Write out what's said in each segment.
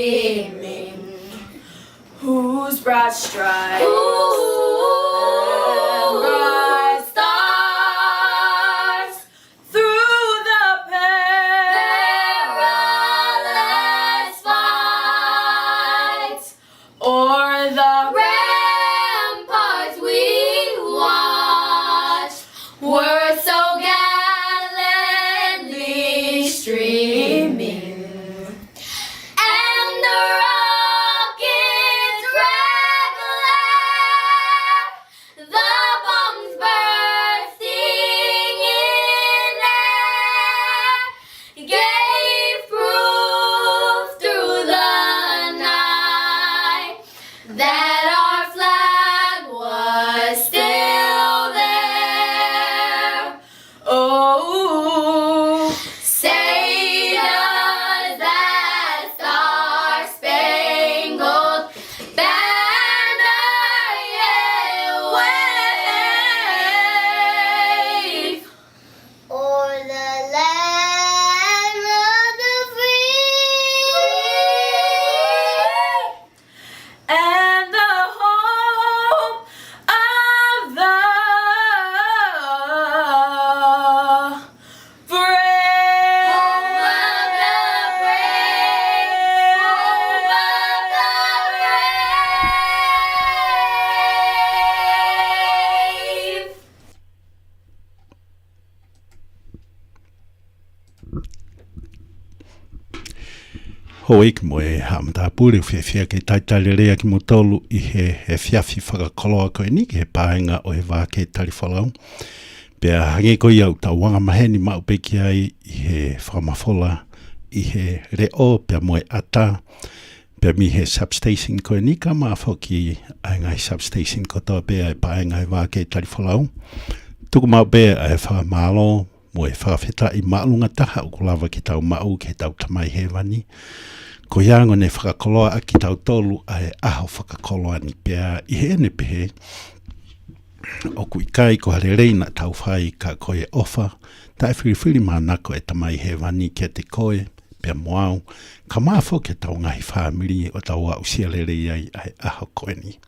streaming, whose broad stripes and bright stars through the perilous fights o'er the ramparts we watched were so gallantly streaming. And the rockets regular, the bombs bursting in air, gave proof through the night that our flag was still there. Oh, say does that star-spangled banner yet wave o'er the land of the free and the home of the brave. Home of the brave. Home of the brave. Hoi ki moe hamata pūre whiawhia ke taitare rea ki mo tolu I he whiawhi whakakoloa koe ni ki he pāenga o he wā ke tari whalau. Pea hange koe au tau wanga maheni mau peki ai I he whamawhola I he reo pea moe ata. Pea mi he substation koe ni ka maa whoki ai ngai substation kotoa pea e pāenga he wā ke tari whalau. Tuku mau pea ai whamalo mo e whawheta I maalunga taha o kulawa ki tau mau ki he tau tamai he wani. Ko iango ne whakakoloa a ki tau tolu a e aho whakakoloa ni pia I he ene pehe. O kui kai ko hare reina tau whai ka koe ofa. Tai whiriwhiri mānako e tamai he wani kia te koe, pia moau. Ka maafo ke tau ngahi whamiri o tau au sialere ai a e aho koe ni.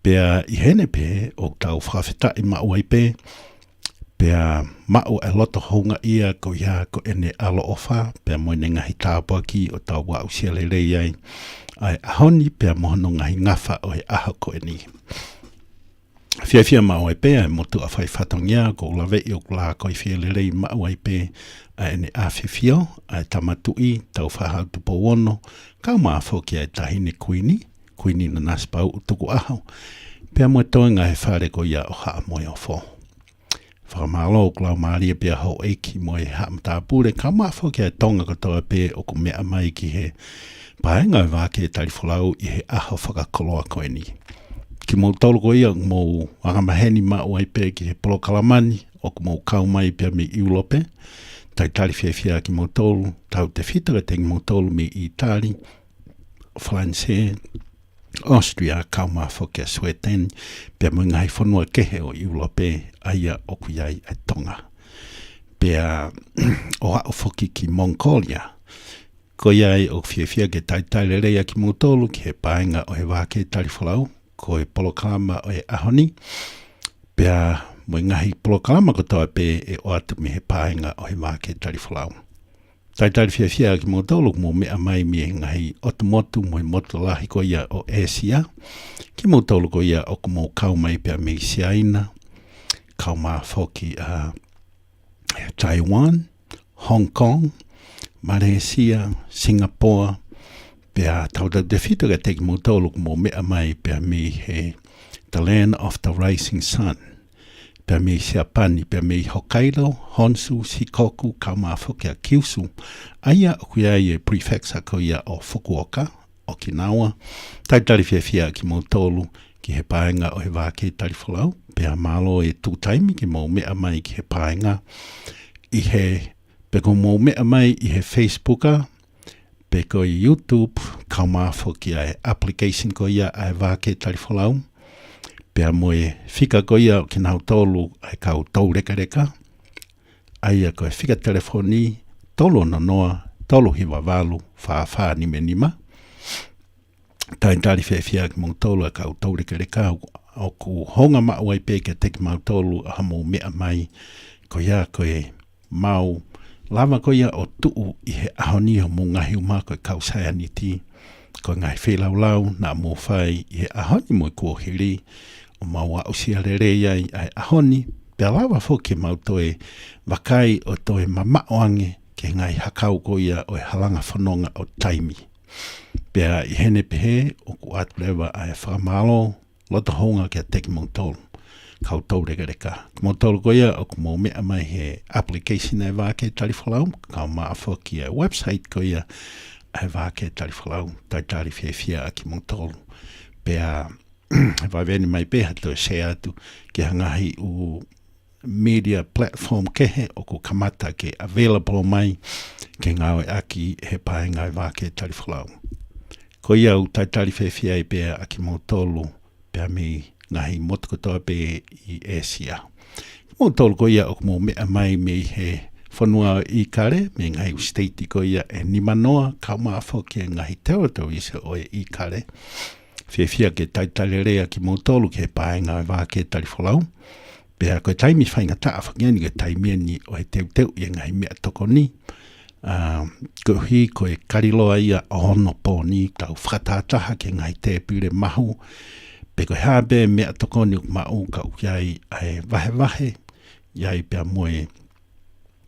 Pia I he ene pehe o tau whawheta I mau ai pehe. Pea mau e loto honga ia ko ia ko ene alo ofa, pea moene ngahi tāpua ki o tau wa usia lelei ai. Ai ahoni pea mohono ngahi ngafa o he aha ko eni. Whiawhia mau ai pea e motu a whai whatongia ko ulawe I o kula koi whia lelei mau ai pe a ene a whiwhio, a tamatui, tau whahau tupo wono, kau maa whoki ai tahine kuini na naspau utuku aho. Pea moe toenga he whare ko ia o haa moe o fo. Whakamalo klau maaria pia hau eiki mo e haamata pūre ka maa whoki ai tonga katoa pe o ko mea mai ki he paenga e wāke e tari whalau I he aho whakakoloa koe ni. Ki mō tolu ko ia mō wangamaheni mau ai pe ki he polo kalamani o ko mō kau mai pia me Iulope. Tai tari whiawhia ki mō tolu, tau te whitara tengi mō tolu me Itali, France, Austria, kau maa whoki a Sweden, pia mo ngai whanua kehe o Iulope aia o kuiai ai tonga. Pia o hao whoki ki Mongolia, ko iai o whiawhia ke taitaile reia ki mōtolu ki he paenga o he wāke tari whalau, ko e polokalama o e ahoni, pia mo ngahi polokalama kotoa pe e o atu me he paenga o he wāke tari whalau. Taitari whiawhia ki mōtolu mo mea mai me ngahi otumotu mo he motu lahi ko ia o Asia, ki mōtolu ko ia o ko mō kau mai pia me Siaina, kau maa whoki Taiwan, Hong Kong, Malaysia, Singapore, pia tautau te whitara teki mōtolu ko mō mea mai pia me he The Land of the Rising Sun. Pea me Siapani, pea me Hokkaido, Honshu, Shikoku, kau maa whoki a Kyushu. Aia o kuia e prefecture ko ia o Fukuoka, Okinawa. Taitari whiawhia ki mōtolu ki he paenga o he wāke tari whalau. Pea malo e tūtaimi ki mō mea mai ki he paenga. I he, pe ko mō mea mai I he Facebooka, pe ko I YouTube, kau maa whoki a application ko ia a he wāke tari whalau. Pea moe whika ko ia ki nau tolu ai kau tau reka reka. Aia ko e whika telefoni, tolu na noa, tolu hiwa walu, wha nime nima. taitari whewhia ki mautolu a kau taure ke reka o ku honga mau ai peke te ki mautolu a hamo mea mai ko ia koe mau lava ko ia o tuu i he ahoni o mo ngahi uma koe kau sayaniti ko ngai whelaulau na mo whai i he ahoni mo i kua hiri o mau a usia rere iai ai ahoni pia lava foke mautoe wakai o toe mamaoange ke ngai hakau ko ia o e halanga whanonga o taimi. Pea i hene pehe o ku atu lewa ai whakamalo loto honga kia teki mautolu. Kau tau reka reka. Ki mautolu ko ia o ku mau mea mai he application ai wāke tariwhalau. Kau maa whoki ai website ko ia ai wāke tariwhalau. Tai tari whiawhia a ki mautolu. Pea vai veni mai peha to se atu ki hangahi u media platform kehe o ku kamata ke available mai ke ngawe aki he paenga ai wāke tariwhalau. Ko ia u taitari whiawhia i pea a ki mautolu pea mi ngahi motukotoa pe i Asia. Mautolu ko ia o ku mo mea mai me he whanua i kare me ngai u state ko ia e nimanoa kauma whoki e ngahi territory se o e i kare. Whiawhia ke taitari rea ki mautolu ke paenga ai wāke tariwhalau. Pea koe taimi whainga taa whakiani ke taimiani o he teuteu i ngahi mea toko ni. Ko hi koe kariloa ia o hono pōni tau whakatataha ke ngai te pire mahu. Pe koe habe mea toko ni mau ka ukiai ai wahe iai pia moe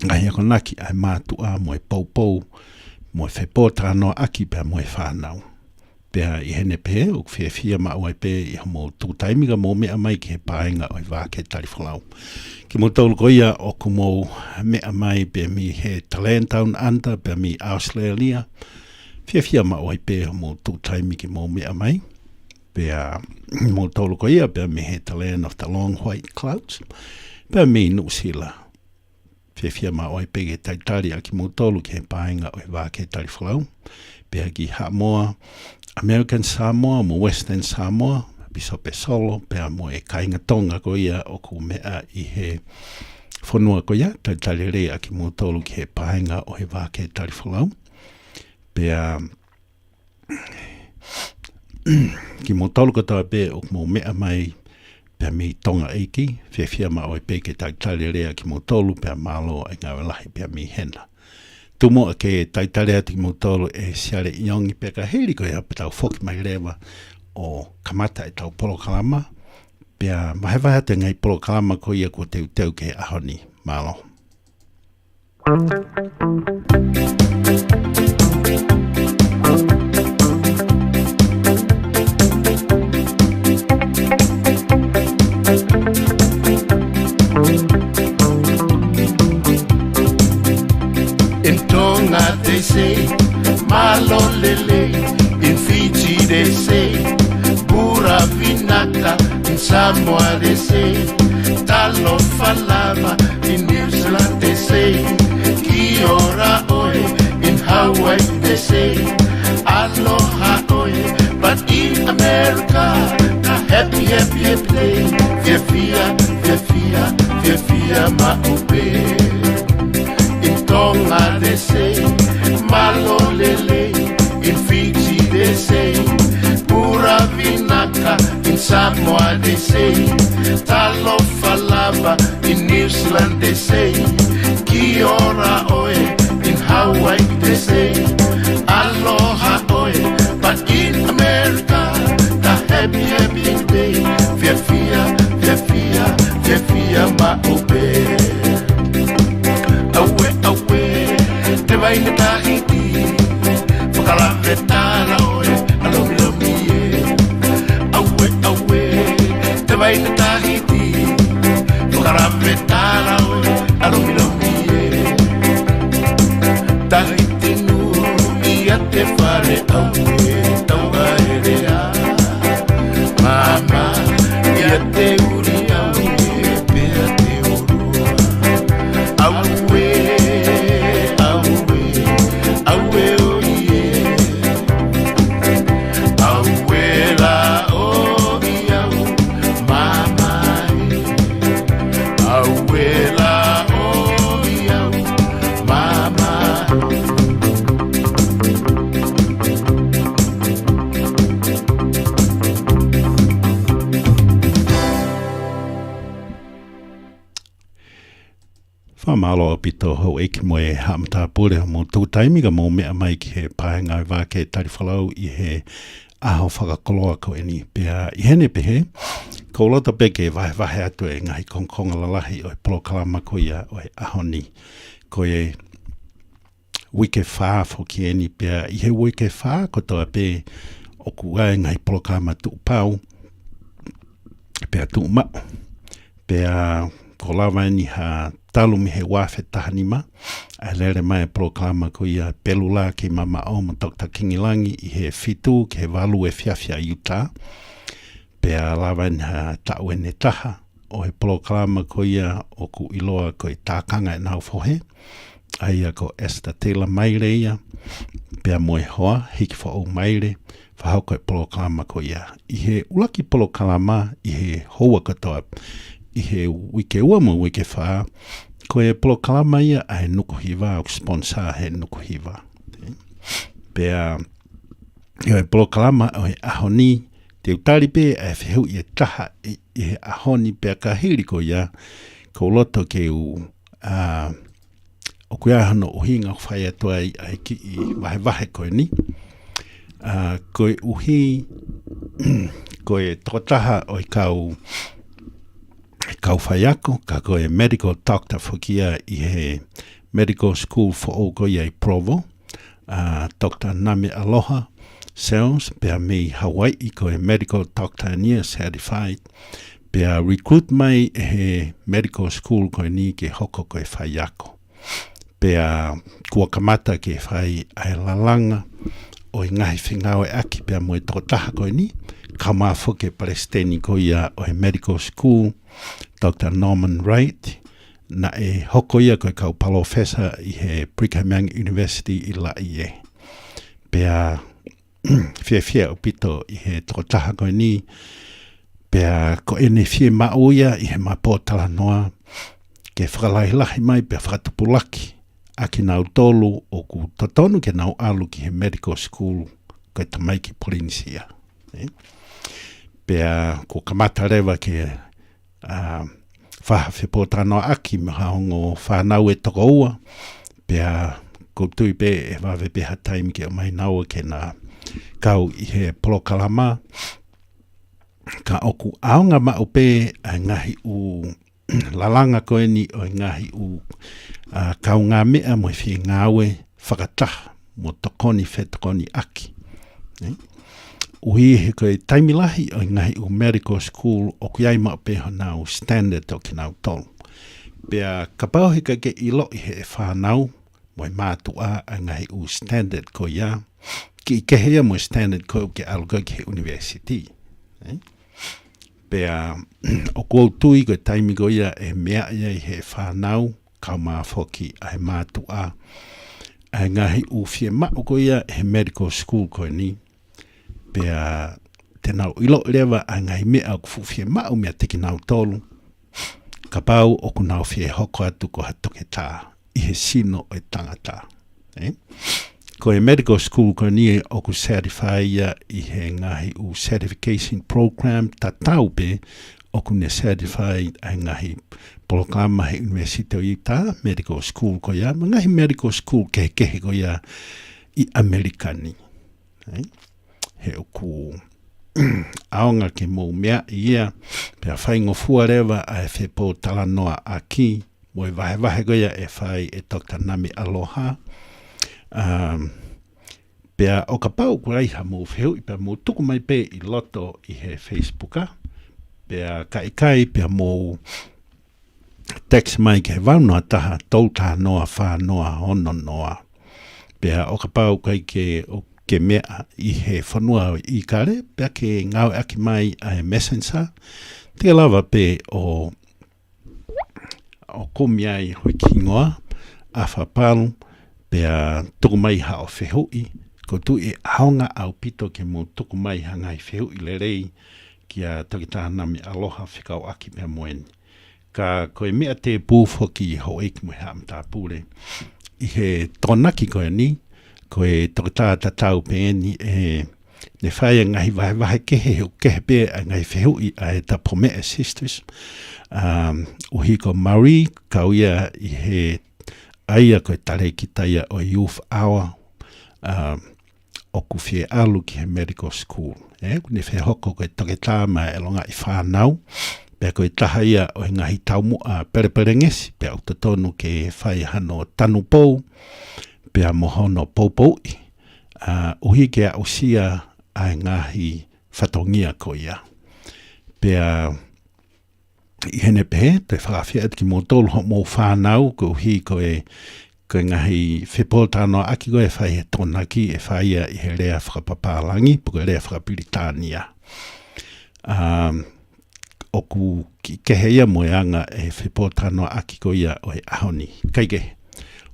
ngai ako naki ai mātua moe poupou moe whepōtara noa aki pia moe whanau. Pea i hene pe o whiawhia mau ai pe i homo tūtaimiga mō mea mai ki he paenga o i wāke tariwhalau. Ki mo taulu ko ia o ku mō mea mai pe mi he Talentown Under pe mi Australia. Whiawhia mau ai pe homo tūtaimigi mō mea mai. Pea mo taulu ko ia pe mi he Land of the Long White Clouds. Pea mi Nusila. Whiawhia mau ai pe ke taitari a ki mo taulu ki he paenga o i wāke tariwhalau. Pea ki Samoa, American Samoa, mo Western Samoa, Bisope Solo, pea mo e kainga tonga ko ia o ku mea i he whanua ko ia, taitari rea ki mo tolu ki he paenga o he wāke tariwhalau. Pea ki mo tolu katoa pe o mo mea mai pea mi tonga eiki, whiawhia ma oi pe ke taitari rea ki mo tolu pea malo e ngawe lahi pea mi hena. Tumo ke taitare ati mo tolo e siare iongi pe ka heri ko ia tau foki mai rewa o kamata e tau polo kalama. Pea mahewai te ngai polo kalama ko ia ko teu ke ahoni. Malo. They say, malo lele. In Fiji they say, pura vinaka. In Samoa they say, talo falava. In New Zealand they say, kiora oe. In Hawaii they say, aloha oe. But in America, a happy day. Fiafia maupe. In Tonga they say, malo lele. In Fiji they say, pura vinaka. In Samoa they say, talo falava. In New Zealand they say, kiora oe. In Hawaii they say, aloha oe. But in America, the happy day. Fiafia maupe. Te vai na tahiti, whakarawetara oe, alomi e. Aue, te vai na tahiti, whakarawetara oe, alomi e. Tahiti nui a te whare aue, tauga erea. Mama, ia te uri aue, pea te urua. Aue, Whamalo pito ho eki mo e hamata pule mo tūtaimi ka mo mea mai ki he pahenga wā ke tariwhalau I he aho whakakoloa ko e ni. Pea I hene pehe, ko lota peke vahe atu e ngahi kongkonga lalahi o e polokalama ko ia o e aho ni. Ko e wike whaa fo ki e ni pea I he wike whaa ko toa pe o kua e ngahi polokalama tu pau. Pea tu mao. Pea ko lawa ni ha talu mi he wafe tahanima. A lere mai proklama ko ia pelula ki mama o ma Dr. Kingilangi I he fitu ki he walu e fiafia Utah. Pea lawa ni ha tau e ne taha. O he proklama ko ia o ku iloa ko I tākanga e nau fohe. Aia ko Esther Taylor Maire ia. Pea moe hoa hiki fo o Maire. Whahau ko e proklama ko ia. I he ulaki proklama I he hoa katoa. I he wike ua mo wike whaa, ko e polokalama ia a he nukuhiwa, au sponsor he nukuhiwa. Pea, i he polokalama o he ahoni, te utari pe a he whihau I e taha I he ahoni pea ka hiri ko ia, ko loto ke o kuia hano uhinga whai atua I a ki I wahe koe ni. Ko e uhi, ko e tokotaha o I kau whaiako, ka koe medical doctor whukia I he medical school for o koe I Provo, Dr. Nami Aloha Sales, pea me Hawaii koe medical doctor near certified, pea recruit mai he medical school koe ni ke hoko koe whaiako. Pea kua kamata ke whai ai lalanga o I ngahi whingau e aki pea moe tokotaha koe ni, ka maa whuke palesteni ko ia o he medical school, Dr. Norman Wright, na e hoko ia koe kau palofesa I he Brigham Young University I la I e. Pea fia o pito I he tokotaha koe ni, pea ko ene fie mao ia I he mapotala noa, ke whakalailahi mai pea whakatupulaki, aki nau tolu o ku totonu ke nau alu ki he medical school koe tamaiki Polinisia. Pea ko kamata rewa ke whaha whipotano aki maha hongo whanau e toko ua. Pea ko tui pe e wawe peha taimi ke o mai naua ke na kau I he polokalama. Ka oku aonga mao pe a ngahi u lalanga koe ni o ngahi u kau ngā mea mo whi ngāwe whakataha mo tokoni whetokoni aki. Uhi he koe taimilahi o ngahi u medical school o kuiai mao peho nau standard o ki nau tolu. Pea kapau he ke ilo I he whanau mo I mātua a ngahi u standard ko ia ki I kehea mo standard ko ke alga ki he university. Pea o kou tui koe taimi ko ia e mea ia I he whanau kau maa whoki a he mātua a ngahi u fie mao ko ia he medical school ko ni. Pea te nau ilo lewa a ngai mea o kufuwhie mao mea teki nau tolu. Ka pau o ku nau whie hoko atu ko hatoke tā. I he sino o e tangata. Ko e medical school ko ni o ku certify ia I he ngahi u certification program ta tau pe o ku ne certified a ngahi poloklama he University o Utah medical school ko ia. Ma ngahi medical school kehe ko ia I Amerikani. He oku aonga ke mou mea ia, pea whaingo fuarewa a e whepo talanoa a ki, mo e wahe goia e whai e Dr. Nami Aloha. Pea o ka pau kuraiha mou wheu, pea mou tuku mai pe I loto I he Facebooka, pea kai pea mou text mai ke waunoa taha, tauta noa, wha noa, hono noa. Pea o ka pau kai ke mea I he whanua I kare, pea ke ngau aki mai a he messenger, te lava pe o komiai hoi kingoa, a whapalu, pea tuku mai ha o whehui, ko tu E haonga au pito ke mo tuku mai ha ngai whehui le rei, kia takitaha Nami Aloha whikau aki pea moeni. Ka koe mea te pūwhoki ho eiki mo ha amta pūre. I he tonaki koe ni, koe tokata tatau peeni ne whai ngai vai kehe o kehe pe ngai whehui ai ta Pomea Sisters. Uhi ko Marie, kauia I he aia koe tare ki taia o Youth Hour, o ku fie alu ki he medical school. Ne whe hoko koe toke tā mai e longa I whānau, pea koe taha ia o he ngahi taumua perepere ngesi, pea o tonu ke whai hano tanu pou, pea mohono poupoui. Uhi ke a usia ai ngahi whatongia ko ia. Pea I hene pehe, te whakawhia ki mō tolu ho mō whānau, ko uhi koe ngahi whepōtano aki koe whai he tonaki e whaia I he rea whakapapālangi, puko rea whakapiritania. Oku ki keheia moeanga e whepōtano aki koe ia o he ahoni. Kaike,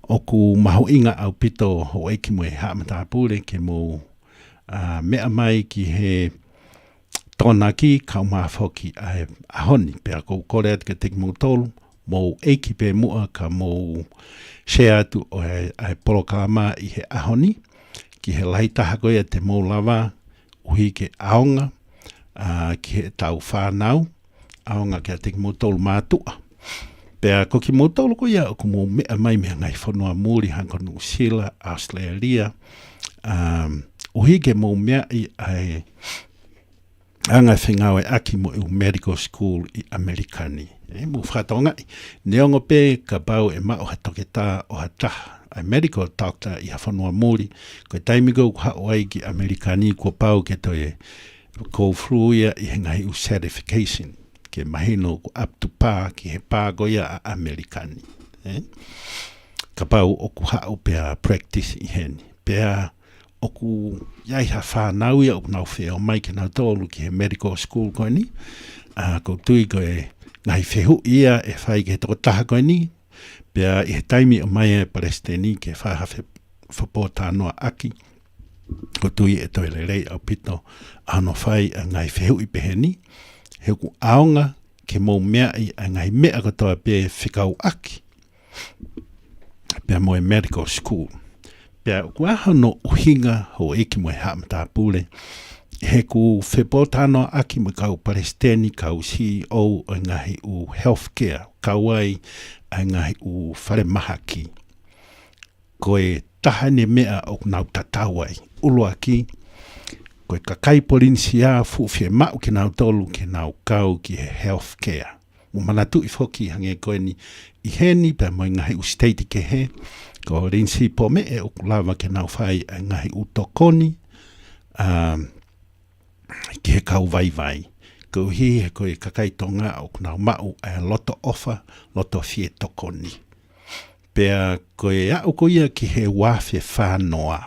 oku maho inga au pito ho eiki moe haamatapure ke mō mea mai ki he tonaki kaumā whoki ai ahoni. Pea kou kore atu ke teki mō tolu, mō eiki pe mua ka mō share atu o ai polokalama I he ahoni, ki he laitaha koe te mō lava, uhi ke aonga, ki he tau whānau, aonga ke teki mō tolu mātua. Pea ko ki mō tolu ko ia, ko mō mea mai mea ngai whanua mūri hanko New Zealand, Australia, uhi ke mō mea I ai anga whingawe aki mo I medical school I Amerikani. Mo whatonga, neongo pe ka pau e mao hatoke tā o hataha. Ai medical doctor I hawhanua mūri, koe taimigo ku haoai ki Amerikani kua pau ke toi ko fruia I he ngai u certification. Ke mahino ku up to par ki he pāgoia a Amerikani. Ka pau o ku hao pea practice I heni. Pea oku iai ha whānau ia o nau wheo mai ke nau tolu ki he medical school koe ni. Ko tui koe ngai whehu ia e whai ke toko taha koe ni. Pea I he taimi o mai e Palestini ke whaha whapōtānoa aki. Ko tui e toi lerei au pito ano whai a ngai whehu I pehe ni. He ku aonga ke mō mea I a ngai mea katoa pe whikau aki. Pea mo e medical school. Pea ku aha no uhinga ho eki mo e haamatapule. He ku whepōtano aki mo kau Palestini, kau CEO o ngahi u healthcare, kau ai a ngahi u whare mahaki. Koe tahane mea o nau tatawai, ulo aki, koe kakai polinsi a fuwhie mau ke nau tolu ke nau kau ki he healthcare. Mo manatu I whoki hange koe ni I heni, pea mo ngahi u state ke he, ko rinsi po me e o lava ke nau whai a ngahi u tokoni, ki he kau vai vai. Ko hi he koe kakai tonga o nau mau a loto ofa, loto fie tokoni. Pea koe a o koia ki he wawhe whānoa.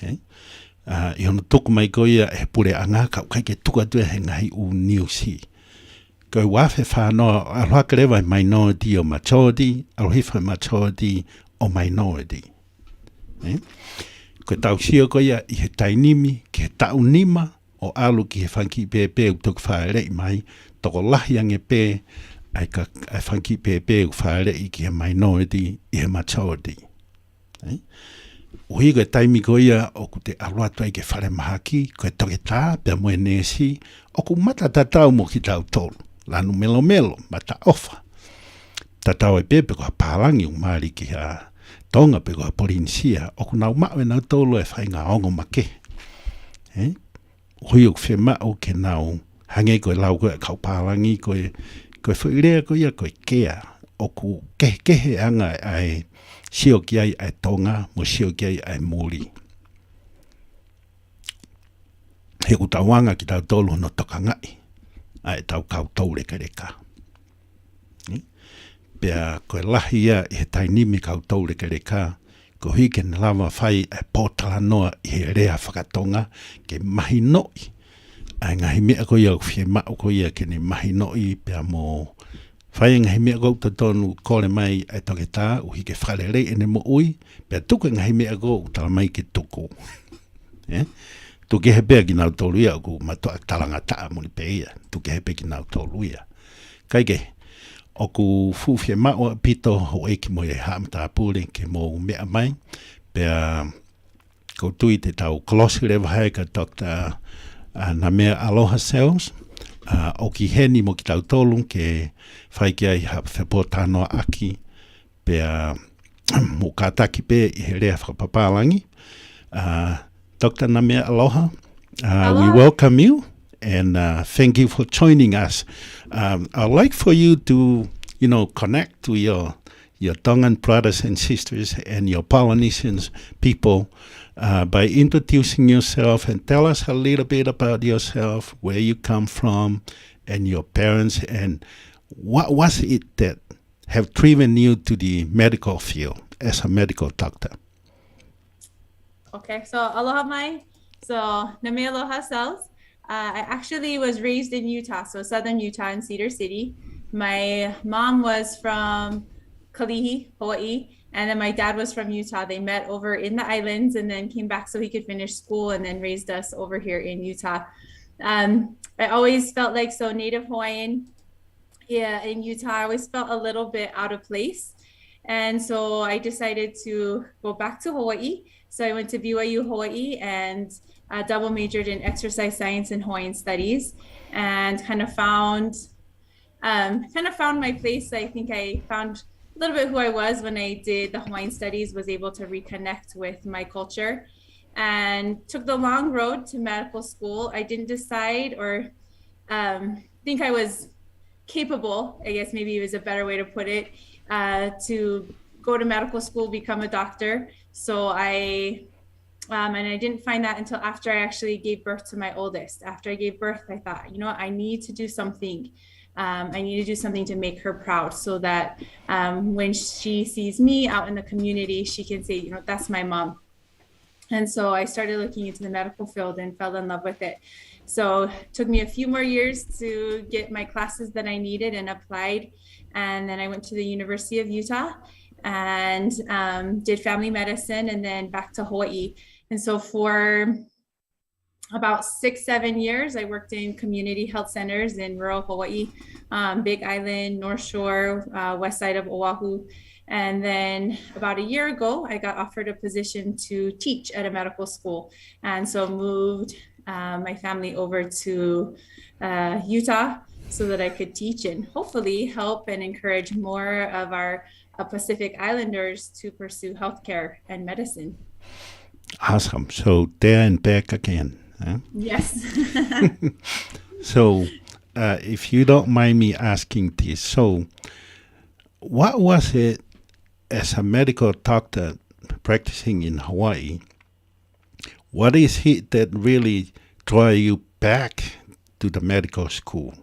I hono tuku mai koia he pure anga kau kai ke tuka tue he ngahi u New Sea. Koe wawhe whānoa, aloha kerewa minority o majority, alohifa majority o minority. Koe tau sio koia I he tainimi, ki he taunima, o alu ki he whanki pepe u tuku whaerei mai, toko lahi ange pe, ai whanki pepe u whaerei ki he minority I he majority. Uhi koe taimi koia o ku te aruatu ai ke whare mahaki, koe toke tā, pia moe nesi, o ku mata tatau mo ki tau tolu. Lanu melo melo, mata ofa. Tatau e pepe koha pālangi u maari ki ha tonga pe koha polinsia, o ku nau mao e nau tolu e whai ngā ongo make. Hui o whi mao ke nau hange koe lau koe kau pālangi, koe whuirea koe koe kea, o ku kehe anga ai sio ki ai tonga, mo sio ki ai muri. He ku tauanga ki tau tolu no toka ngai. Ai tau kau tau reka reka. Pea koe lahi ia I he tainimi kau tau reka reka, ko hike na lava whai e pōtala noa I he rea whakatonga ke mahi noi. Ai ngahi mea koe au whie mao koe ia ke ne mahi noi pea mō whai ngahi mea kou tonu kore mai ai toke tā, u hike whalerei ene mo ui, pea tuku ngahi mea kou tala mai ke tuku. Tuke he pea ki nau tolu ia, ku matua talanga taa muni pe ia. Tuke he pea ki nau tolu ia. Kaike, oku fuwhie maua pito ho eki mo e haamata apure ke mo mea mai. Pea ko tui te tau kolosi rewa hei ka Dr. Na mea aloha cells. O ki heni mo ki tau tolu ke whai ki ai ha whepotanoa aki pea mo kātaki pe I he rea whakapapālangi. Dr. Na mea aloha. We welcome you and thank you for joining us. I'd like for you to, connect to your Tongan brothers and sisters and your Polynesian people by introducing yourself and tell us a little bit about yourself, where you come from, and your parents, and what was it that have driven you to the medical field as a medical doctor? Okay, so aloha mai. So name aloha cells. I actually was raised in Utah, so southern Utah in Cedar City. My mom was from Kalihi, Hawaii, and then my dad was from Utah. They met over in the islands and then came back so he could finish school and then raised us over here in Utah. I always felt like native Hawaiian. Yeah, in Utah, I always felt a little bit out of place. And so I decided to go back to Hawaii. So I went to BYU Hawaii and double majored in exercise science and Hawaiian studies and kind of found my place. I think I found a little bit who I was when I did the Hawaiian studies, was able to reconnect with my culture and took the long road to medical school. I didn't decide or think I was capable, I guess maybe it was a better way to put it, to go to medical school, become a doctor. So I didn't find that until after I actually gave birth to my oldest. After I gave birth, I thought, I need to do something. I need to do something to make her proud so that when she sees me out in the community, she can say, that's my mom. And so I started looking into the medical field and fell in love with it. So it took me a few more years to get my classes that I needed and applied. And then I went to the University of Utah and did family medicine and then back to Hawaii. And so for about 6-7 years, I worked in community health centers in rural Hawaii, Big Island, North Shore, west side of Oahu. And then about a year ago, I got offered a position to teach at a medical school. And so moved my family over to Utah so that I could teach and hopefully help and encourage more of our Pacific Islanders to pursue healthcare and medicine. Awesome. So there and back again. Huh? Yes. So if you don't mind me asking this, so what was it as a medical doctor practicing in Hawaii? What is it that really drew you back to the medical school?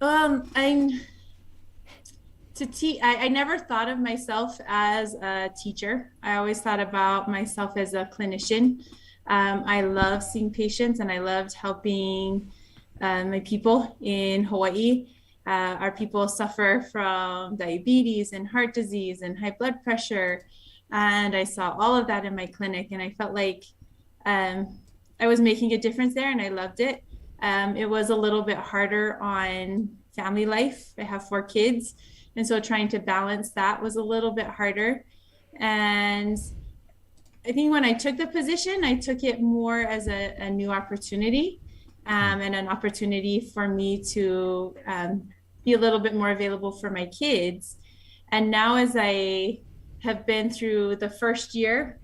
I never thought of myself as a teacher. I always thought about myself as a clinician. I love seeing patients and I loved helping my people in Hawaii. Our people suffer from diabetes and heart disease and high blood pressure. And I saw all of that in my clinic and I felt like I was making a difference there and I loved it. It was a little bit harder on family life. I have 4 kids. And so trying to balance that was a little bit harder. And I think when I took the position, I took it more as a new opportunity and an opportunity for me to be a little bit more available for my kids. And now as I have been through the first year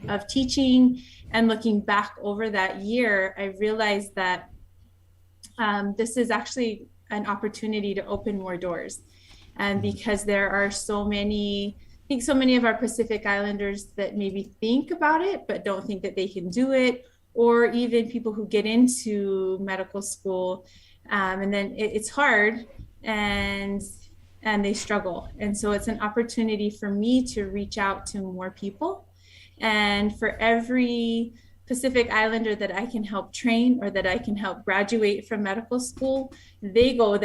of teaching and looking back over that year, I realized that this is actually an opportunity to open more doors. And because there are so many of our Pacific Islanders that maybe think about it, but don't think that they can do it, or even people who get into medical school and then it's hard and they struggle. And so it's an opportunity for me to reach out to more people. And for every Pacific Islander that I can help train or that I can help graduate from medical school, they go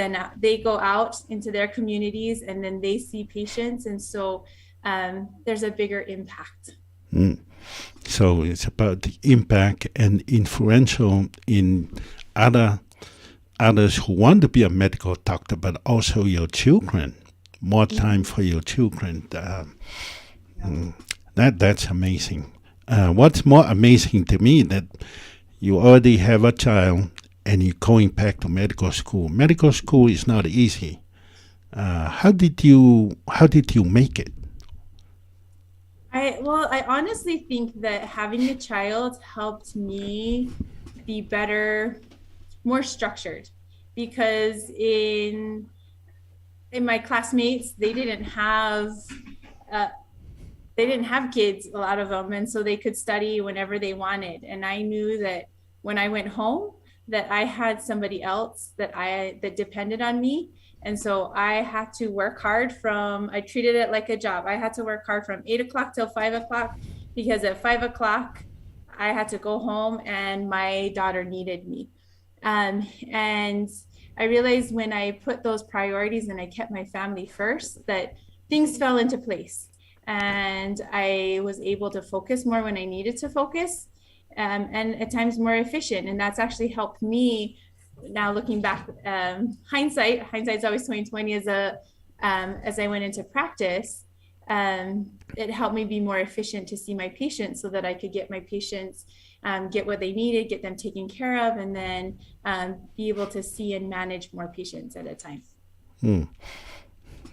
out into their communities and then they see patients. And so there's a bigger impact. So it's about the impact and influential in others who want to be a medical doctor, but also your children, more time for your children. That's amazing. What's more amazing to me that you already have a child and you're going back to medical school. Medical school is not easy. How did you make it? I honestly think that having a child helped me be better, more structured, because in my classmates, they didn't have kids, a lot of them, and so they could study whenever they wanted. And I knew that when I went home, that I had somebody else that depended on me. And so I had to work hard I treated it like a job. I had to work hard from 8 o'clock till 5 o'clock, because at 5 o'clock, I had to go home and my daughter needed me. And I realized when I put those priorities and I kept my family first, that things fell into place. And I was able to focus more when I needed to focus, and at times more efficient. And that's actually helped me. Now looking back, hindsight's always 20/20. As I went into practice, it helped me be more efficient to see my patients, so that I could get my patients, get what they needed, get them taken care of, and then be able to see and manage more patients at a time.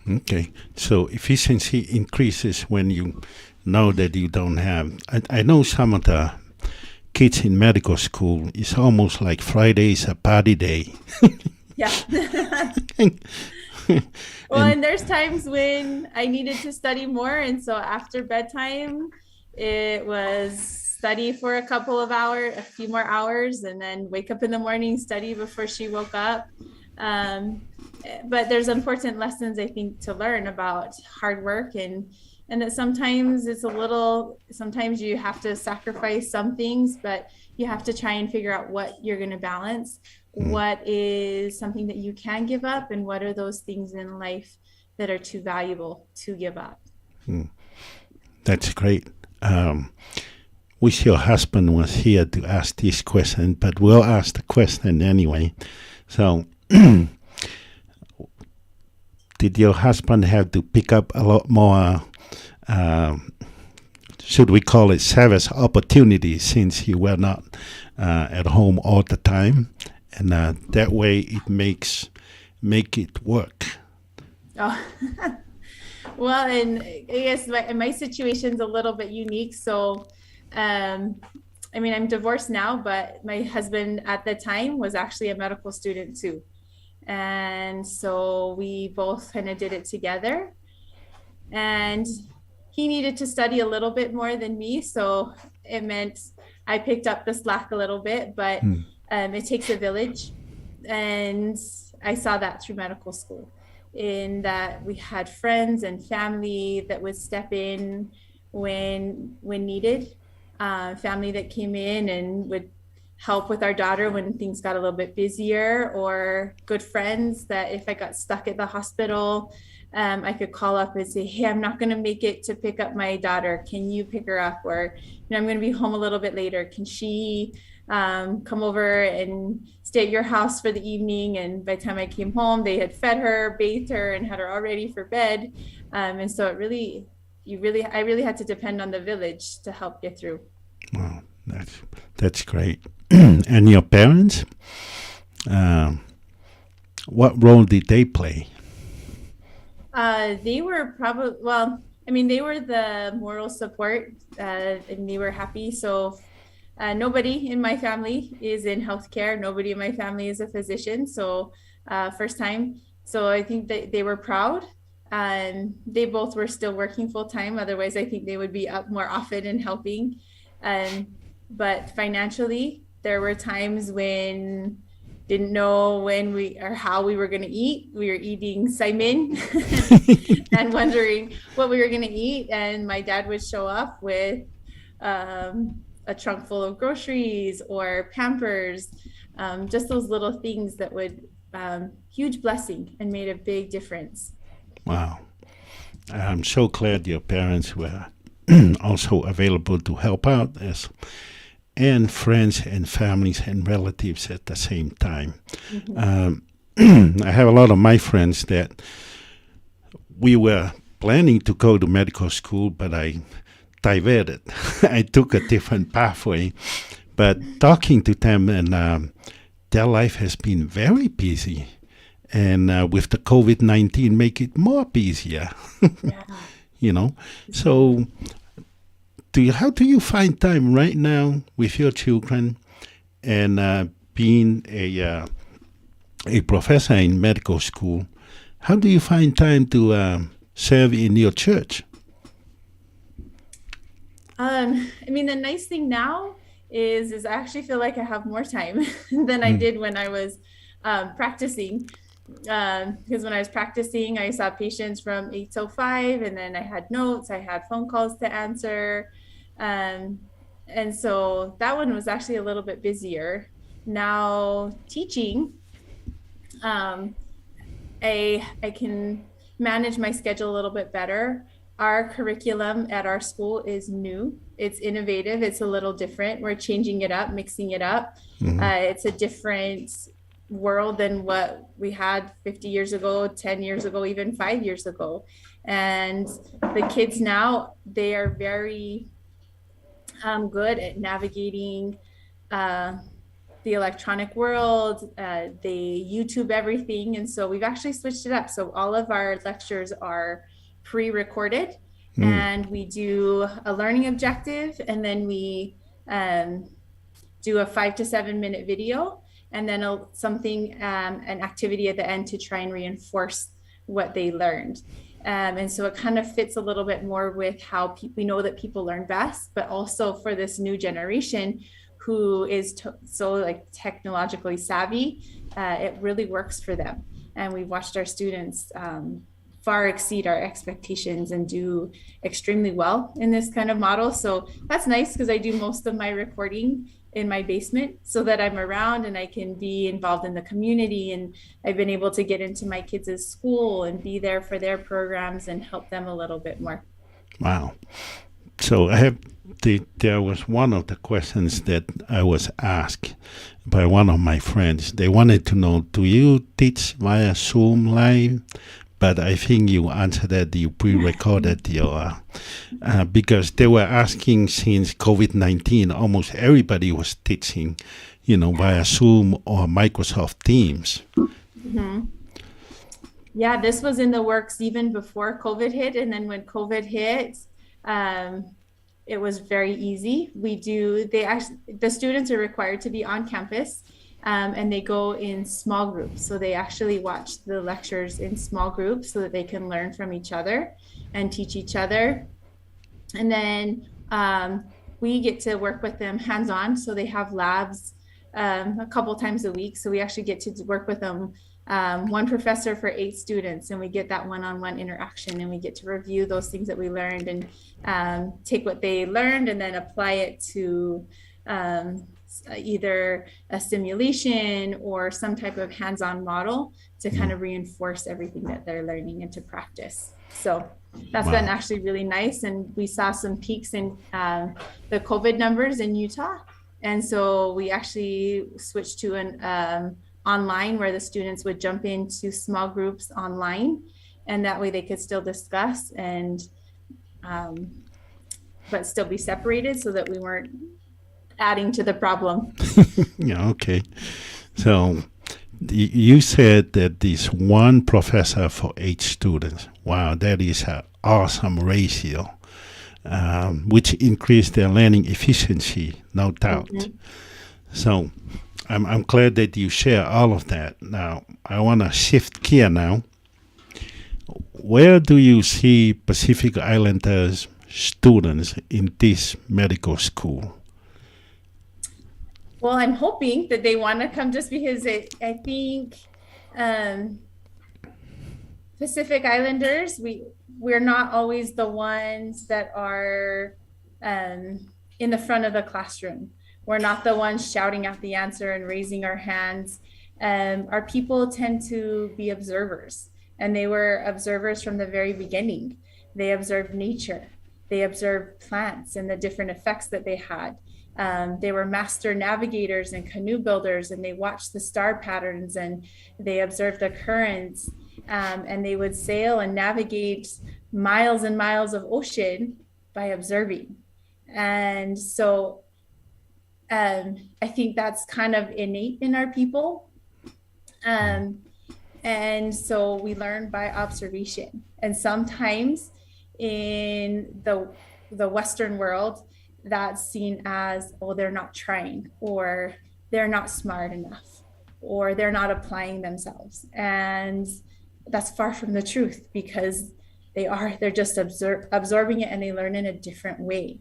Okay, so efficiency increases when you know that you don't have. I know some of the kids in medical school, it's almost like Friday is a party day. Yeah. Well, and there's times when I needed to study more, and so after bedtime, it was study for a few more hours, and then wake up in the morning, study before she woke up. But there's important lessons, I think, to learn about hard work, and that sometimes sometimes you have to sacrifice some things, but you have to try and figure out what you're going to balance. What is something that you can give up, and what are those things in life that are too valuable to give up? That's great. Wish your husband was here to ask this question, but we'll ask the question anyway. So, did your husband have to pick up a lot more, should we call it service opportunities, since you were not at home all the time? And that way it make it work. Oh, well, and I guess my situation's a little bit unique. So, I mean, I'm divorced now, but my husband at the time was actually a medical student too. And so we both kind of did it together. And he needed to study a little bit more than me. So it meant I picked up the slack a little bit, but it takes a village. And I saw that through medical school, in that we had friends and family that would step in when needed, family that came in and would help with our daughter when things got a little bit busier, or good friends that if I got stuck at the hospital, I could call up and say, hey, I'm not going to make it to pick up my daughter. Can you pick her up? Or, I'm going to be home a little bit later. Can she come over and stay at your house for the evening? And by the time I came home, they had fed her, bathed her, and had her all ready for bed. And so I really had to depend on the village to help get through. Wow, that's great. And your parents, what role did they play? They were they were the moral support, and they were happy. So nobody in my family is in healthcare. Nobody in my family is a physician. So first time. So I think that they were proud. They both were still working full time. Otherwise, I think they would be up more often and helping. But financially, there were times when didn't know when or how we were going to eat. We were eating saimin and wondering what we were going to eat. And my dad would show up with a trunk full of groceries or Pampers, just those little things that would huge blessing and made a big difference. Wow. I'm so glad your parents were also available to help out, and friends and families and relatives at the same time. I have a lot of my friends that we were planning to go to medical school, but I diverted. I took a different pathway. But talking to them, and their life has been very busy. And with the COVID-19, make it more busier, you know. So how do you find time right now with your children and being a professor in medical school? How do you find time to serve in your church? I mean, the nice thing now is I actually feel like I have more time than I did when I was practicing. Because when I was practicing, I saw patients from 8 till 5, and then I had notes, I had phone calls to answer. And so that one was actually a little bit busier. Now teaching, I can manage my schedule a little bit better. Our curriculum at our school is new. It's innovative. It's a little different. We're changing it up, mixing it up. It's a different world than what we had 50 years ago, 10 years ago, even 5 years ago. And the kids now, they are very good at navigating the electronic world. They YouTube everything. And so we've actually switched it up. So all of our lectures are pre-recorded, and we do a learning objective, and then we do a 5 to 7 minute video, and then an activity at the end to try and reinforce what they learned. And so it kind of fits a little bit more with how we know that people learn best, but also for this new generation who is so like technologically savvy, it really works for them. And we've watched our students far exceed our expectations and do extremely well in this kind of model. So that's nice, because I do most of my recording in my basement so that I'm around and I can be involved in the community. And I've been able to get into my kids' school and be there for their programs and help them a little bit more. Wow. So there was one of the questions that I was asked by one of my friends. They wanted to know, do you teach via Zoom live? But I think you answered that you pre-recorded your, because they were asking since COVID-19, almost everybody was teaching, via Zoom or Microsoft Teams. Mm-hmm. Yeah, this was in the works even before COVID hit. And then when COVID hit, it was very easy. The students are required to be on campus. And they go in small groups. So they actually watch the lectures in small groups so that they can learn from each other and teach each other. And then we get to work with them hands-on. So they have labs a couple times a week. So we actually get to work with them, one professor for 8 students, and we get that one-on-one interaction, and we get to review those things that we learned and take what they learned and then apply it to either a simulation or some type of hands-on model to kind of reinforce everything that they're learning into practice. So that's been actually really nice. And we saw some peaks in the COVID numbers in Utah. And so we actually switched to an online where the students would jump into small groups online, and that way they could still discuss and but still be separated so that we weren't adding to the problem. Yeah, okay. So you said that this one professor for 8 students. Wow, that is an awesome ratio, which increased their learning efficiency, no doubt. Mm-hmm. So I'm glad that you share all of that. Now, I want to shift gear now. Where do you see Pacific Islanders students in this medical school? Well, I'm hoping that they want to come just because I think Pacific Islanders, we're not always the ones that are in the front of the classroom. We're not the ones shouting out the answer and raising our hands. Our people tend to be observers, and they were observers from the very beginning. They observed nature. They observed plants and the different effects that they had. They were master navigators and canoe builders, and they watched the star patterns and they observed the currents, and they would sail and navigate miles and miles of ocean by observing. And so I think that's kind of innate in our people. And so we learn by observation. And sometimes in the Western world, that's seen as, oh, they're not trying, or they're not smart enough, or they're not applying themselves. And that's far from the truth, because they're just absorbing it, and they learn in a different way.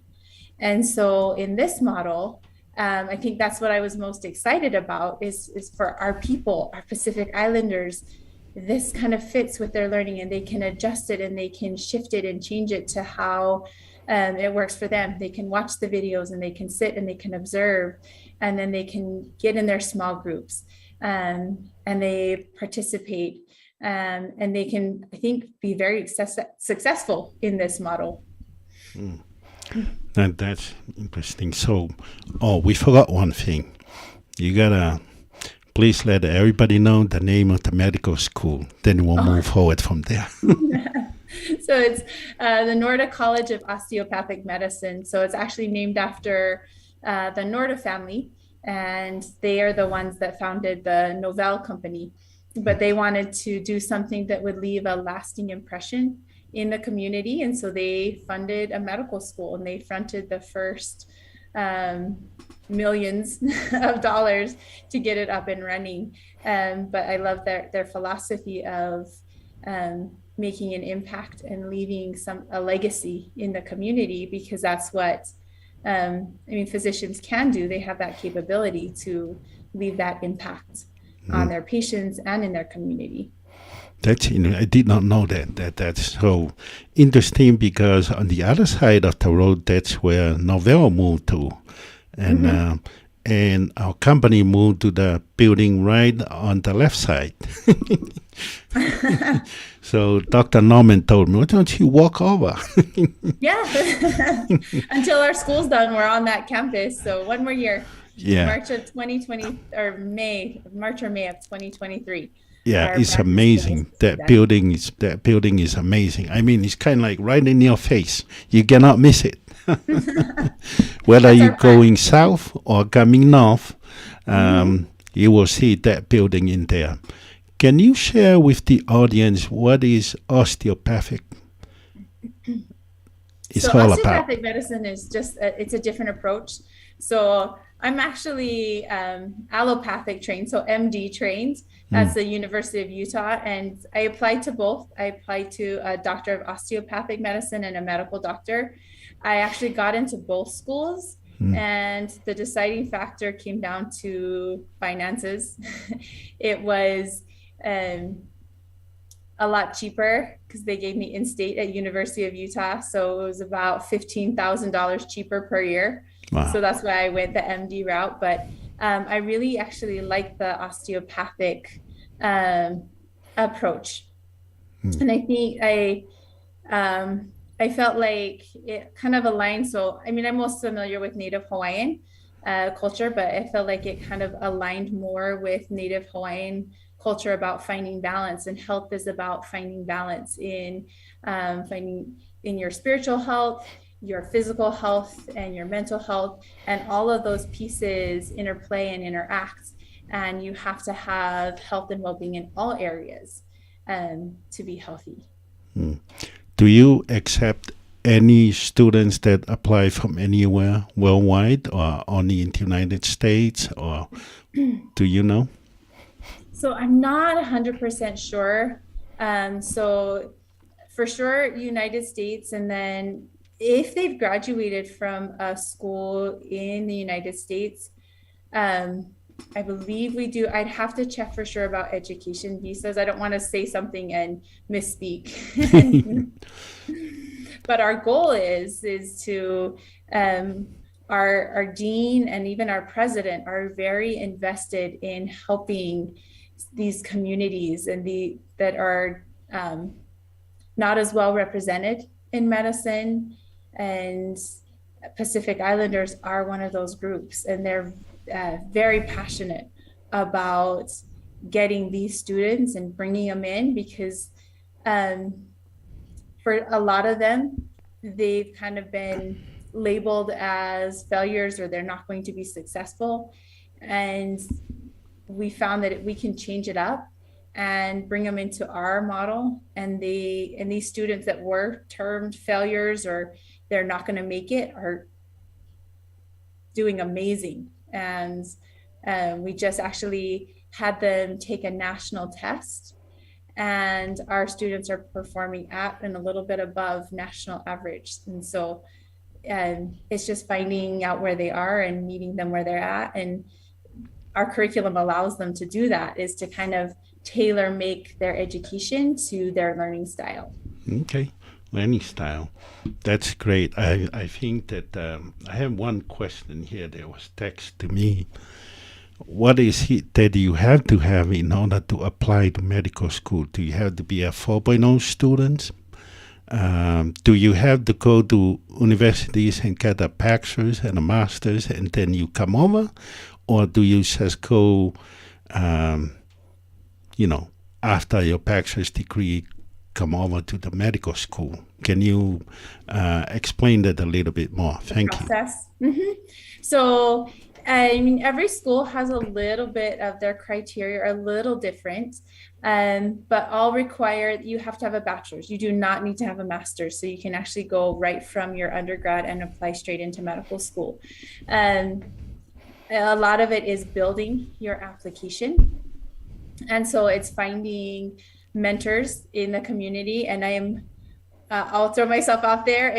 And so in this model, I think that's what I was most excited about is for our people, our Pacific Islanders. This kind of fits with their learning, and they can adjust it, and they can shift it and change it to how it works for them. They can watch the videos, and they can sit and they can observe, and then they can get in their small groups, and they participate, and they can, I think, be very successful in this model. That's interesting. So, we forgot one thing. You gotta please let everybody know the name of the medical school. Then we'll move forward from there. So it's the Norda College of Osteopathic Medicine. So it's actually named after the Norda family, and they are the ones that founded the Novell company. But they wanted to do something that would leave a lasting impression in the community, and so they funded a medical school, and they fronted the first millions of dollars to get it up and running. But I love their philosophy of making an impact and leaving a legacy in the community, because that's what physicians can do. They have that capability to leave that impact on their patients and in their community. I did not know that. That's so interesting, because on the other side of the road, that's where Novell moved to, and and our company moved to the building right on the left side. So Dr. Norman told me, "Why don't you walk over?" Yeah, until our school's done, we're on that campus. So one more year, March of 2020 or March or May of 2023. Yeah, it's amazing. That building is amazing. I mean, it's kind of like right in your face. You cannot miss it. Whether you're going south or coming north, you will see that building in there. Can you share with the audience what is osteopathic? Osteopathic medicine is just it's a different approach. So I'm actually allopathic trained, so MD trained. That's the University of Utah, and I applied to both. I applied to a doctor of osteopathic medicine and a medical doctor. I actually got into both schools, and the deciding factor came down to finances. It was a lot cheaper because they gave me in-state at University of Utah, so it was about $15,000 cheaper per year. Wow. So that's why I went the MD route. But I really actually like the osteopathic approach. And I think I felt like it kind of aligned. So, I mean, I'm most familiar with Native Hawaiian culture, but I felt like it kind of aligned more with Native Hawaiian culture about finding balance, and health is about finding balance in finding in your spiritual health, your physical health, and your mental health, and all of those pieces interplay and interact, and you have to have health and well-being in all areas to be healthy. Do you accept any students that apply from anywhere worldwide, or only in the United States, or do you know? So I'm not 100% sure. So for sure, United States, and then if they've graduated from a school in the United States, I believe we do. I'd have to check for sure about education visas. I don't want to say something and misspeak. But our goal is to our dean and even our president are very invested in helping these communities and that are not as well represented in medicine, and Pacific Islanders are one of those groups, and they're very passionate about getting these students and bringing them in, because for a lot of them, they've kind of been labeled as failures or they're not going to be successful. And we found that we can change it up and bring them into our model. And these students that were termed failures or they're not going to make it are doing amazing. And we just actually had them take a national test, and our students are performing at and a little bit above national average. And so it's just finding out where they are and meeting them where they're at. And our curriculum allows them to do that, is to kind of tailor make their education to their learning style. Okay, learning style. That's great. I think that I have one question here that was texted to me. What is it that you have to have in order to apply to medical school? Do you have to be a 4.0 student? Do you have to go to universities and get a bachelor's and a master's and then you come over? Or do you just go, after your bachelor's degree, come over to the medical school? Can you explain that a little bit more? Thank you. Process. So, every school has a little bit of their criteria, a little different, but all require you have to have a bachelor's. You do not need to have a master's, so you can actually go right from your undergrad and apply straight into medical school. A lot of it is building your application. And so it's finding mentors in the community. And I'll throw myself out there,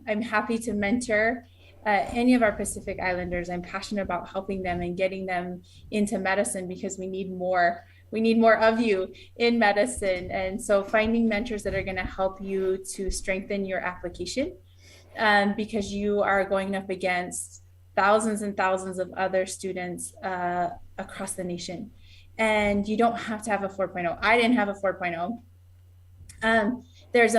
I'm happy to mentor any of our Pacific Islanders. I'm passionate about helping them and getting them into medicine because we need more of you in medicine. And so finding mentors that are going to help you to strengthen your application, because you are going up against thousands and thousands of other students across the nation. And you don't have to have a 4.0. I didn't have a 4.0. There's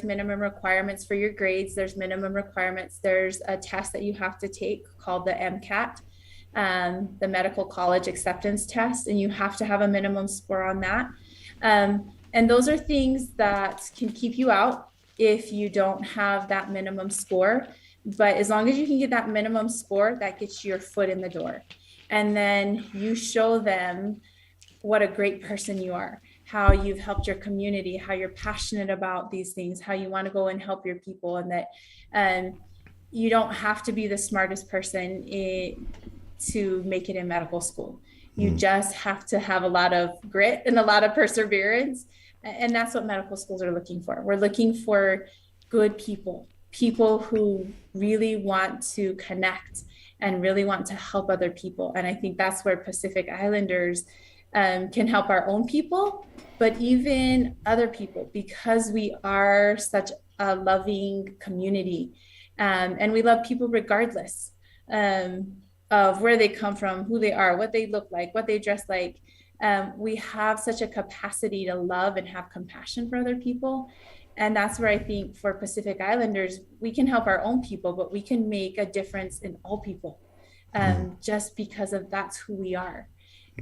minimum requirements for your grades. There's minimum requirements. There's a test that you have to take called the MCAT, the Medical College Acceptance Test, and you have to have a minimum score on that. And those are things that can keep you out if you don't have that minimum score. But as long as you can get that minimum score, that gets your foot in the door. And then you show them what a great person you are, how you've helped your community, how you're passionate about these things, how you want to go and help your people, and that you don't have to be the smartest person to make it in medical school. You just have to have a lot of grit and a lot of perseverance. And that's what medical schools are looking for. We're looking for good people who really want to connect and really want to help other people. And I think that's where Pacific Islanders can help our own people, but even other people, because we are such a loving community. And we love people regardless of where they come from, who they are, what they look like, what they dress like. We have such a capacity to love and have compassion for other people. And that's where I think for Pacific Islanders, we can help our own people, but we can make a difference in all people, just because of that's who we are.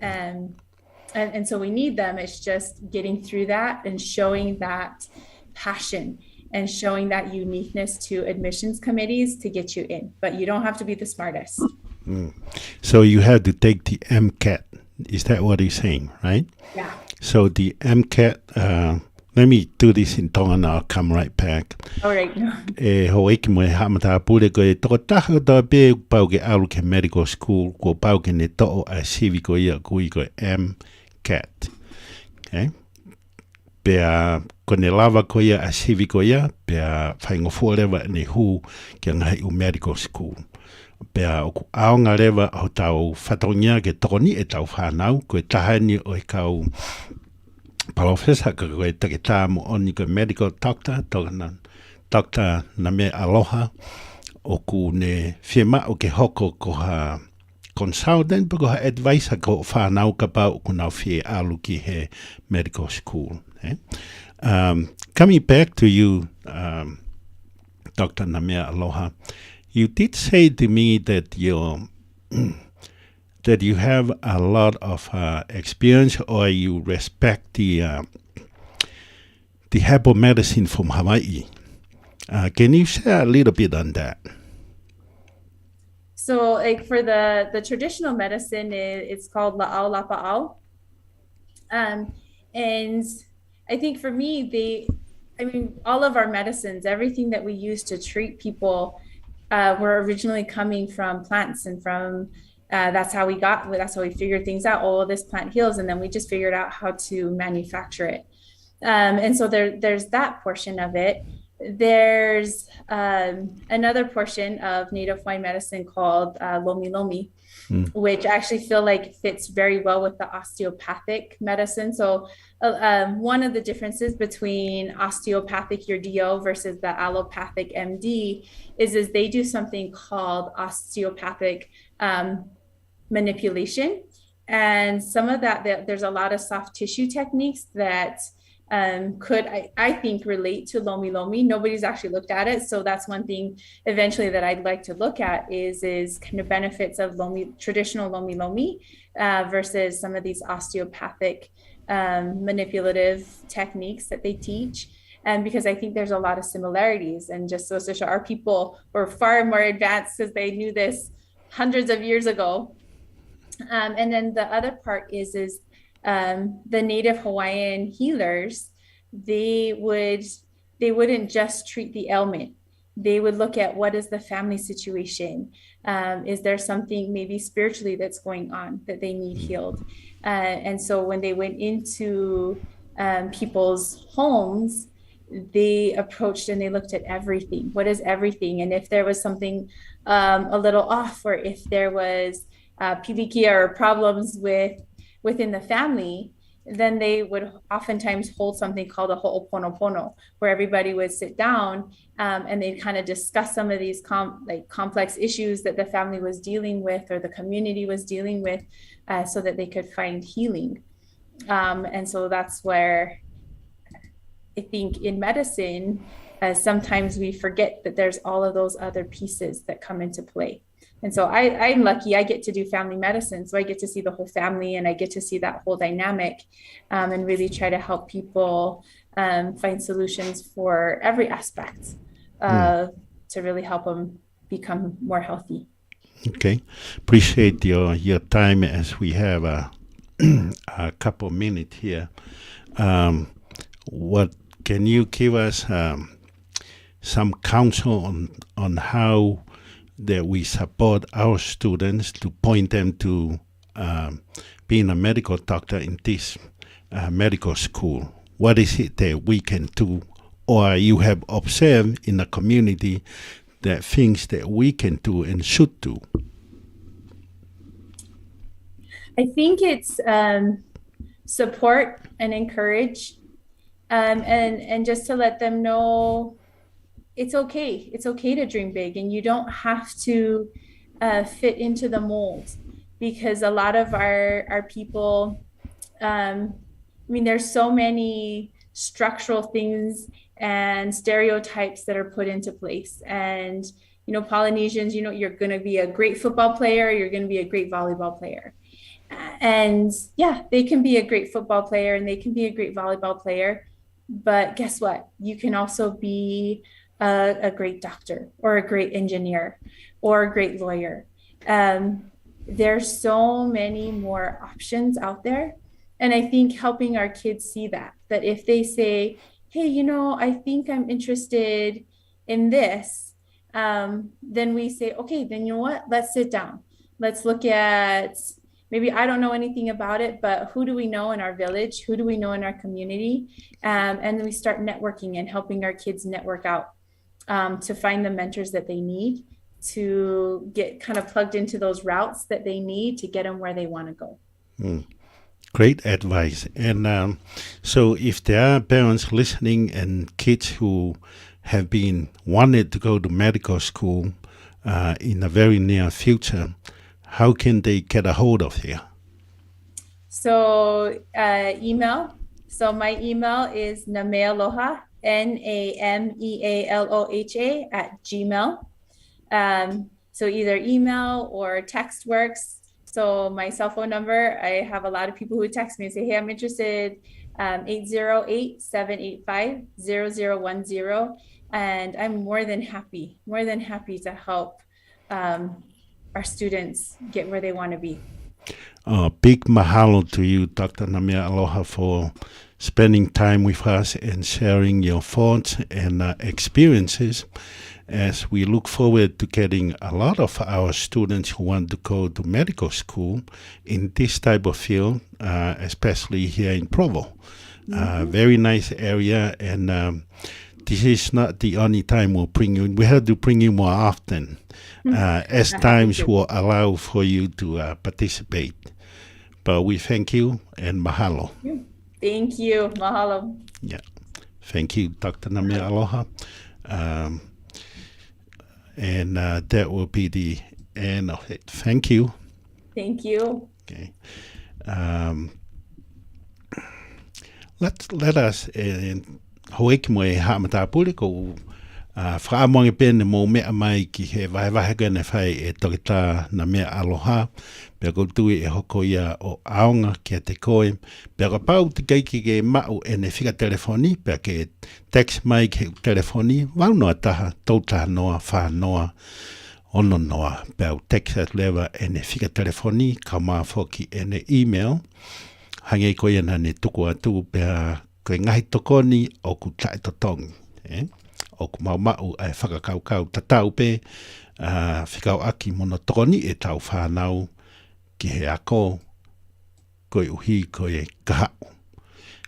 And so we need them. It's just getting through that and showing that passion and showing that uniqueness to admissions committees to get you in. But you don't have to be the smartest. So you have to take the MCAT. Is that what he's saying, right? Yeah. So the MCAT, let me do this in Tonga and I'll come right back. All right. Ho eki mo e hamata pule ko e toko taha da be pau ke alu ke medical school ko pau ke ne to'o a sivi ko ia kui ko MCAT. Okay? Pea ko ne lava ko ia a sivi ko ia, pea whaingofu lewa ne hu ke ngai u medical school. Pea o ku aonga lewa o tau whatongia ke tokoni e tau whanau ko e tahani o e kau Professor ka koe take tāmu oni ko medical doctor, doctor na me aloha, o ku ne whiema o ke hoko ko ha consultant, ko ha advisor ko whanau ka pau ku nau whie alu ki he medical school. Coming back to you, Dr. Namea Aloha, you did say to me that that you have a lot of experience, or you respect the herbal medicine from Hawaii. Can you share a little bit on that? So like for the traditional medicine, it's called la'au lapa'au. And I think for me, all of our medicines, everything that we use to treat people, were originally coming from plants and from that's how we figured things out. Oh, this plant heals, and then we just figured out how to manufacture it. And so there's that portion of it. There's another portion of Native Hawaiian medicine called lomi lomi, which I actually feel like fits very well with the osteopathic medicine. So one of the differences between osteopathic your DO versus the allopathic MD is they do something called osteopathic manipulation. And some of that, there's a lot of soft tissue techniques that I think relate to lomi lomi. Nobody's actually looked at it, so that's one thing eventually that I'd like to look at is kind of benefits of traditional lomi lomi versus some of these osteopathic manipulative techniques that they teach. And because I think there's a lot of similarities, and just so to show our people were far more advanced because they knew this hundreds of years ago. And then the other part is the Native Hawaiian healers, they wouldn't just treat the ailment. They would look at what is the family situation. Is there something maybe spiritually that's going on that they need healed? And so when they went into people's homes, they approached and they looked at everything. What is everything? And if there was something a little off, or if there was pilikia or problems within the family, then they would oftentimes hold something called a ho'oponopono, where everybody would sit down and they'd kind of discuss some of these complex issues that the family was dealing with or the community was dealing with, so that they could find healing. And so that's where I think in medicine, sometimes we forget that there's all of those other pieces that come into play. And so I'm lucky, I get to do family medicine. So I get to see the whole family and I get to see that whole dynamic, and really try to help people find solutions for every aspect to really help them become more healthy. Okay. Appreciate your time as we have a couple minutes here. What can you give us some counsel on how that we support our students to point them to being a medical doctor in this medical school? What is it that we can do, or you have observed in the community that things that we can do and should do? I think it's support and encourage, and just to let them know it's okay. It's okay to dream big, and you don't have to fit into the mold, because a lot of our people, there's so many structural things and stereotypes that are put into place. And, Polynesians, you're going to be a great football player, you're going to be a great volleyball player. And yeah, they can be a great football player and they can be a great volleyball player. But guess what? You can also be a great doctor or a great engineer or a great lawyer. There's so many more options out there. And I think helping our kids see that if they say, hey, I think I'm interested in this, then we say, okay, then you know what? Let's sit down. Let's look at, maybe I don't know anything about it, but who do we know in our village? Who do we know in our community? And then we start networking and helping our kids network out to find the mentors that they need to get kind of plugged into those routes that they need to get them where they want to go. Great advice. And so if there are parents listening and kids who have been wanted to go to medical school in the very near future, how can they get a hold of you? So email. So my email is namealoha, NAMEALOHA @gmail. So either email or text works. So my cell phone number, I have a lot of people who text me and say, hey, I'm interested, 808-785-0010. And I'm more than happy to help our students get where they want to be. Big mahalo to you, Dr. Namia Aloha, for spending time with us and sharing your thoughts and experiences, as we look forward to getting a lot of our students who want to go to medical school in this type of field, especially here in Provo. Very nice area, and this is not the only time we'll bring you. We have to bring you more often, as times will allow for you to participate. But we thank you and mahalo. Thank you. Mahalo. Yeah. Thank you, Dr. Namia Aloha. And that will be the end of it. Thank you. Thank you. Okay. Let us hoeki mo e haamata pule ko whaamonge pene mo mea mai ki he vahevahe gane whai e tokita na mea aloha pia ko tui e hoko ia o aonga kia te koe pia ko pau te keiki ke mau e ne whika telefoni pia ke text mai ke telefoni wau noa taha tautaha noa wha noa ono noa pia text at lewa e ne whika telefoni ka maa whoki e ne email hange koe ana ne tuku atu pia koe ngahi tokoni o ku tae totongi o ku mau ai whakakaukau tatau pe whikau aki mono tokoni e tau whanau ki he ako koe uhi koe kahau.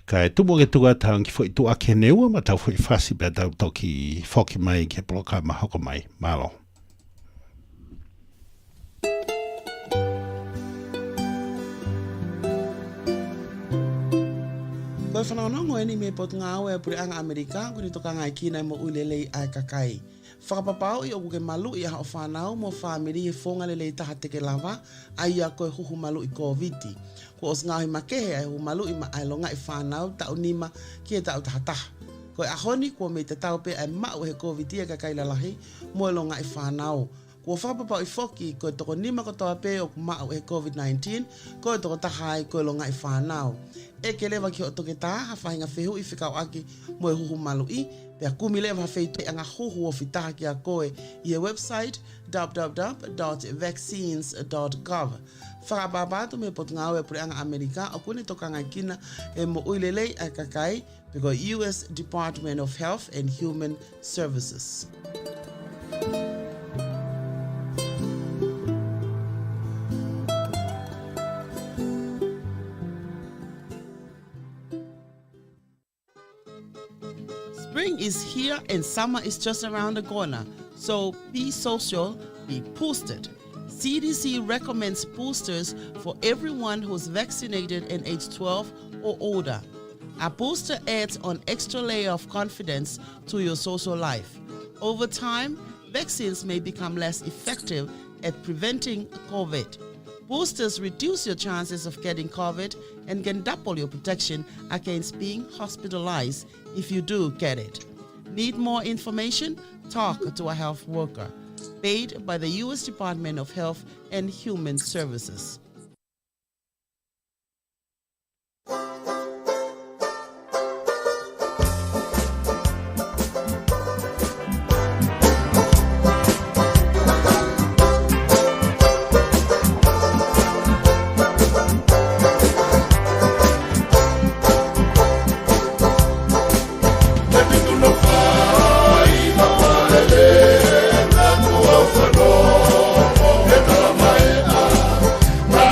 Ka e tumo ke tuka tau ki fwoi tu ake neua ma tau fwoi whasi pia tau toki whoki mai ke bloka ma hoko mai. Malo. Koe whanonongo e ni me pot ngā aue puri anga Amerika, kuri toka ngai kina mo ulelei ai kakai. Whakapapau i oku ke malu i aha o whanau mo whamiri e whonga lelei taha teke lava, ai a koe huhu malu i COVID-19. Ko os ngahi makehe ai huhu malu i ma ailonga i whanau tau nima ki e tau tahataha. Koe ahoni kua me te tau pe ai mau he COVID-19 e kakai lalahi mo e longa i whanau. Kua whapapau i whoki koe toko nima kotoa pe o mau he COVID-19, koe toko tahai koe longa i whanau. E ke lewa ki o toke tā, ha whahinga whehu i whikau aki mo e huhu malu i, pia kumi lewa hawheitu e anga huhu o whitaha ki a koe i e website www.vaccines.gov. Whakapapatu me pot ngāwe puri anga Amerika o kune toka ngai kina e mo uilelei ai kakai piko US Department of Health and Human Services. Spring is here and summer is just around the corner. So be social, be boosted. CDC recommends boosters for everyone who's vaccinated and age 12 or older. A booster adds an extra layer of confidence to your social life. Over time, vaccines may become less effective at preventing COVID. Boosters reduce your chances of getting COVID and can double your protection against being hospitalized if you do get it. Need more information? Talk to a health worker. Paid by the U.S. Department of Health and Human Services. Let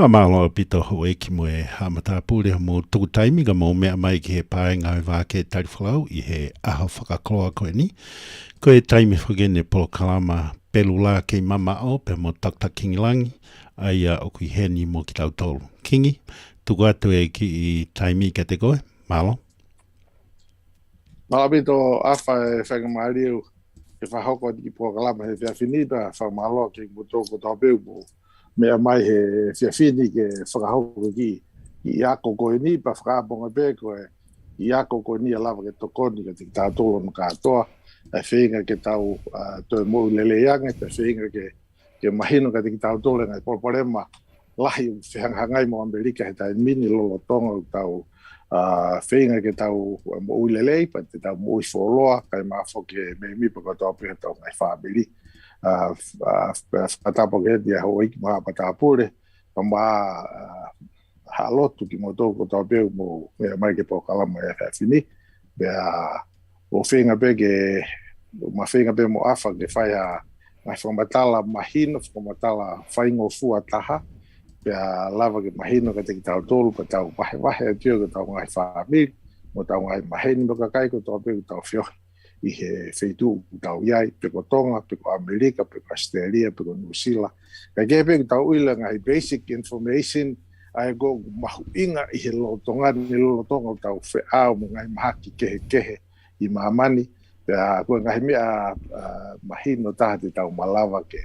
Malo pito hoa ki mo e hamata pūre mo tuku taimiga mo mea mai ki he paenga e wā ke tariwhalau I he aha whakakloa koe ni. Ko e taimi whagene polo kalama pelu la ke mama o pe mo takta kingilangi ai o kui heni mo ki tau tolu. Kingi, tuku atu e ki I taimi ke te koe, malo. Malapito afa e whakamariu e whahoko ki polo kalama he whiawhinita whamalo ki mutoko tōpeu mo mea mai he whiawhini ke whakahoko ki I ako koe ni pa whakaponga pē koe I ako koe ni alawa ke tokoni ka te tātolo no kātoa e whinga ke tau toi mou lele iange te whinga ke mahino ka te tātolo ngai porporema lahi whihangangai mo Amerika he tai mini lolo tonga tau whinga ke tau mou lele pa te tau mou wholoa kai mafo ke me mipa ka tau pia tau ngai whaabiri whatapo ke dia ho iki maha patapure pa maa halotu ki mo tōko tau pia mo mea mai ke pokalama e whiawhini bea o whinga pe ke ma whinga pe mo afa ke whaia ngai whamatala mahino whamatala whaingo fua taha pea lava ke mahino ka teki tau tolu pa tau wahe atio ka tau ngai whaamiri mo tau ngai maheni mo ka kai ko tau pia tau whiohi I he wheitu tau iai, peko Tonga, peko Amerika, peko Australia, peko New Zealand. Ka ke peko tau ila ngai basic information, ai go mahu inga I he lotonga, ni lotonga tau whiau mo ngai mahaki kehe I mahamani. Pea koe ngai mea mahino taha te tau malawa ke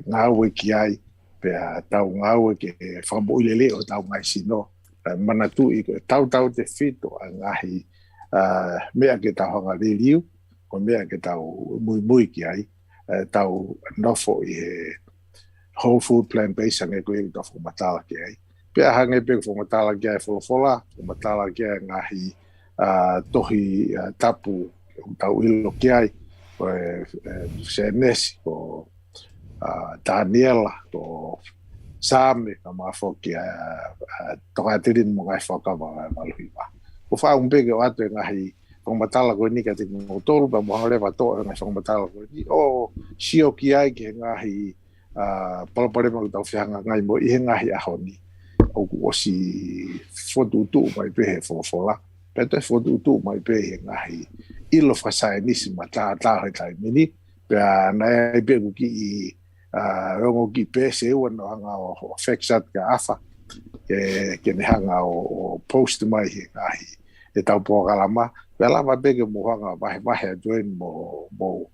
ngawe ki ai, pea tau ngawe ke whamoilele o tau ngai sino. Manatu I tau te whito a ngahi mea ke tau hanga ririu, ko mea ke tau mui ki ai, tau nofo I he whole food plant-based hange koe I tau whamatala ki ai. Pea hange pe whamatala ki ai wholofola, whamatala ki ai ngahi tohi tapu tau ilo ki ai, ko Senesi, ko Daniela, ko Same, ka mafo ki tokatirin mo ngai whakawa maluhiwa. Ko whaungpeke o atu e ngahi whangmatala koe ni ka te ngotolu pa moharewa toa ngai whangmatala koe ni o sio ki ai ki he ngahi palaparema ku tau whianga ngai mo I he ngahi aho ni o ku osi whotu utu mai pe he wholofola pe toi whotu utu mai pe he ngahi ilo whasai nisi ma tā he tai mini pe nai pe ku ki I rongo ki pe se ua no hanga o wheksat ka afa ke ne hanga o post mai he ngahi e tau pōkalama pe lava peke mo hanga wahe atuen mo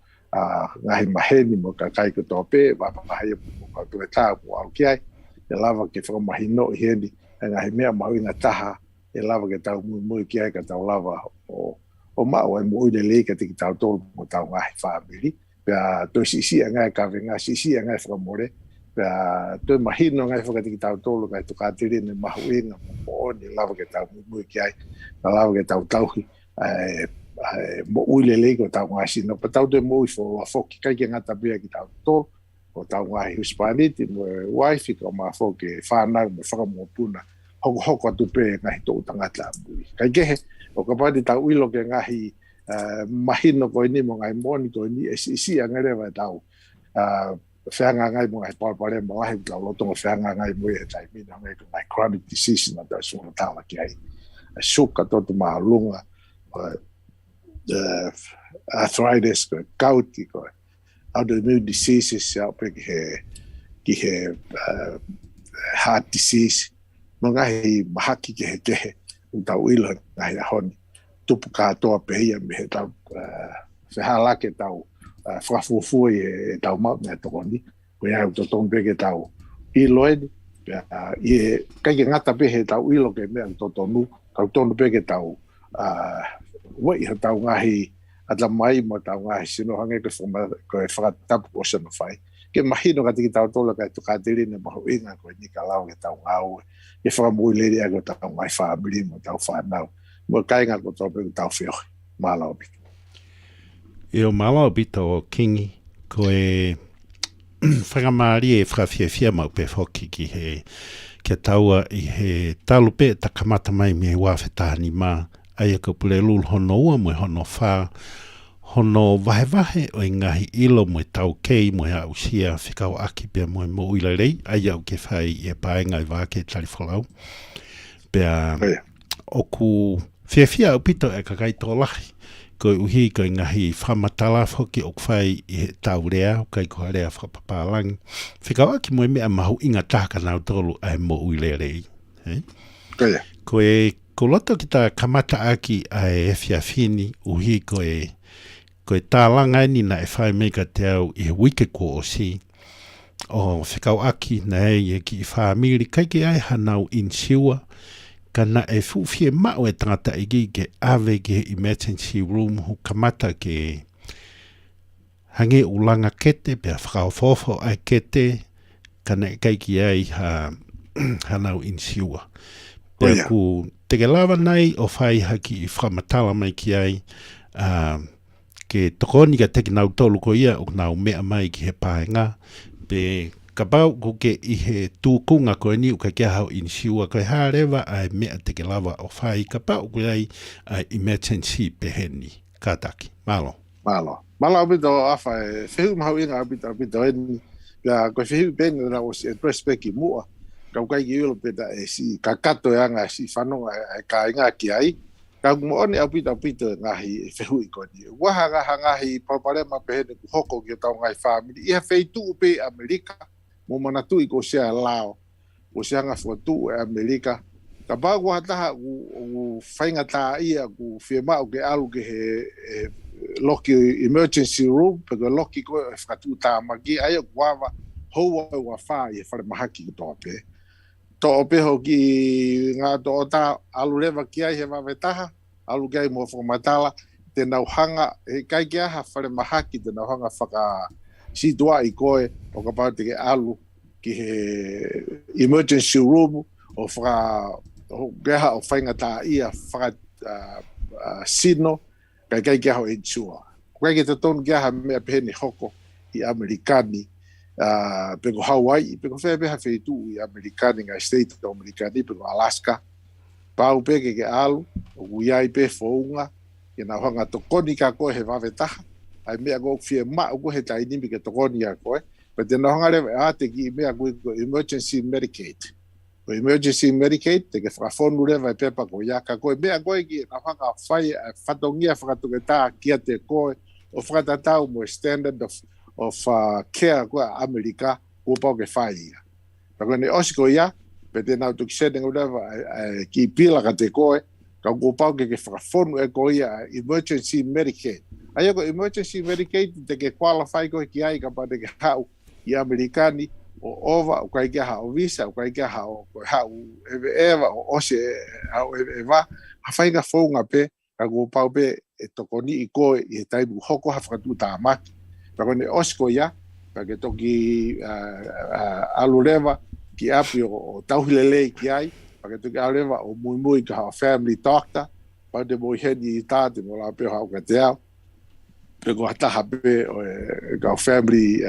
ngahi maheni mo ka kai ko tope wapahaia mo ka tue tā mo au kiai e lava ke whakamahino I heni e ngahi mea mauina taha e lava ke tau mui kiai ka tau lava o mao e mo uine lei ka tiki tau tolu mo tau ngahi whaamiri pea toi sisi a ngai kawenga sisi a ngai whakamore pea toi mahino ngai whakatiki tau tolu kai tukatiri ne mahuinga mo oni lava ke tau mui kiai na lava ke tau tauhi mo uile lei ko tau ngasi no pa tau te mo I fo foki kai ke ngata bia ki tau tolu o tau ngahi Hispaniti mo wifi ko ma foki whanau mo whakamopuna hoko atu pe ngahi tō tangata mui kai kehe o kapati tau ilo ke ngahi mahino ko ini mo ngai moni ko ini isi angarewa tau whianga ngai mo ngai parpare mo lahi tau lotonga whianga ngai mo e tai mina ngai ko ngai chronic disease na tau suna tala ki ai suka totu mahalunga arthritis ko kauti ko autoimmune diseases ya pe ki he heart disease mo ngai mahaki ke tau ilo ngai honi tupu katoa pehia me he tau whihala ke tau whafufui e tau mau me tokoni ko iau to tōnpe ke tau ilo eni kai ke ngata pehe tau ilo ke mea to tonu tau tonu pe ke tau wai ha tau ngahi ata mai mo tau ngahi sino hange ke whakatapu o sano whai ke mahino ka tiki tau tola kai tukatiri ne mahu inga ko ni ka lau ke tau ngau ke whakamui leri ako tau ngai whaamiri mo tau whanau mo kai ngā ko tōpe ku tau whiohi mālau bito. E o mālau bito o kingi ko e whakamari e whawhiawhia mau pe whoki ki he ke taua I he talupe ta kamata mai me wāwhetahani mā ai ka pule lul hono ua mo hono whā hono vahe o ngahi ilo mo tau kei mo ha usia whikau aki pia mo mo uilarei ai au ke whai e paenga I wāke tariwhalau pia oku whiawhia au pito e kakai tō lahi ko uhi ko ngahi whamatala whoki o kwhai I he tau rea o kai koha rea whakapapalangi whikau aki mo mea mahu inga tāka nau tolu ai mo uilarei ko loto ki tā kamata aki ai e whiawhini uhi ko e tālanga ni na e whai mega te au I he wike ko o si o whikau aki na e ki I whamiri kai ke ai hanau insiua ka na e fuwhie mao e tangata igi ke ave ke emergency room hu kamata ke hange ulanga kete pia whakawhofo ai kete ka na e kai ki ai hanau insiua pia ku teke lava nei o whai haki I whamatala mai ki ai ke tokoni ka teki nau tolu ko ia o nau mea mai ki he paenga pe ka bau ko ke I he tūkunga ko ni uka kia hau insiua ko harewa ai mea teke lava o whai ka bau ko ai emergency peheni kataki malo abito afa e whihu mahau inga abito eni pia ko whihu pene na o si address peki mua kau kai ki ulo peta e si kakato e anga si whanonga e ka inga ki ai ka mo oni apita ngahi fehu ikoni waha ngahi paparema pehene ku hoko ki tau ngai family ia feitu pe Amerika mo manatu ko sia lao o sia nga fotu e Amerika ka ba wa ta u fainga ta ia ku firma o ke alu ke he loki emergency room pe loki ko fatu ta magi ai wa wa fa e fa mahaki to pe to pe hoki nga to ta alu leva ki ai he vavetaha alu gai mo formatala te nau hanga e kai kia ha whare mahaki te nau hanga whaka situa I koe o ka pau te ke alu ki he emergency room o whaka geha o whainga tā ia whaka sino kai kia ho insua kai ke te tonu geha mea pehene hoko I Amerikani peko Hawaii, peko whebeha whetu I Amerikani, ngai state o Amerikani, peko Alaska, pau peke ke alu, o guiai pe founga, ke na hanga tokoni ka koe he wawetaha, ai mea ko fie ma o he tainimi ke tokoni ka koe, pe te na hanga rewe ate ki mea koe ko emergency Medicaid. Ko emergency Medicaid, te ke whakafonu rewe pepa ko ia ka koe, mea koe ki na hanga whai, whatongia whakatuke tā kia te koe, o whakatatau mo standard of care ko Amerika ko pau ke whai ia. Tako ne osiko ia, pe te nau tuki setting o rewa ki pila ka te koe, ka ko pau ke whakafonu e ko ia emergency Medicaid. Ai ko emergency Medicaid te ke qualify ko ki ai ka pa te ke hau I Amerikani o ova o kai ke hau visa o kai ke hau ko hau eva o ose hau eva ha fai ka fonga pe ka ko pau pe e tokoni I koe I tai bu hoko ha whakatu tā maki. Tako ne osko ia ka ke toki alurewa ki api o tauhilelei ki ai ka ke toki alurewa o mui ka hau family doctor pa te moi heni I tāte mo la pe hau ka te au pe ko hataha pe ka family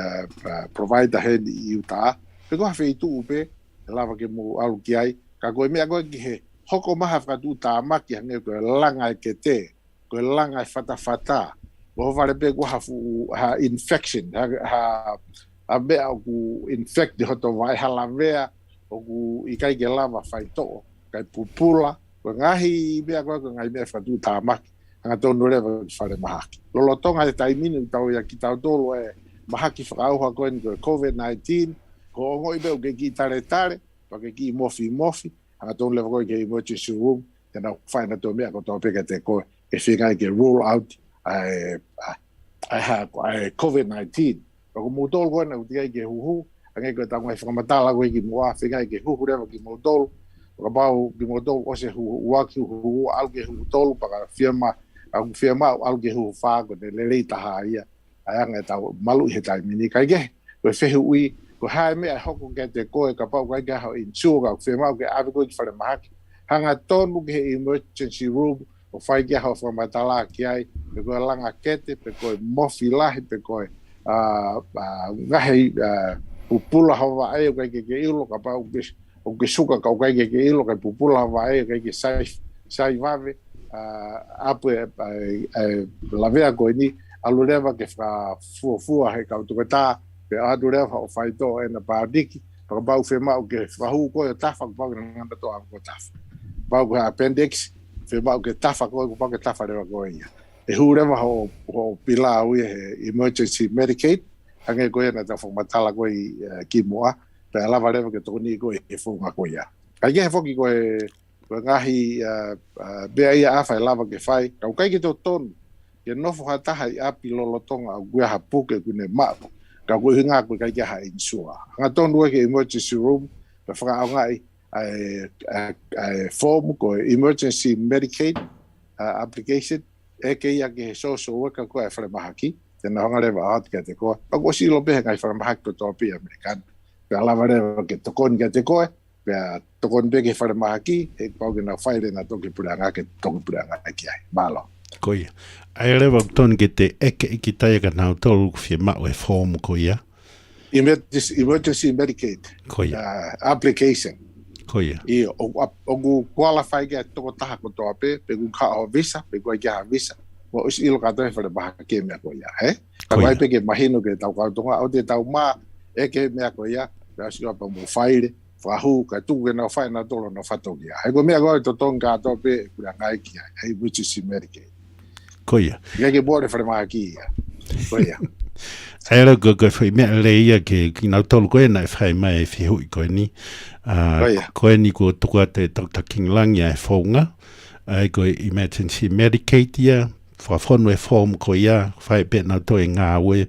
provider heni I uta pe ko hawhi tu upe lava ke mo alu ki ai ka koe mea koe ki he hoko maha whakatu tā maki hange koe langa ke te koe langa whata o vale pe ko ha infection ha mea ku infect de hoto vai halavea o ku I kai ke lava fai to kai pupula ko ngahi mea ko ngai mea whakatu tā maki anga tonu rewa whare mahaki. Lolo tonga te taimini tau ia ki tau tolo e mahaki whakauha koe ni koe COVID-19, ko ongo ibe o ke ki tare, pa ke ki mofi, anga tonu lewa koe ke emergency room, te nau whaina tō mea ko tō peka te koe, ke whingai ke rule out ai COVID-19. Ko mo tolo koe na utikai ke huhu, angai koe tau ngai whakamatala koe ki mua, whingai ke huhu rewa ki mo tolo, ka pau ki mo tolo ose uaki huhu, au ke huhu tolo, paka firma, aku firma au ke hu fa ko le le taha ia anga tau malu he tai mini kai ge ko fehu ui ko hai me hoko ke te ko ka pa kai ga ho insura ko firma ke ave ko fare mahaki hanga tonu ke emergency room o fai ke ho from matala ki ai pe ko langa kete pe ko mofi lahi pe ko ngahi pupula hawa ai ko ke ilo ka pa o ke suka ka kai ke ilo ka pupula hawa ai ke sai vave apu la vea ko ni alu lewa ke fua he kau tukata pe adu lewa o whaito e na pāriki pakabau whemau ke whahu koe o tafa kupau na nganda toa ko tafa pau ko appendix whemau ke tafa koe kupau ke tafa lewa koe ia e hu lewa ho pila au he emergency Medicaid hange koe na ta whakmatala koe ki moa pe alawa lewa ke tokoni koe e whunga koe ia kai ke he whoki koe ngahi bea ia awhai lava ke whai kau kai ki tō tonu ke nofo hataha i api lolotonga au guia hapuke kune maapu ka koe hinga koe kai kia ha insua nga tonu ke emergency room pe whaka au ngai ai form ko emergency Medicaid application e ke ia ke social worker koe e whare mahaki tena honga rewa out ke te koe ako si lo pehe ngai whare mahaki ko tō pi Amerikan pe alawa rewa ke tokoni ke te koe pea tokon beke whare mahaki e pau ke na whaere na toki puranga ke toki puranga ki ai malo Koia. Ai rewa ton ke te eke iki taia ka nau tolu whia mau e form koia. Emergency Medicaid application Koia. I ogu qualify ke toko taha ko toa pe gu ka o visa pe gu ai kia visa o is ilo ka toi whare mahaki mea koia he ka wai pe ke mahino ke tau kautonga o te tau maa eke mea koia pe asio pa mo whaere whahu ka tuke na whae na tolo na whatokia. Hei ko mea koe to tonga ato pe kura ngai ki ai. Hei Emergency Medicaid. Koia. Ia ke bore whare maha ki ia. Koia. Ai rau koe whai mea leia ke ki nau tolu koe na e whai mai e whihui koe ni. Koe ni ko tuku ate Dr. King Langi e whaunga. Ai koe Emergency Medicaid ia. Whawhonu e form koe ia. Whai pe nau to e ngā ue.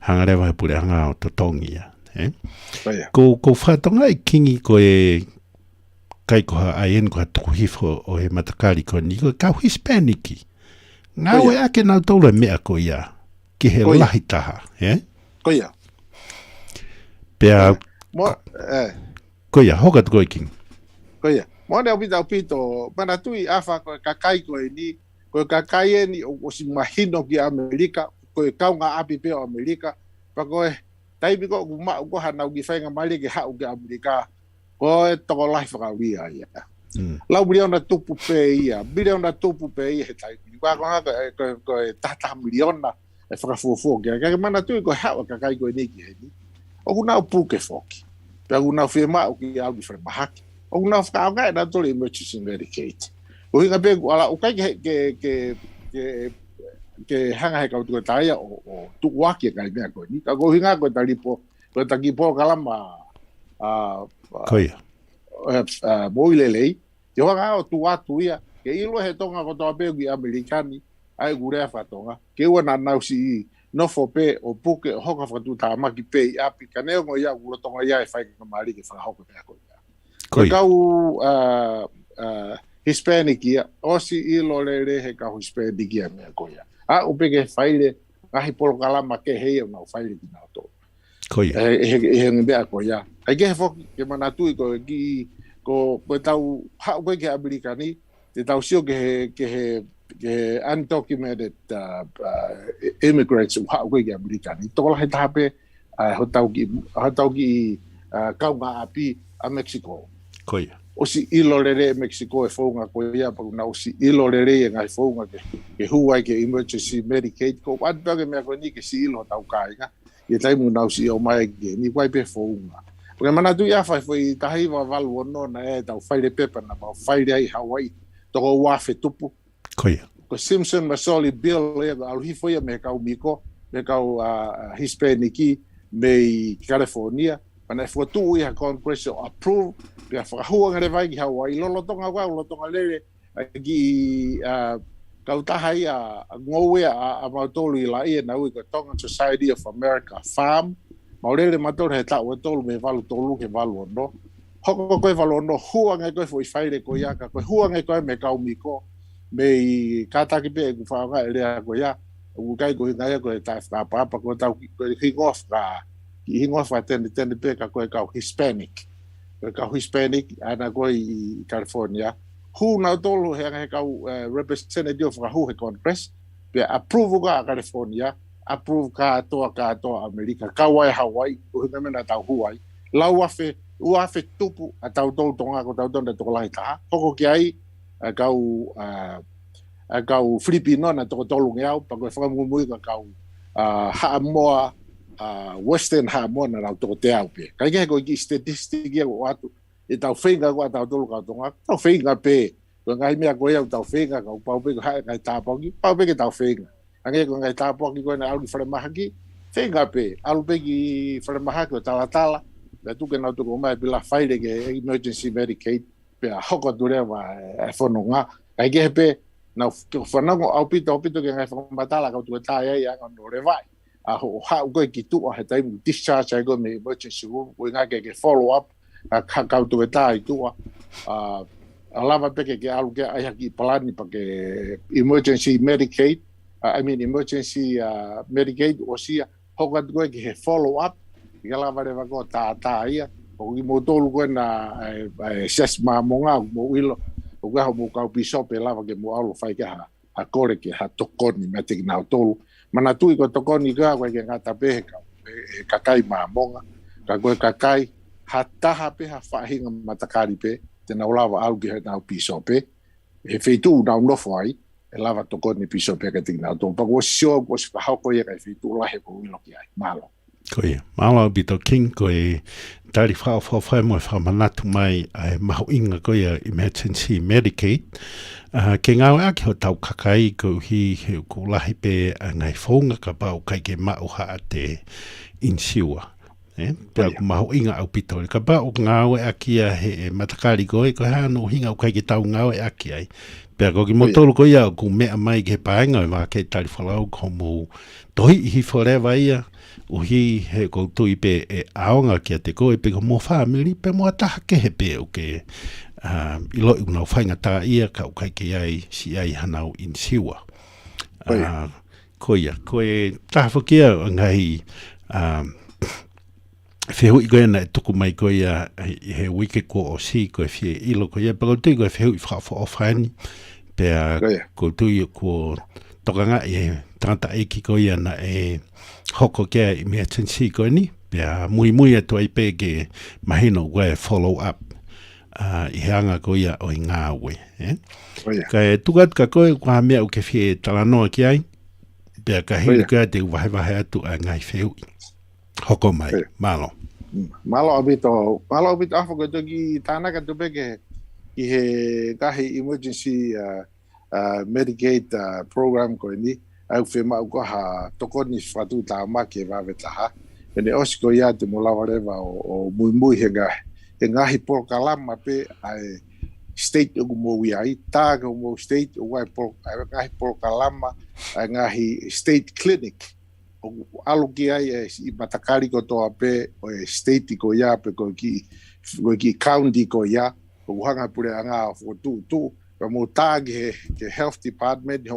Hangarewa he pure hanga o to tongi ia. Ko whatonga i kingi ko e kai koha aien koha tukuhifo o he matakari ko ni ko kau Hispaniki. Ngā ue ake nau taula mea ko ia ki he lahi taha. Koia. Pea koia, hoka tuko i kingi. Koia. Mone au pito, mana tui awha koe kakai koe ni, koe kakai e ni o si mahino ki Amerika, koe kaunga api pe o Amerika, pa koe taimi ko ma ko hanau ki whainga mai ke hau ke Amerika ko e toko lai whakawia ia. Lau miliona tupu pe ia, miliona tupu pe ia he taimi. Kwa ko e tata miliona e whakafuafuo kia. Kake mana tui ko hau ka kai ko e niki he ni. O kuna o puke whoki. Pea kuna o whiema o ki au ki whare mahaki. O kuna o whakao ngai na tole Emergency Medicaid. O hinga pe ala o kai ke hanga he kau tuka taia o tukuaki e kai mea koe ni. Ka ko hinga koe talipo, koe takipo kalama Koia. Moilelei. Te hoa o tuatu ia, ke ilo he tonga ko toa peo ki Amerikani, ai gurea whatonga. Ke ua na nausi i nofo pe o puke o hoka whakatu tāmaki pe i api, ka neo ngoi ia ura tonga ia e whaika kamari ke whakahoko pea koe ia. Koe kau Hispanic ia, osi ilo le he kau Hispanic ia mea koe ia. A upe ke whaile, ngahi polo kalama ke hei au nau whaile ki nao tō. Koia. He ngembea koe ia. Ai ke he whoki, ke manatui koe ki ko tau hau koe ke Amerikani, te tau sio ke he undocumented immigrants hau koe ke Amerikani. Toko lahi tahape ho tau ki kaunga api a Mexico. Koia. O si ilo lere Mexico e whaunga koe ia, pakuna o si ilo lere e ngai whaunga ke huai ke Emergency Medicaid, ko wadpake mea koe ni ke si ilo tau kāinga, i taimu nau si o mai ke ni wai pe whaunga. Porque mana tu ia fai foi tahi wa valu no na e tau whaire pepa na mau whaire ai Hawaii, toko wafe tupu. Koia. Ko Simpson Masoli Bill e aluhi foi me kau miko, me kau Hispaniki, me California, mana e fuatu ia Congress approve, pia whakahua ngare vai ki Hawaii, lolotonga wau, lolotonga lere, ki kau tahai a ngowe a mautolu i la ia na ui ka Tongan Society of America Farm, maurele matore he tau e tolu me valu tolu ke valu ono. Hoko koe valu ono, hua ngai koe fo i whaire ko ia, ka koe hua ngai koe me kau miko, me i kātaki pe e ku whaonga e rea ko ia, u kai ko hinga ia koe tai whakapapa, koe tau koe hingof ka, ki hingof ka tene pe ka koe kau Hispanic. Koe kau Hispanic, ana koe i California. Hu nau tolu he anga he kau representative whakahu he Congress, pe approve ka California, approve ka atoa Amerika, ka wai Hawaii, o hinga mena tau huai, lau uafe tupu a tau tolu tonga ko tau tonga toko lahi taha, hoko ki ai kau kau Filipino na toko tolu ngeau pa koe whakamumui ka kau Haamoa Western Haamoa na rau toko te au pe. Kai ke koe ki statistic ia ko atu e tau whenga ko tau tolu kau tonga tau whenga pe ko ngai mea koe au tau whenga kau pau pe ko hae ngai tāpoki pau pe ke tau whenga. Ange ko ngai tāpoki koe na alu whalemahaki whenga pe alu pe ki whalemahaki o tala le tuke na tuko mai bila whaire ke emergency Medicaid pe a hoko ture wa e whanonga kai ke pe na whanongo au pito ke ngai whakamatala kau tuke tā ia anga no re vai a ho hau koe ki tu o he taimu discharge ai koe me emergency room koe ngā ke follow up a kau tuke tā i tu a lava peke ke alu ke ai haki palani pa ke emergency Medicaid emergency Medicaid o sia hoka koe ke he follow up ke lava rewa ko tā ia o ki mo tolu koe na ses mamonga mo ilo o ka mo kau bishop e lava ke mo alu whai ke ha kore ke ha tokoni me te kinau tolu mana tui ko tokoni ka koe ke ngata pehe ka kakai mamonga ka koe kakai ha taha pe ha whahinga matakari pe tena o lava alu ke he nau bishop pe he feitu nau nofo ai e lava tokoni bishop pe ka te kinau tolu pa ko sio ko si pahau koe kai feitu lahe ko ilo ki ai malo Koe, malo bito king koe tari whai mo whamanatu mai ai maho inga koe emergency Medicaid. Ke ngau ake ho tau kakai ko hi he ko lahi pe ngai whaunga ka pau kai ke mauha a te insiwa. Pea ko maho inga au pito. Ka pau ngau ake a he matakari koe ko hano hinga kai ke tau ngau ake ai. Pea ko ki motolo koe au ko mea mai ke paenga wa ke tari whalau ko mo tohi hi forever ia. O hi he koutou i pe e aonga ki a te koe pe ko mō whamiri pe mō ataha ke he pe o ke i loi unau whainga tā ia ka o kai ke ai si ai hanau in siwa. Koia, koe taha whakia ngai whehui koe na e tuku mai koe he wike ko o si koe whie ilo koe pa koutou koe whehui whawha o whaini pe koutou i ko tokanga e tangata eki koe na e hoko kia emergency koe ni, pia mui atu ai pe ke mahino koe follow up i heanga koe ia o i ngā ue. Ka e tukat ka koe kua mea uke whie talanoa ki ai, pia ka hei koe te wahe atu a ngai whehui. Hoko mai, malo. Malo abito afo koe toki tānaka tupe ki he kahi emergency Medicaid program koe ni, au whema au koha tokoni whatu tā maki e wawe taha. Pene osiko ia te molawa rewa o mui he ngahi porokalama pe ai state o mo ai tāga o mo state o ngahi porokalama ai ngahi state clinic. O aluki ai i matakari ko toa pe o state ko ia pe ko ki county ko ia o hanga pure anga o tu pa mo tāge ke health department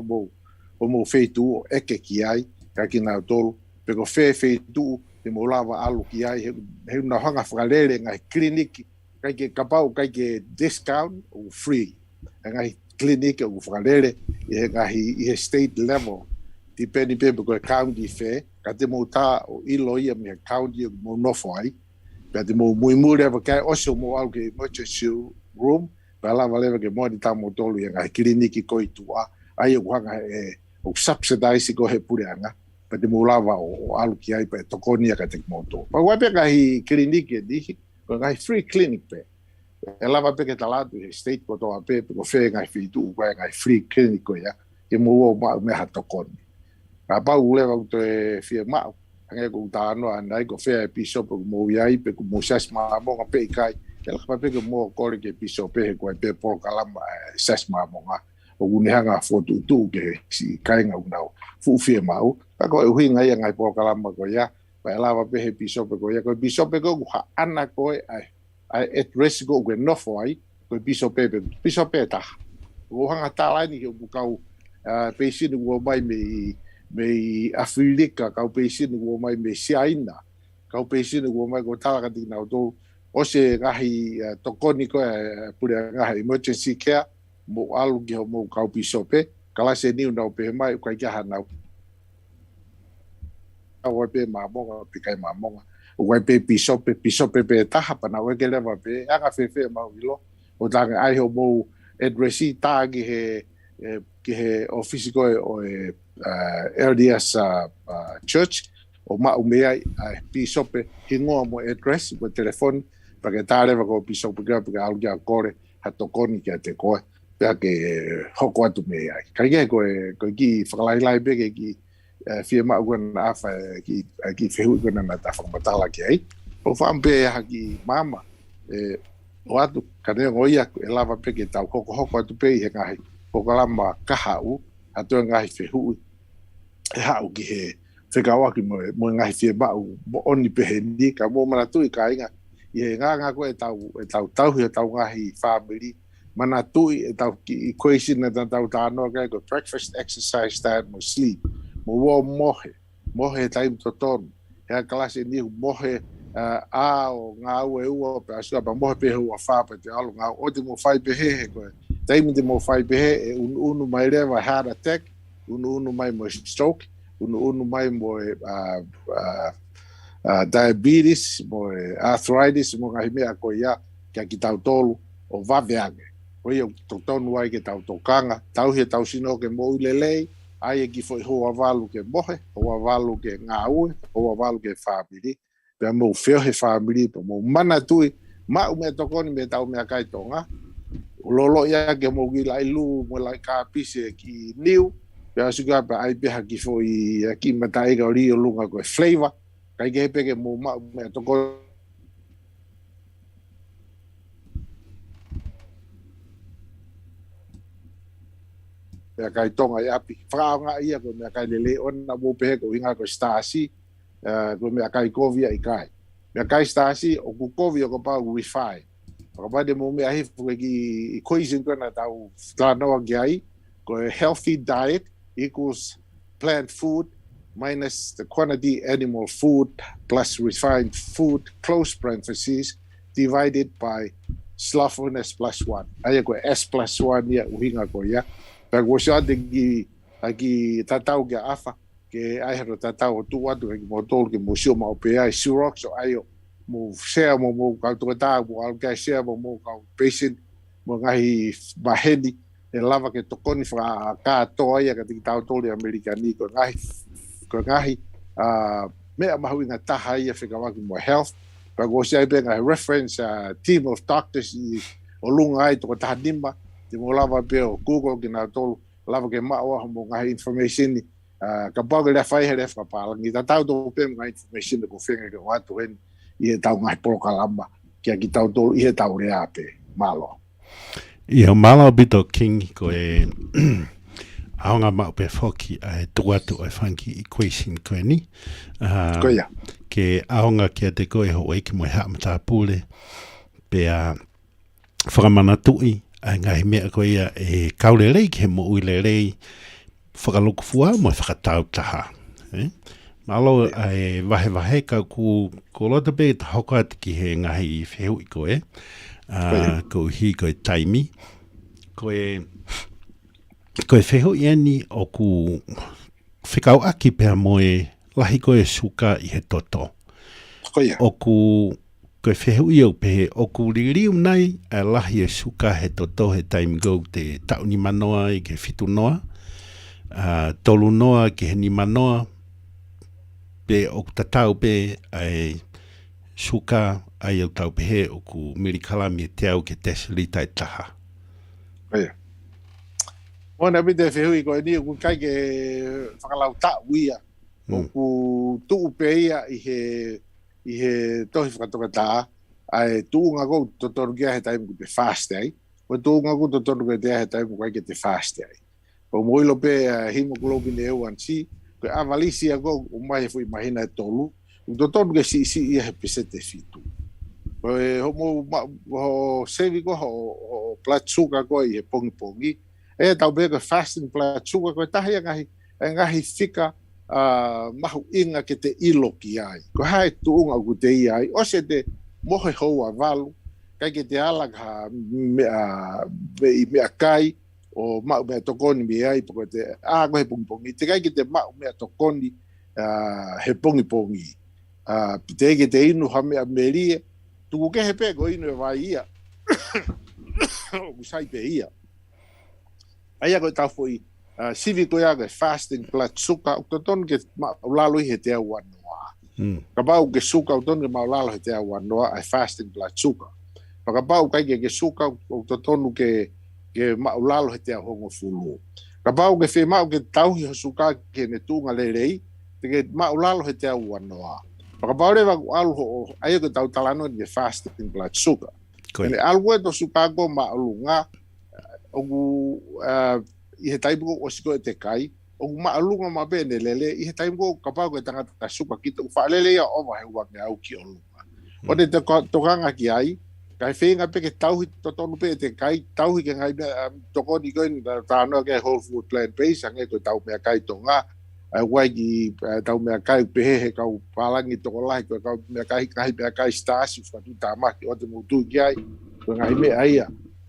o mo feitu o eke ki ai, ka ki nau tolu, pe ko feitu te mo lava alu ki ai, he una hanga whakarere ngai kliniki, kai ke kapau, kai ke discount o free, ngai kliniki o whakarere, i he state level, ti peni pe ko county fe, ka te mo tā o ilo ia me county o mo nofo ai, pe te mo mui rewa kai oso mo alu ke emergency room, pe lava lewa ke mo di tā mo tolu i ngai kliniki koi tua, ai o hanga o subsidize ko he pureanga pa te mulawa o alu ki ai pa tokonia ka te moto pa wa pe ka hi kliniki di ko ngai free clinic pe e lava pe ke talatu he state ko to pe ko fe ngai fitu ko ngai free clinic ko ya ke mo ma me ha tokoni pa pa ule va te fie ma ngai ko ta no andai ko fe episode ko mo ya pe ko mo sas ma mo pe kai ke la pa pe ko mo ko ke episode pe ko pe por kalama sas ma mo o unehanga fotu tu ke si kainga unau fu fie mau ka ko uhinga ia ngai po kalama ko ya pa lava pe he bishop ko ya ko bishop ko ha ana ko ai at risk go ke no foi ko bishop ta o hanga tala ni ko kau pe si no mai me Afrika ka pe si no mai me siaina ka pe si no mai ko tala ka dina do o se gahi tokoni ko pura gahi emergency care mo alu ki mo kau pisope kala se ni no pe mai ko ki hana o pe mamonga pe kai mamonga o pe pisope pe taha pana o ke leva pe aga fe ma wilo o tanga ai ho mo addressi tagi he ki he ofisi koe o LDS Church o ma'u mea pisope hingoa mo address mo telefoni pake tārewa ko pisope kia pake au kia kore hatokoni kia te koe pea ke hoko atu mea ai. Kai koe ki whakalailai peke ki fia ma'u kona awha ki whehui kona na ta whakamatala ki ai. O whampe haki mama o atu kanea ngoia lava peke tau hoko atu pei he ngahi kokalama kahau ato ngahi whehui hau ki he whekawaki mo ngahi fia ma'u mo oni pehe ni ka mo manatui ka inga i he ngā koe tauhi tau ngahi family manatui tau ki equation na tau tānoa kai ko breakfast, exercise, diet, mo sleep mo wo mohe taim totonu hea kalase nihu mohe o ngā ue ua pe asua pa mohe pehe ua whāpa te alo ngā o te mo whai pehe he koe taimi te mo whai pehe unu mai rewa heart attack unu mai mo stroke unu mai mo diabetes mo arthritis mo ngahi mea ko ia kia ki tau tolu o waweange o ia tonu ai ke tau tokanga tau he tau sino ke mo ulelei ai ki foi hoa walu ke mohe hoa walu ke ngā ue hoa walu ke whāpiri pea mo whio he whāpiri pa mo mana tui mau mea tokoni me tau mea kai tonga lolo ia ke mo gila ilu mo lai ka pise ki niu pea suka pa ai peha ki foi ki matai ka rio lunga koe flavor kai ke peke mo mau mea tokoni pea kai tonga i api whakaonga ia koe mea kai lele ona mo pehe ko inga koe stasi koe mea kai kovia i kai mea kai stasi o ku kovia ko pau refine Pakapade mo mea hifu ki equation ko na tau tānoa ki ai ko healthy diet equals plant food minus the quantity animal food plus refined food close parentheses divided by slothfulness plus 1. Aia ko S plus 1 ia uhinga ko ia. Pag wo siya ki tatau ki afa ke ai hero tatau tu watu ki mo tol ki mo siya maupe ai surok so ayo mo share mo kau tukata mo al ka share mo kau patient mo ngahi bahedi e lava ke tokoni fra ka toia ka tau toli americani ko ngahi me mahui na taha ia whekawaki mo health pa go sia be ngahi reference team of doctors i o lunga ai to tahanima te mo lava pe o Google ki na tolu lava ke maua mo ngahi information ni ka paga le fai hele fa pala ni tau to pe ngahi information ko fenga ke watu hen i tau ngai polokalamba kia ki tau tolu i tau rea pe malo. Ia malo bito king ko aonga mau pe foki a tuatu ai funky equation ko ni. Ko ia. Ke aonga kia te koe ho ki mo hamata pule pe a whakamanatui a ngai mea ko ia e kaurelei ke mo uilelei whakaloku fua mo whakatau taha. Malo ai wahe ka ku lota pe ta hoko ati ki he ngahi whehu i koe. Ko hi koe taimi. Koe whehu i ani o ku whikau aki pēr moe lahi koe suka i he toto. O ku koe whehu i au pehe o ku ririu nei a lahi e suka he toto he taimi go te tauni manoa i ke fitu noa. Tolu noa ki he ni manoa. Pe o tatau pe ai suka ai au tau pehe o ku mirikalami e te au ke tesli tai taha. Ia. Ona bite whehui koe ni ku kai ke whakalau ta uia. O ku tuu pe ia i he tohi whakatoka tā. Ai tuu ngā kou totoru kia he taimu ku te fast ai. O tuu ngā kou totoru kia te he taimu kai ke te fast ai. O moilo pe hemoglobin A1C. Ko avalisi ago o mai foi mahina tolu o doutor que si ia repesete fitu ho sevi go ho blood sugar go e pongi e tau be fasting blood sugar ko tahi ngahi fika mahu inga ke te ilo ki ai ko hai tu unga ku te ai o se te mohe ho avalu kai ke te ala ha me kai o mau me tokoni me ai porque te ko he pongi te kai ke te mau me tokoni he pongi te ke te inu ha me merie tu ke he pe go inu vai ia o sai pe ia Aia ko tau foi sivi ko ia ke fasting blood sugar o ton ke lalo he te wanoa. Ka pau ke sugar o ton ke lalo he te wanoa ai fasting blood sugar. Pa ka pau kai ke sugar o ton ke lalo he te hongo fulu. Ka pau ke fe mau ke tau hi sugar ke ne tunga lelei te ke lalo he te wanoa. Pa ka pau le va alu aia ko tau talano ke fasting blood sugar. Ele algo to sugar ko lunga ogu I he taimu o siko te kai o maalunga ma bene lele I he taimu ka pau ke tanga ta suka kita fa lele ya o wa he wa au ki o lunga o te tokanga ki ai kai feinga pe ke tauhi to tonu pe te kai tauhi ke ngai toko ni ko ni ta no ke whole food plant based ange ko tau me kai tonga wai ki tau me kai pe he ka palangi to lai ko ka me kai stars fa tu ta ma ki o te mutu ki ai ko ngai me ai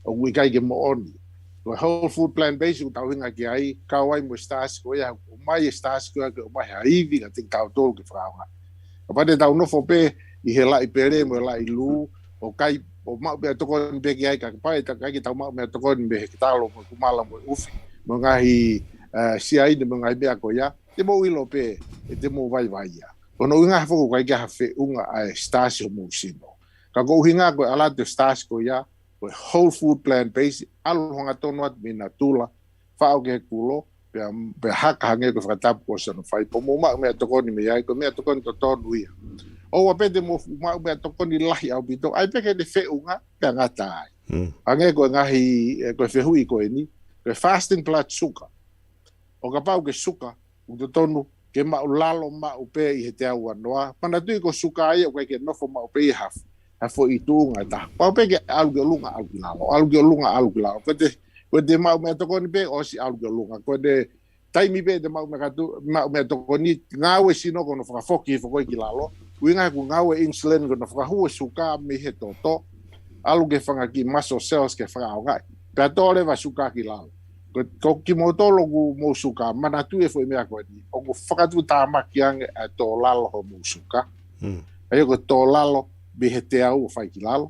o wi kai ke mo oni whole food plant based tau hinga ki ai ka wai mo stars ko ya mai stars ko ko mai haivi ka ting tau tol ki fraunga pa de tau no fo pe I he lai pere mo lai lu o kai o ma be to ko be ki ai ka pa ta ka ki tau ma me to ko be ki talo ko mala mo ufi mo ngahi si ai de mo ngai be ko ya te mo ilo pe te mo vai ya ono nga fo ko ka fe unga ai stars mo sino ka ko hinga ko ala de stars ko ya whole food plant based alu honga tonu at mina tula fa o ke kulo pe haka hange ko fata ko so no fai po mo ma me to ko ni me ai ko me to ko to tonu ia o wa pede mo ma me to ko ni lahi au bito ai pe ke de fe unga pe ngata hange ko ngahi ko fe hui ko ni ko fasting blood sugar o ka pau ke sugar u to tonu ke ma lalo ma u pe I he te au noa pana tu ko sugar ai ko ke no fo ma u pe half fo I tunga ta pa pe ke algo lunga ko te mau me to ko ni pe o si algo lunga ko de tai mi pe de mau me to ko ni ngawe sino ko no fa foki fo ko ki lalo winga ku ngawe insulin ko no fa hu suka mi he to algo ke fanga ki maso cells ke fa ngai pe to le va suka ki lalo ko ki mo to lo mo suka mana tu e fo me ko ni o ko fa tu ta ma ki ang to lalo ho mo suka ayo ko to lalo be he te au fai ki lalo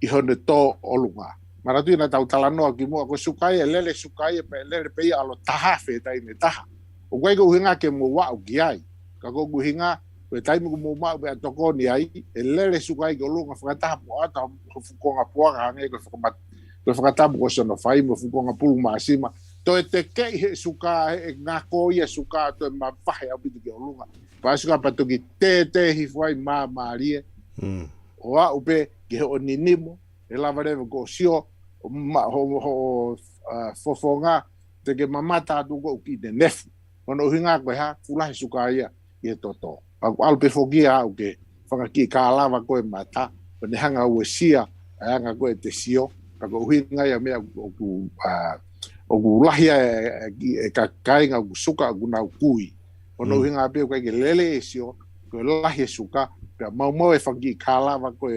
I hone to o lunga maratu ina tau talano ki mo ko sukai lele sukai pe lele pe alo taha fe tai ne taha o kwai ko hinga ke mo wa o ki ai ka ko hinga pe tai mo ma be to ko ni ai lele sukai ko lunga fa ta mo ata fu ko nga po nga nge ko fa ta mo so no fai mo fu ko nga pulu masima to te ke he suka nga ko ia suka to ma fa ya bi ki o lunga pa suka pa to ki te hi foi ma marie o a upe ke o ninimo e lava re ko sio ma ho fofonga te ke mamata tu ko ki de nef ono hinga ko ha fula suka ia e toto al pe fogia o ke fanga ki ka lava ko mata ne hanga o sia hanga ko te sio ka ko hinga ia me o ku lahia e ka kainga suka guna kui ono hinga pe ko ke lele sio ko lahia suka pe mau e fangi kalava ko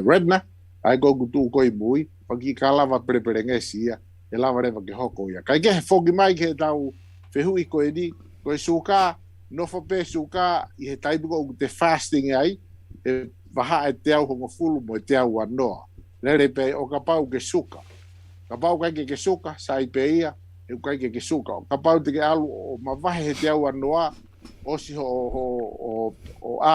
redna ai go tu ko bui fangi kalava preperenge sia e lava reva ke hoko ia kai ke fogi mai ke tau fehui ko edi ko suka no fo pe suka I he taibu ko te fasting ai e vaha e te au ho fulu mo te au ano lele pe o kapau ke suka kapau ke suka sai pe ia e kai ke suka kapau te ke alu o mavahe te au ano o si o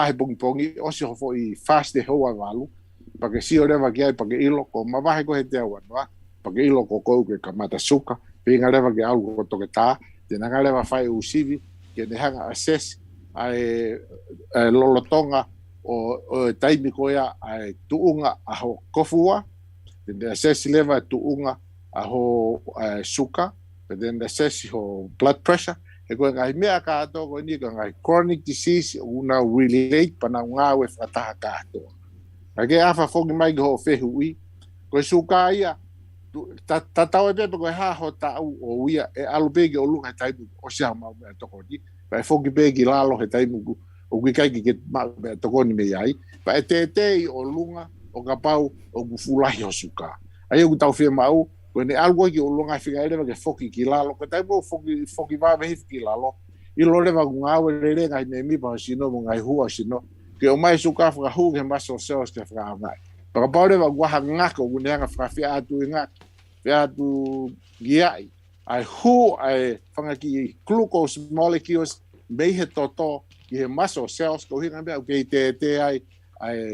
he pongi o si ho foi fast ho avalu pa ke si o leva ki ai pa ke ilo ko mavahe ko he te au ano pa ke ilo ko ke kamata suka pe nga leva ke alu ko to ke ta te nga leva fai usivi ke ne hanga assess ai lolotonga o taimi ko ia ai tuunga a ho kofua te assess leva tuunga a ho suka pe den assess ho blood pressure e ko ngai mea ka to ko ni ko ngai chronic disease una relate pana nga we fata ka to age afa fogi mai go fe hui ko suka ia ta tau pe ko ha ho ta o ia e alubege o lunga tai o sia ma to ko ni pa fogi begi lalo he tai mu o ki kai ki ma to ko ni me ai pa te o lunga o kapau o gufula yo suka ai o tau fe mau When algo que o longa fica ele que foki ki lalo ko tai mo foki va ve ki lalo I lo leva nga we le ngai me mi pa sino mo ngai hua sino ke o mai suka fra hu ke maso seos ke fra ngai pa pa le va gua nga ko unenga fra fia atu nga pea tu giai ai hu ai whangaki glucose molecules mei he toto i he muscle cells ko hinga mea kei te ai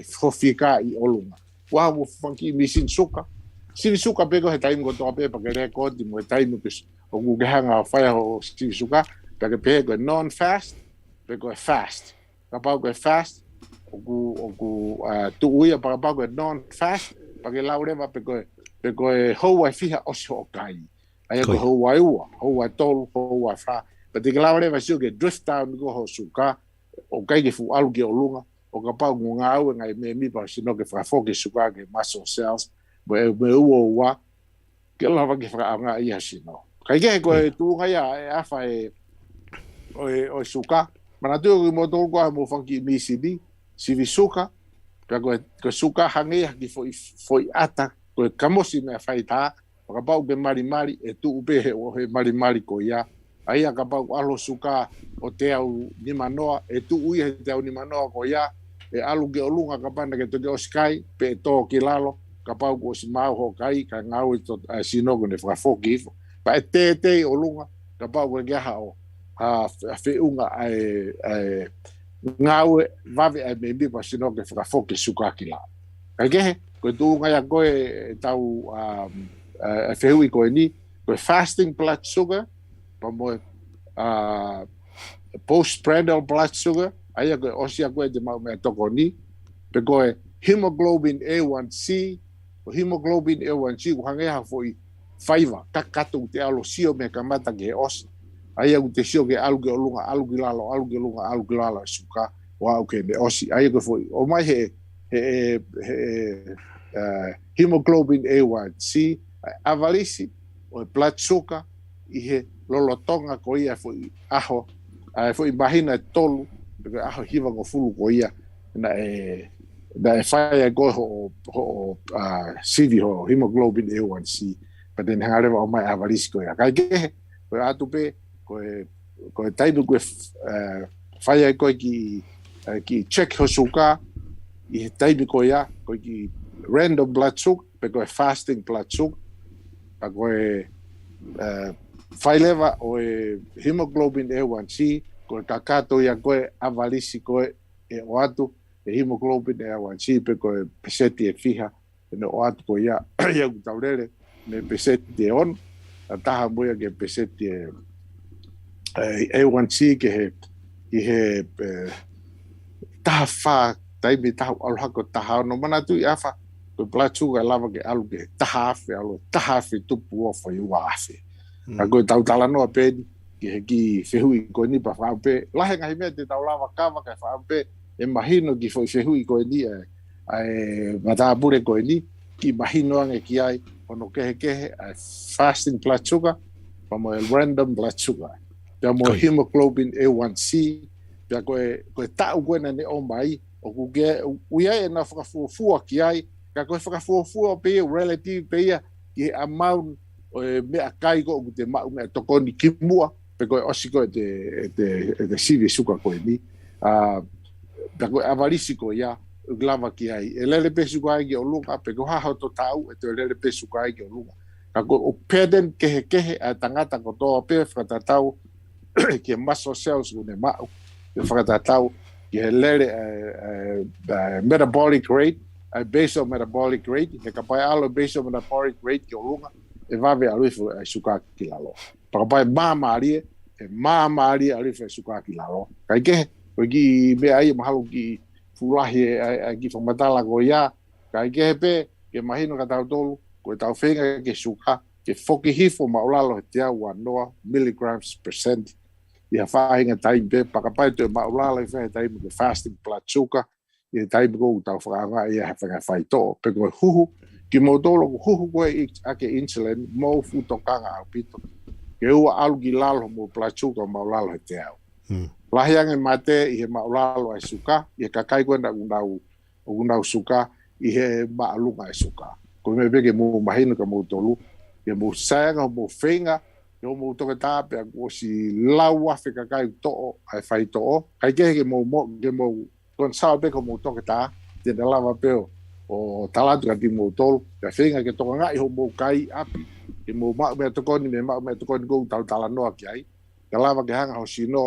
fofika i olunga wa mo whanki mi sin suka pego he taimi ko toa pe pa ke rekodi mo he taimi kis o ke hanga whaia ho sin suka pa ke pego non-fast pego fast ka pau ko fast o ku tu uia pa pau ko non-fast pa ke laureva pego ho ai fiha oso kai ai ko ho ai tol ho ai fa pa te laureva sio ke drift down go ho suka o kai ke fu alu ke olunga o ka pau ngā au ngai me pa sino ke fa foke suka ke muscle cells me wa ke lava ke fa nga ia sino kai ke ko tu ngai a fa o suka mana tu mo to ko mo fanki mi sibi sivi suka ka ko suka hange ki foi ata ko kamosi me faita ka pau ke mari e tu upe o he mari ko ia ai ka pau alo suka o te au ni manoa e tu ui he te au ni manoa ko ia e alu ke olunga ka panda ke toke o sky pe to ki lalo ka pau ko si mau ho kai ka ngau to sino ko ne fra foki pa te olunga ka pau ko ke ha o a fe unga ai ngau vave ai me bi pa sino ke fra foki suka ki la ka ke ko tu nga ya ko tau fe ui ko ni ko fasting blood sugar pa mo postprandial blood sugar ai ko osia ko de mau me toko ni pe ko hemoglobin A1C o hemoglobin A1C ko hanga ha foi faiva kakatu te alo sio me kamata ke os ai ko te sio ke algo lunga algo lalo suka wa o ke de osi ai ko foi o mai he hemoglobin A1C avalisi o blood sugar i he lolotonga ko ia foi aho foi bahina tolu porque aho hiva go fulu ko ia na fai go ho CV ho hemoglobin A1C but then hare o mai avalisi ko ia kai ke ko atu pe ko taibu ko fai ko ki check ho suka i taibu ko ia ko ki random blood sugar pe ko fasting blood sugar pa ko fai leva o hemoglobin A1C ko kakato ia ko avalisi ko o atu hemoglobin A1C pe ko peseti e fiha no o atu ko ia ia taurele me peseti on taha moia ke peseti A1C ke he taha fa taimi taha alhako taha no mana tu ia fa ko blood sugar lava ke alu ke taha fe tupu o foi wa afe ako tau tala no pe ki fehui ko ni pa fa pe la he ngai me te tau lava kava ka fa pe e mahino ki foi fehui ko ni mata pure ko ni ki mahino ang ki ai ono ke fasting blood sugar pa mo random blood sugar pa mo hemoglobin A1C pa ko ta u na ne o mai o ku ge uia na fa fu ki ai ka ko fa fu pe relative pe ki amount me akai ko te ma me toko ni kimua pe ko osiko te sivi suka ko ni da ko avalisi ko ya glava ki ai elele pe suka ai o lunga pe ko ha to tau e te elele pe suka ai o lunga ka ko o peden ke a tangata ko to pe fra tau ki muscle cells ne ma fra tau ki elele metabolic rate basal metabolic rate ke ka pa alo basal metabolic rate ki o lunga e vave alifu suka ki lalo pa pa mama ali alifu suka ki lalo kai ke ki be ai mahalo ki fulahi ki fomatala ko ya kai ke pe ke mahino ka tau tolu ko tau fenga ke suka ke foki hifo maulalo te wa no milligrams percent ia fa inga tai be pa pa te maulalo fe tai ke fasting blood sugar ia tai go tau fra ia fa fa to pe ko huhu ki modolo huhu ko ake insulin mo futo kanga apito ke ua algi lalo mo plachuka mo lalo te au lahiang e mate i he maulalo ai suka i kakai ko na undau suka i he maalunga ai suka ko me bege mo mahino ka mo tolu ke mo sanga mo fenga yo mo to ka pe ko si lawa fe kakai to ai fai to kai ke mo kon sa be ko mo to ka te lava pe o o talatu ka timo tolu ka whenga ke toka ngai ho mō kai api ke mō mau mea tokoni me mau mea tokoni kou tau tala noa ki ai ka lava ke hanga ho sino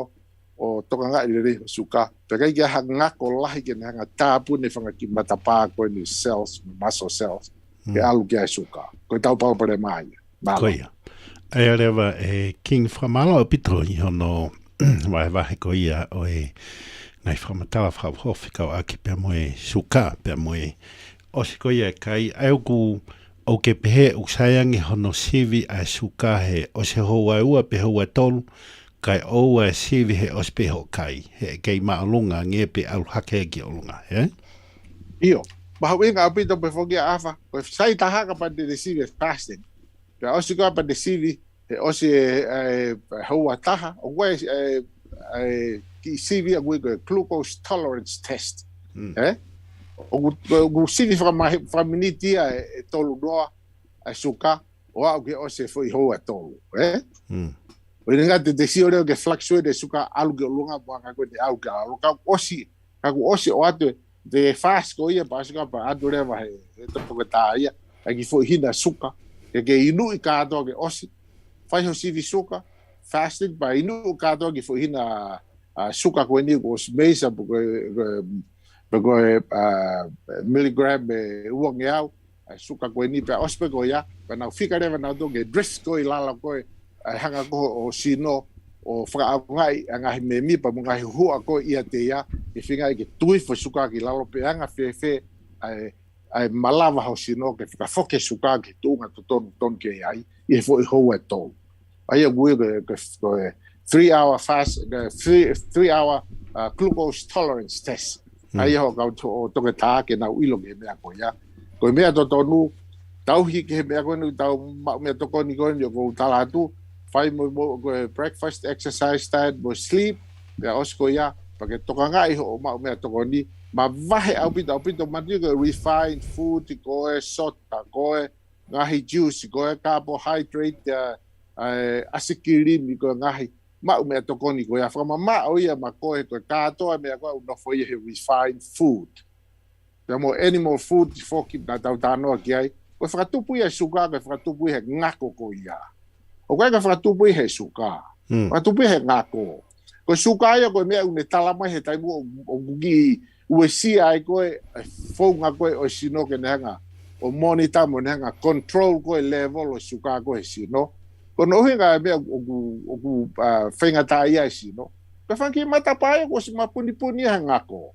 o toka ngai lere suka pe kai ke hanga ngako lahi ke hanga tāpu ne whanga ki matapā koe ni cells, muscle cells ke alu ki ai suka koe tau pau pare mai Koia. Ai rewa King Whamala o Pitro i hono wahe ko ia o ngai whamatala whauhofi kau aki pia moe suka pia moe osi ko ia kai au ku o ke pehe uksayangi hono sivi a suka he o se hoa ua pe hoa tolu kai o a sivi he os pe ho kai he kei maalunga nge pe au hake ki olunga Io mahu inga apito pe foki afa ko sai tahaka pa de sivi fasting pe osi ko pa de sivi he osi hoa taha o koe ki sivi a koe glucose tolerance test o sivi whaminitia tolu noa a suka o au ke ose foi hoa tolu o inga te si oreo ke fluctuate suka alu ke lunga po anga koe te au ke alu kaku osi o atu te fast ko ia pa suka pa atu rewa he topo ke tā ia ki foi hina suka ke inu i kātoa ke osi fai ho sivi suka fasting pa inu kātoa ki foi hina suka koe ni ko meisa po koe milligram uang iau suka koe ni pe ospe koe ia pa nau fika rewa nau toke drift koe lala koe hanga koe o sino o whakaapungai angahi me mi pa mungahi hua koe ia te ia ke whingai ke tui fo suka ki lalo pe anga whewhe ai malawa ho sino ke whakafoke suka ki tuunga ton ke ai i fo i hoa tō ai a gui koe 3-hour fast 3-hour glucose tolerance test ai ho kau toke tā ke nau ilo ke mea koe ia koe mea to tonu tauhi ke mea koe nu tau mea toko ni koe ni ko talatu fai mo koe breakfast exercise time mo sleep mea osko ia pake toka ngai ho mea toko ni ma vahe au pito mati koe refined food koe sota koe ngahi juice koe carbohydrate asikirimi koe ngahi ma mea toko ni koe whakama ma o ia ma koe koe katoa mea koe unofo ia he refined food pea mo animal food foki na tau tānoa ki ai koe whakatupu ia suka koe whakatupu ia ngako ko ia o koe ka whakatupu ia he suka whakatupu ia he ngako koe suka ia koe mea une talamai he taimu o gugi ue sia ai koe whaunga koe o sino ke nehanga o monitor mo nehanga control koe level o suka koe sino kono hinga mea o whenga tā ia sino koe whanki matapaia koe si mapuni hangako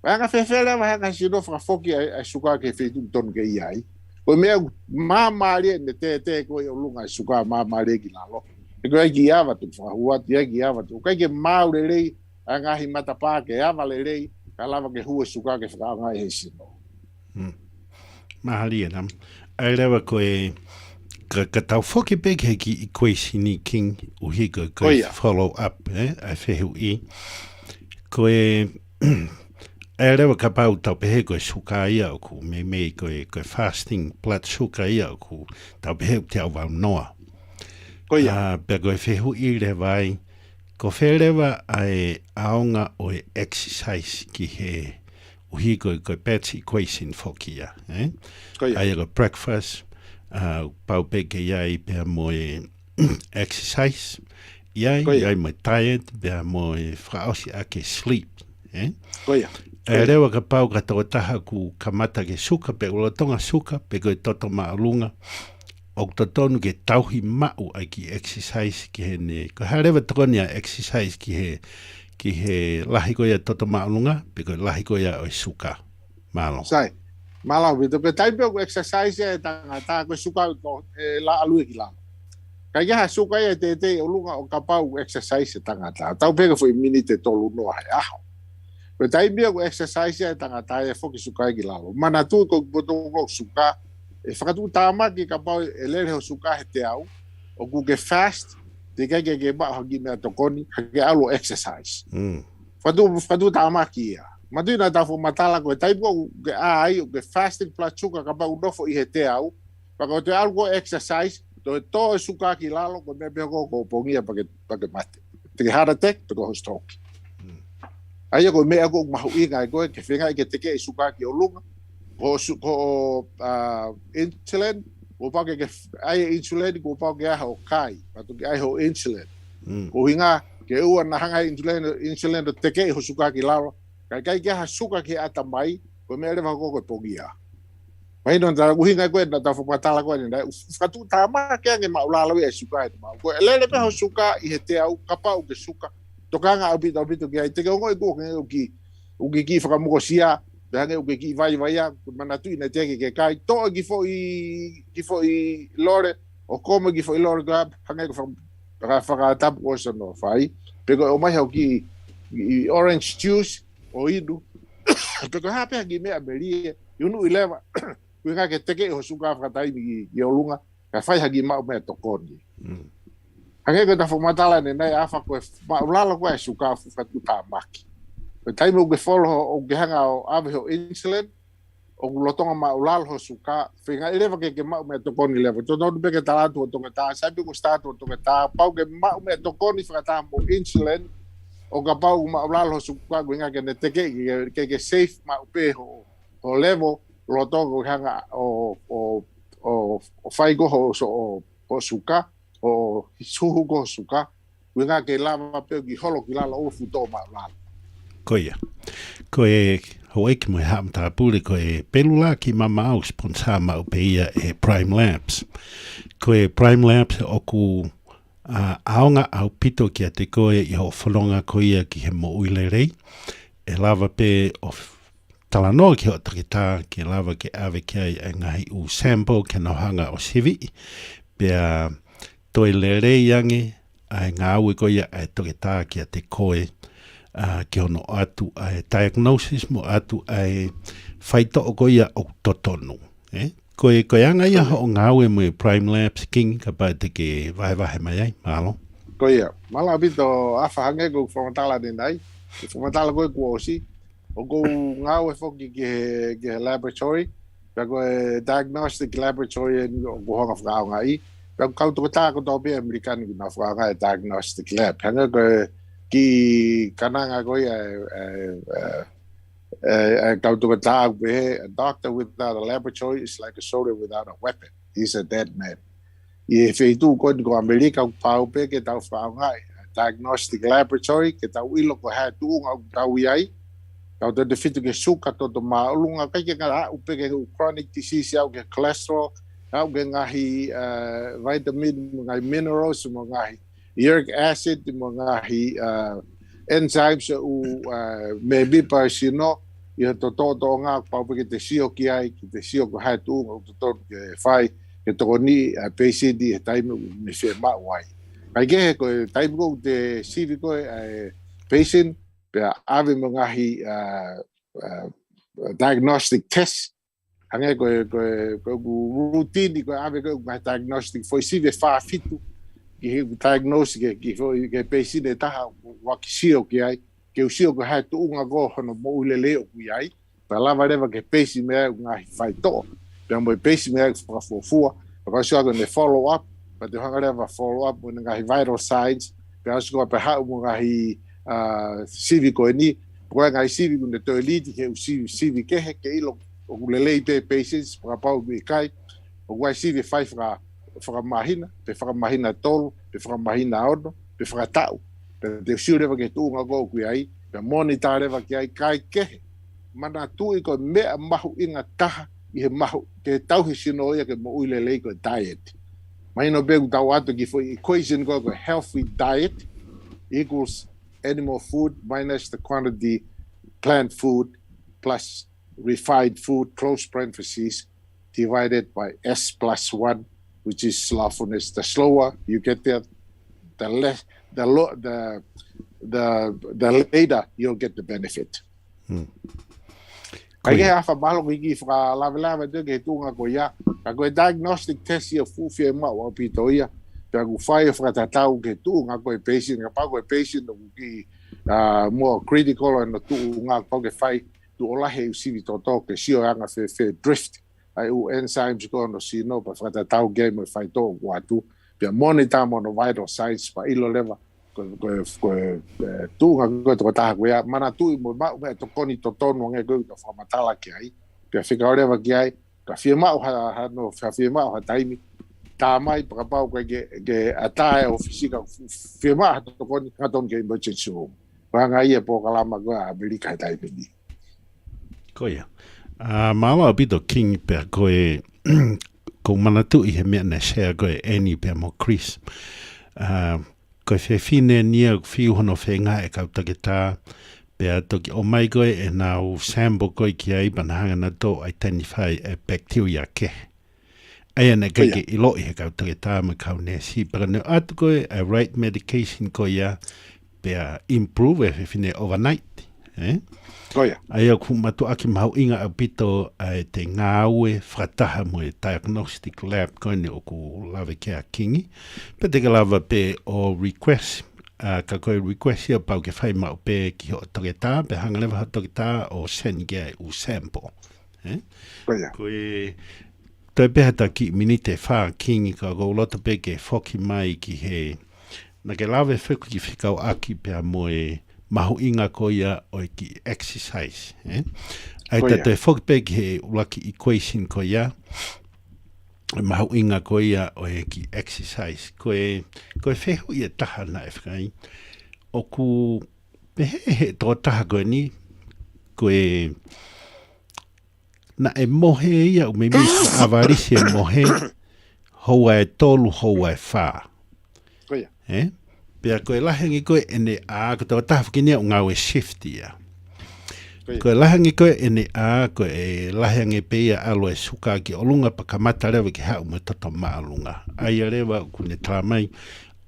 Wanga whewhera wahanga sino whakafoki ai suka ke whetu tonu ke iai. Koe mea māmaria ne te koe o lunga suka māmaria ki lalo. E koe ki awa tu whakahuati ai ki awa tu. Koe ke maure rei a ngahi matapā ke awa le rei ka lava ke hua suka ke whakaangai he sino. Maharia nam. Ai rewa koe ka tau whoki pek heki I koe sini king uhi koe follow up ai whehu I. Koe ai rewa ka pau tau pehe koe suka ia o ku me koe fasting blood sugar ia o ku tau pehe te au wau noa. Pea koe whehu I rewa ai ko wherewa ai aonga o exercise ki he uhi koe pets equation whoki ia. Ai ko breakfast pau peke iai pea moe exercise iai moe diet pea moe whaosi ake sleep. Rewa ka pau ka tō taha ku kamata ke suka pe ulotonga suka pe koe toto maalunga o to tonu ke tauhi mau ai ki exercise ki he ne ko harewa tokoni a exercise ki he lahi koe toto maalunga pe koe lahi koe o suka malo. Sai. Malau bito ke taipe ko exercise e tangata ko suka la alue ki la. Kai ha suka e te o lunga o kapau exercise tangata. Tau pega foi minute tolu no ai aho. Ko taipe ko exercise e tangata e foki suka ki la. Mana tu ko boto ko suka e fakatu tama ki kapau ele ho suka he te au. O ku ke fast te ke ba hagi me tokoni ke alo exercise. Fakatu tama ki ya. Matu na tafo matala ko taipo ke ai ke fasting plus sugar ka ba unofo I he te au pa ko te algo exercise to suka ki lalo ko me ko pongia pa ke mate te heart attack to go stroke ai ko me ko mahu inga ko ke finga ke te ke suka ki olunga ko insulin ko pa ke ai insulin ko pa ke ho kai patu ke ai ho insulin ko hinga ke ua na hanga insulin te ke ho suka ki laro kai ke ha suka ki atamai ko me reva ko pogia mai non ta hinga ko na ta fo patala ko ni fatu tama ke nge maulala we suka ma ko ele pe ho suka I te au kapa u ke suka tokanga au bito ke ai te ko ko ki fa mo sia dange u ki vai mana tu ina te ke kai to ki fo I lore o como ki fo I lore ga hanga ko fa tap ko so no fai pero o mai ki orange juice o idu pero ha pe ki me abeli unu ileva kuinga ke teke ho suka fa tai mi yo lunga ka fai hagi ma me to koni hanga ko ta fo matala ne nai afa ko ma ulala ko suka fa tu ta maki pe tai mo ke folo o ke hanga o ave ho insulin o lotonga ma ulala ho suka finga ileva ke ma me to koni leva to no be ke ta to ta sabe ko sta to ta pau ke ma me to koni fa ta mo insulin o ka pau ma ulala ho suka kuinga ke ne teke ke safe ma pe ho level lotongo hanga o fai go o suka o suhu go suka winga ke lava pe ki holo ki lala o futo ma la Koia. Koe hoi ki mai hamta pule koe pelula ki mama au sponsor ma o peia Prime Labs. Koe Prime Labs o ku aonga au pito ki a te koe I ho whanonga koia ki he mo uilerei. E lava pe o talanoa ki o takita ki lava ki ave kia I ngahi u sample ke nohanga o sivi. Pea toi lerei yangi ai ngā ui koia ai takita ki a te koe ki ono atu ai diagnosis mo atu ai whaito o koia o totonu. Koe anga ia ho ngā ui mo Prime Labs King ka pai te ke vai mai ai, malo. koia mala bito afa hange ko fomatala den dai fomatala ko osi o go ngau e foki ke laboratory ka ko diagnostic laboratory go hanga fra ngai ka ka to ta ko to be american ki na fra ngai diagnostic lab hanga ko ki kananga ko ka to ta be a doctor without a laboratory is like a soldier without a weapon. He's a dead man. If you do go to America, pau pe ke tau fra ngai diagnostic laboratory ke tau ilo ko ha tu nga tau ai tau te fitu ke suka to maulunga kai ke ngara upe ke chronic disease au ke cholesterol au ke ngahi vitamin ngai minerals mo ngai uric acid mo ngai enzymes maybe pa sino ia to nga pau pe ke te sio ki ai ki te sio ko ha tu to ke fai ke toko ni PCD e taimu me se ma wai. Kai ke ko taimu ko te sivi ko patient pe ave mo ngahi diagnostic test. Hange ko routine ko ave ko diagnostic foi sivi fa fitu ki diagnostic ki foi ke patient e taha wa ki sio ki ai ke usio ko ha tu nga go no mo ulele o ki ai. Pa lava reva ke patient me ngahi fai to. Then my patient me for because you're going to follow up, but you have a follow up when you vital signs. Because you have a civico ni, when I see you in the toilet, you see civic ilo, ulele patients, rapau kai, or why see the five for mahina, for mahina tol, for mahina auto, for tau. The should ever get to go kui, the monitor ever kai ke, mana tu iko me mahu inga taha. I mahu ke tau he sino ia ke mo uilelei ko diet. Mai no begu tau atu ki foi equation ko healthy diet equals animal food minus the quantity plant food plus refined food close parentheses divided by S+1, which is slothfulness. The slower you get there, the less the later you'll get the benefit. Kai ke afa malo ki fra lava de ke tunga ko ya ka ko diagnostic test ia fu fie ma wa pito ia pe ku fai fra tatau ke tunga ko patient ka pa ko patient ki more critical and tunga ko ke fai tu ola he usivi to ke sio anga fe drift ai u enzymes ko no si no pa fra tatau game fai to wa tu pe monitor mo no vital signs pa ilo leva ko tunga ko to ta ko ya mana tu mo ma to koni to tonu nge ko to fa matala ki ai Pia whika ore wa ki ai, ka whia mao ha no whia mao ha taimi, tā mai pakapau koe ke atae o fisika whia mao ha tokoni katon ke emergency room. Wanga ia po kalama koe a Amerika he taipeni. Koia. Māla pito King pia koe ko manatu I he mea na share koe Annie pia mo Chris. Koe whine nia whiuhono whenga e kautake tā pia toki o mai koe e nau sample koe ki ai panahanga na tō ai tani whai e bacteria ke. Aia na keke I loi he kautake tā ma kau ne si para ne atu koe a right medication koe ia pia improve e whine overnight. Koia. Aia ku matu aki mau inga a pito ai te ngāue whataha mo e diagnostic lab koine o ku lawe ke a kingi. Pe te lava pe o request, ka koe request ia pau ke whai mau pe ki ho toke tā, pe hanga lewa ho toke tā o send ge u sample. Koia. Koe toi pehata ki minite wha kingi ka ko lota pe ke whoki mai ki he, na ke lawe whiku ki whikau aki pe a mo e mahu inga koia o ki exercise. Ai te whoki pe ki he ulaki equation koia, mahu inga koia o ki exercise. Koe whehu I taha na e whakai. O ku pehe tō taha koe ni, koe na e mohe ia o me avarisi e mohe, houa e tolu, houa e wha. Koia. Pea koe lahangi koe ene ko tau tahawhakini o ngau e shift ia. Koe lahangi koe ene koe e lahangi pea alo e suka ki olunga pa kamata rewa ki hau me toto maalunga. Aia rewa kune tāmai,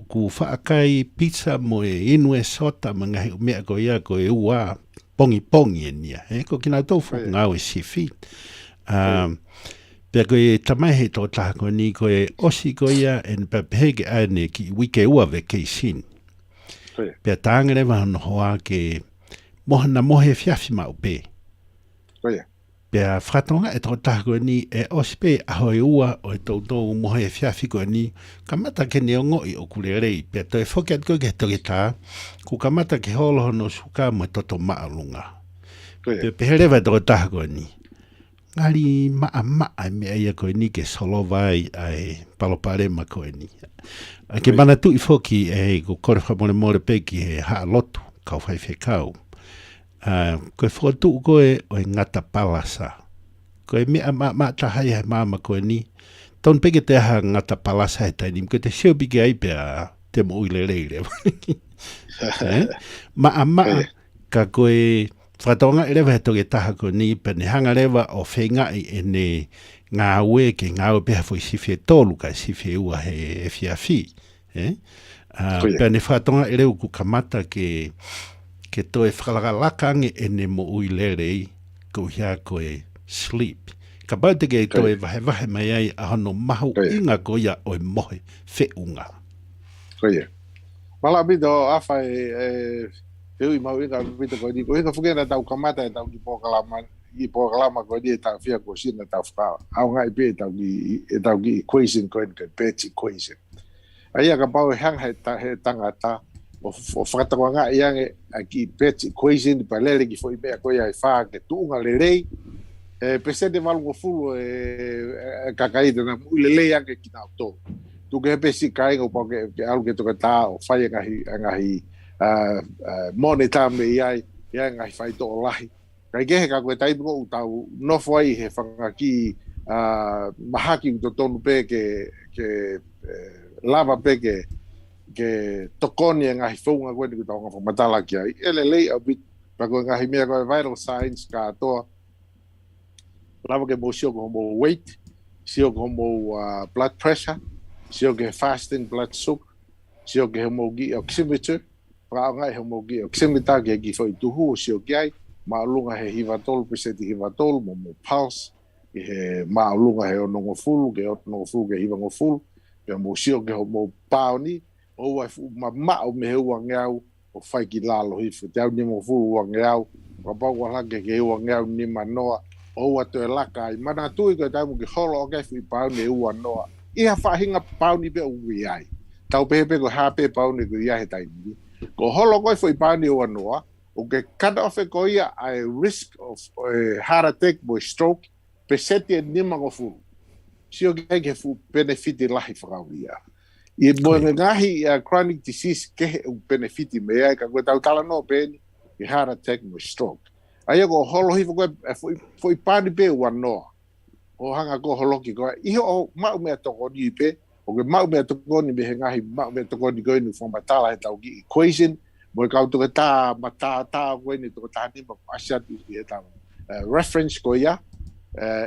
ku whaakai pizza mo e inu e sota ma ngahi mea koe ia koe ua pongi e nia. Ko kina tofu ngau e shifi. Pea koe tamai he tō taha koe ni koe osi koe ia en papehege ane ki wike ua vacation. Pea tāngere wahano hoa ke mohana mohe whiawhi mau pe. Pea whatonga e tō taha koe ni e osi pe ahoi ua o e tō mohe whiawhi koe ni kamata ke neongo I o kure rei. Pea toi whokiat koe ke toke tā ku kamata ke holo no suka mo e toto maalunga. Pea peherewa tō taha koe ni. Ngari maa mea ia koe ni ke solo vai ai palopare ma koe ni. Ke mana tu I whoki e ko kore whamore pe ki he haa lotu, kau whai whekau. Koe whotu koe o e ngata palasa. Koe mea maa tahai hai mama koe ni. Taun peke te aha ngata palasa he taini. Koe te siupi ki ai pea te mo uile reire. Maa ka koe whatonga e rewa he toke taha ko ni pene hanga rewa o whengai e ne ngā ue ke ngā ue peha fwoi siwhi e tōlu ka siwhi ua he e whiawhi. Pene whatonga e rewa ku kamata ke toe whakalakalakange e ne mo ui lerei ko hia koe sleep. Ka baute ke toe wahe mai ai ahano mahu inga ko ia o e mohe whiunga. Koia. Mala bito awha eu I mau inga pita koe ni, ko inga whukena tau kamata e tau ki pōkalama koe ni e tau whia ko sina tau whakawa. Au ngai pe e tau ki equation koe ni koe patch equation. Aia ka pau e hang he tangata o whakatakoa ngā iange a ki patch equation pa lele ki fwoi mea koe ai whaa ke tuunga le rei pesete malungo fulu e kakaita na mui le ange ki nao tō. Tuke he pesi kainga upau ke alu ke toka tā o whai ngahi moneta me iai ngahi whai tō o lahi. Kai kehe ka koe taipungo u tau nofo ai he whangaki mahaki u tonu pe ke lava pe ke tokoni ngahi whaunga koe ni ku tau ngā whamatala ki ai. Ele lei au bit pa koe ngahi mea koe vital signs ka atoa lava ke mo sio ko homo weight, sio ko homo blood pressure, sio ke fasting blood sugar, sio ke homo gi oximeter, Praonga he mo ki oximeter ke ki foi tuhu sio kiai maalunga he hivatol peseti hivatol mo pulse he maalunga he onongo fulu ke onongo fulu ke hivango fulu ke mo sio ke mo pauni o wa ma o me o ngau o fai ki lalo hi fu tau ni mo fulu ngau pa pa wa ke ngau ni manoa o wa to laka I mana tu ke tau ki holo ke fu pauni o noa ia fa hinga pauni be o ai tau pepe ko hape pauni ko ia he tai ko holo ko foi pani o noa o ke cut off ko ia a risk of heart attack or stroke peseti e nima ngofuru. Sio ke fu benefiti lahi whakauria. I mo ngahi chronic disease ke benefiti mea ka koe tau tala no peni i heart attack mo stroke. Aia ko holo hi foi pani pe wanoa. O hanga ko holoki ko iho o mau mea toko ni pe o ke mau mea toko ni me ngahi mau mea toko ni ko ni fo matala he tau ki equation mo ka to ta mata ko ni to ta ni mo asia i ta reference ko ya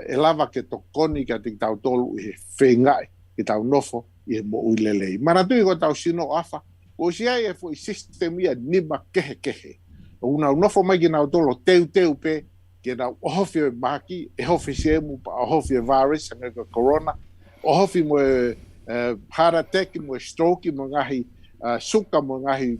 e lava ke toko ni ka tik tau tolu i whengai i tau nofo i mo uilelei. Maratui ko tau sino afa ko sia e fo i system ia nima kehe. O una nofo mai ki nau tolo teu pe ke na ohofi maki e hofi semu pa ohofi virus nga ko corona ohofi mo heart attack mo stroke mo ngahi suka mo ngahi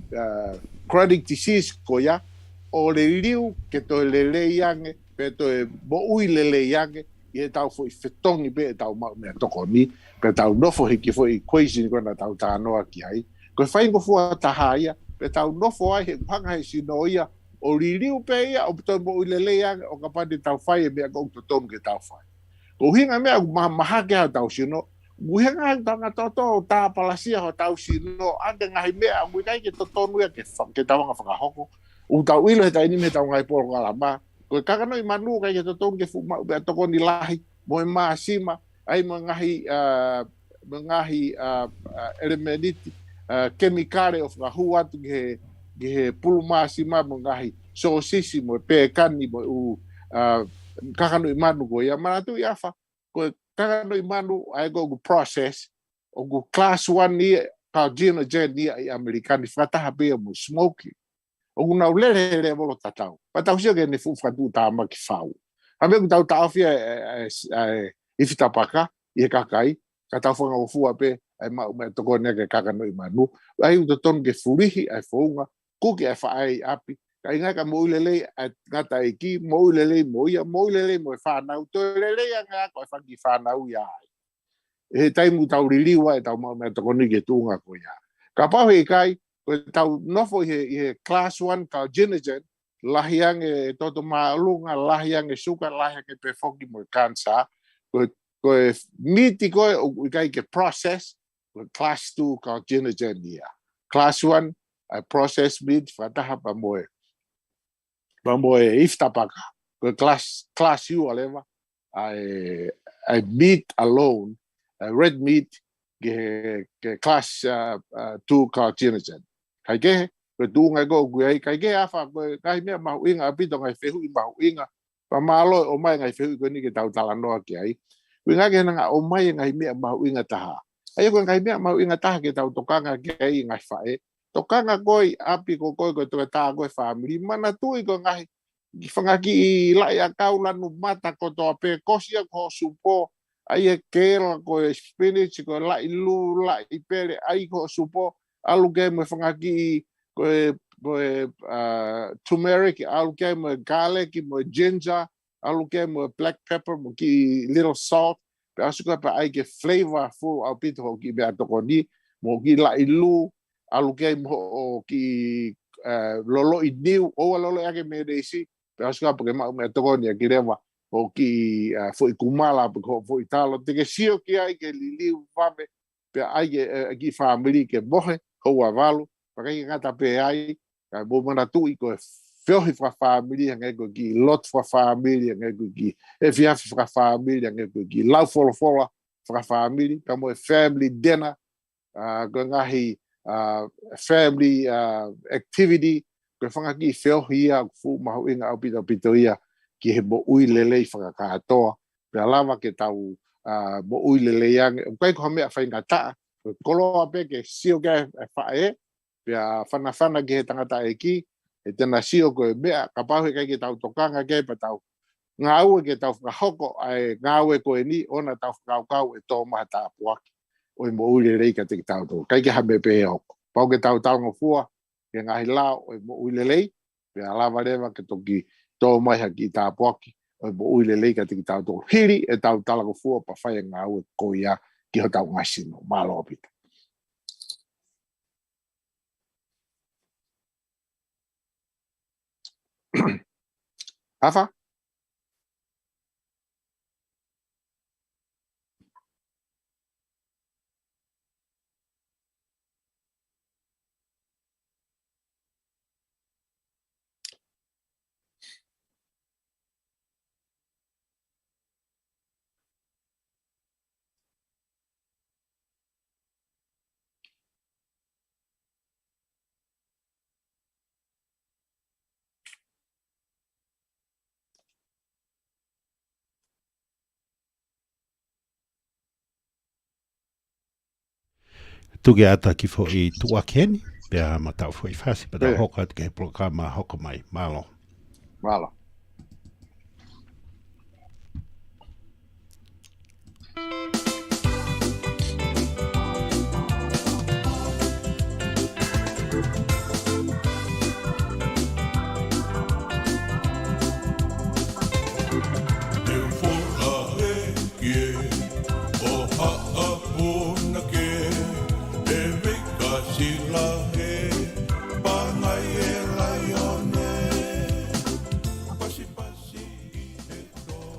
chronic disease ko ya o le liu ke to le yang pe to mo ui le yang e tau foi fetongi be tau ma me toko ni pe tau nofo hiki foi equation ko na tau ta no aki ai ko fai ngo fo ta haia pe tau nofo ai he hanga he sinoia o liliu pe ia o to mo ilele yang o kapadi tau fai e mea ko to tom ke tau fai ko hinga mea maha ke tau sino muhenga tanga toto ta palasia ho tau sino ande ngai mea mu kai ke to tonu ke tau nga whakahoko u tau ilo he taini me tau ngai por kalama ko kakano i manu kai ke to tonu ke fu ma be to ni lahi mo ma sima ai mo ngahi elemeniti kemikale of hua tu ge pulma sima mo ngahi so sisi mo pe kani mo u kakano i manu ko ya manatu yafa ko kakano i manu ai go process o go class 1 ni ka gina gen ni ai americani fata habe mo smoking o na ulele mo tatau patau sio ke ne fu fatu ta ma ki fau habe ko tau ta fia ifita paka e kakai ka tau fonga o fu ape ai ma to ko ne ke kakano i manu ai to ton ke furihi ai fonga kuki e whaai api. Ka inga ka moulele at ngata iki, moulele moia, moulele mo e whanau, to lele a ngā ko e whangi whanau ia ai. E taimu tau riliwa e tau mau mea tokoni ke tūnga ko ia. Ka pau he kai, ko tau nofo i class 1 ka genogen, lahiang e toto maalunga, lahiang e suka, lahiang e pefoki mo e kansa, ko e miti ko e kai ke process, ko class 2 ka genogen ia. Class 1, I process meat fataha pamoe iftapaka ko class you aleva I meat alone red meat ke class 2 carcinogen kai ke ko tunga go gui kai ke afa ko kai me ma inga pito ngai fehu i ma inga pa malo o mai ngai fehu ko ni ke tau talano ki ai winga ke nga o mai ngai me ma inga taha ai ko ngai me ma inga taha ke tau tokanga ke ai ngai fae tokanga koi api ko to ta ko family mana tu ko ngai fangaki i lai akau lanu mata ko to pe kosia ko supo ai kela ko spinach ko lai lu lai pele ai ko supo alu ke mo fangaki ko turmeric alu ke mo garlic mo ginger alu ke mo black pepper mo ki little salt pe asuka pa ai ke flavor full au pito ki be atoko ni mo ki lai lu alu ke mo ki lolo i niu o lolo ake me desi pe aska porque ma me toko ni ki rewa o ki foi kumala ko foi talo te ke sio ki ai ke liliu fame pe ai ki family ke bohe ho avalu pa ke ngata pe ai ka bo mana tu i ko fiohi fra family nga ko ki lot fra family nga ko ki e fia fra family nga ko ki lau fola fra family ka mo family dinner ko ngahi family activity ko fanga ki feo hia fu ma inga au pito ia ki he bo ui lele fanga ka toa pe lava ke tau bo ui lele yang kai ko me fa inga ta kolo ape ke sio ke fa pe fana ke tanga ta eki e tena sio ko be ka pa ke ke tau tokanga ke pa tau ngau ke tau ka hoko ai ngau ko ni ona tau kau e to ma ta puaki o mo ule rei ka te tau to kai ke habe pe o pau ke tau ngo fua ke ngai la o mo ule rei pe ala vareva ke toki to mai ha ki ta poki o mo ule rei ka te tau to hiri e tau tala ngo fua pa fai ngau ko ia ki ho tau ngasino malo pita Afa tuke ata ki fo I tuakeni, pea matau fo I fasi, pata Pea. hoka ke programa hoko mai, malo. Malo.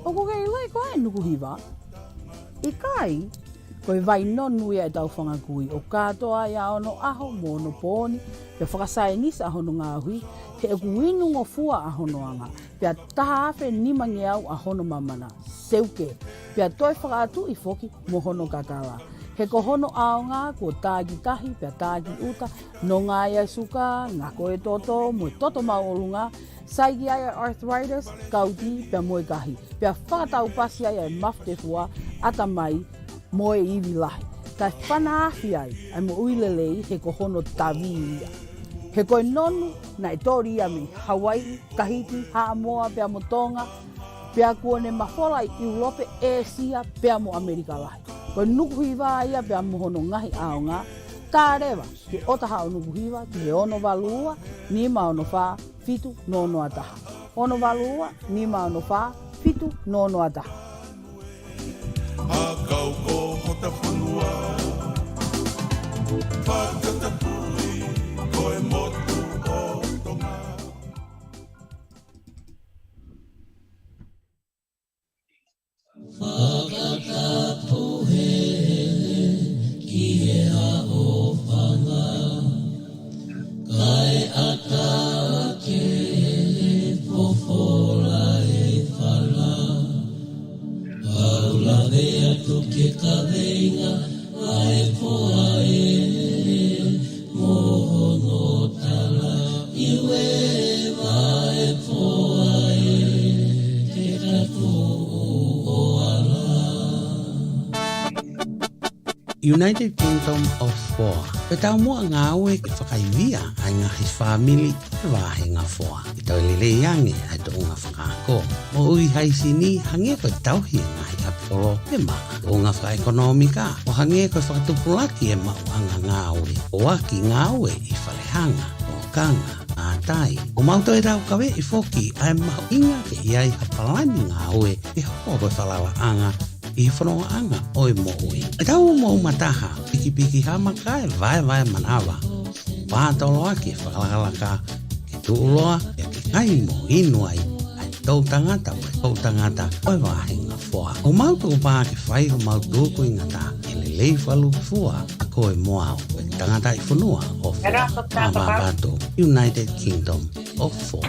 O ko kei lai koe nuku hiwa. I kai, koe vai nonu ia e tau whangakui. O katoa ia ono aho mo no pōni. Pea whakasai nisa aho no ngā hui. He e kuinu ngō fua aho no anga. Pea taha awhe nimangi au aho no mamana. Seuke. Pea toi whakaatu I foki mo hono kakala. He ko hono ao ngā ko tāki tahi, pea tāki uta. No ngā ia suka, ngā koe toto, mo toto maolunga. Saigi ai arthritis, kauti, pea moe kahi. Pea whakatau pasi ai mafte fua, ata mai, moe iwi lahi. Tai whana ahi ai mo uilelei he ko hono tawi ia. He koe nonu, na tori ia me Hawaii, Tahiti, Haamoa, pea mo Tonga, pea kuone mahola I Europe, Asia, pea mo Amerika lahi. Koe nuku hiwa ia pea mo hono ngahi ao ngā, tā rewa, ki otaha o nuku hiwa, ki he ono walua, ni ma ono wha, fitu nono ataha. Ono walua, ni ma ono wha, fitu nono ataha. Akau ko hota whanua Whakata pui koe motu o tonga United Kingdom of Four. Pe tau mua ngā ue ke whakaivia ai ngā he whāmili e wāhe ngā foa. I tau lele iange ai tō ngā whakaako. Mo ui haisi ni hange koe tauhi e ngā he aporo e maa. O ngā whaekonomika o hange koe whakatupulaki e mau anga ngā ue. O aki ngā ue I whalehanga o kanga. Tai. O mauto e rau kawe I foki ai mahu inga ke iai hapalani ngā ue I hoko koe whalawa anga I whanonga anga oi mo ui. E tau mo mataha, piki hamaka e vai manawa. Wātolo aki whakalaka ke tūloa e ke kai mo inu ai tau tangata mai tau tangata oi wāhinga whoa. O mauto pā ke whai o mauto ko ingata e lelei whalu fua a koe moao e tangata I whanua o whoa. Mabato United Kingdom of Four.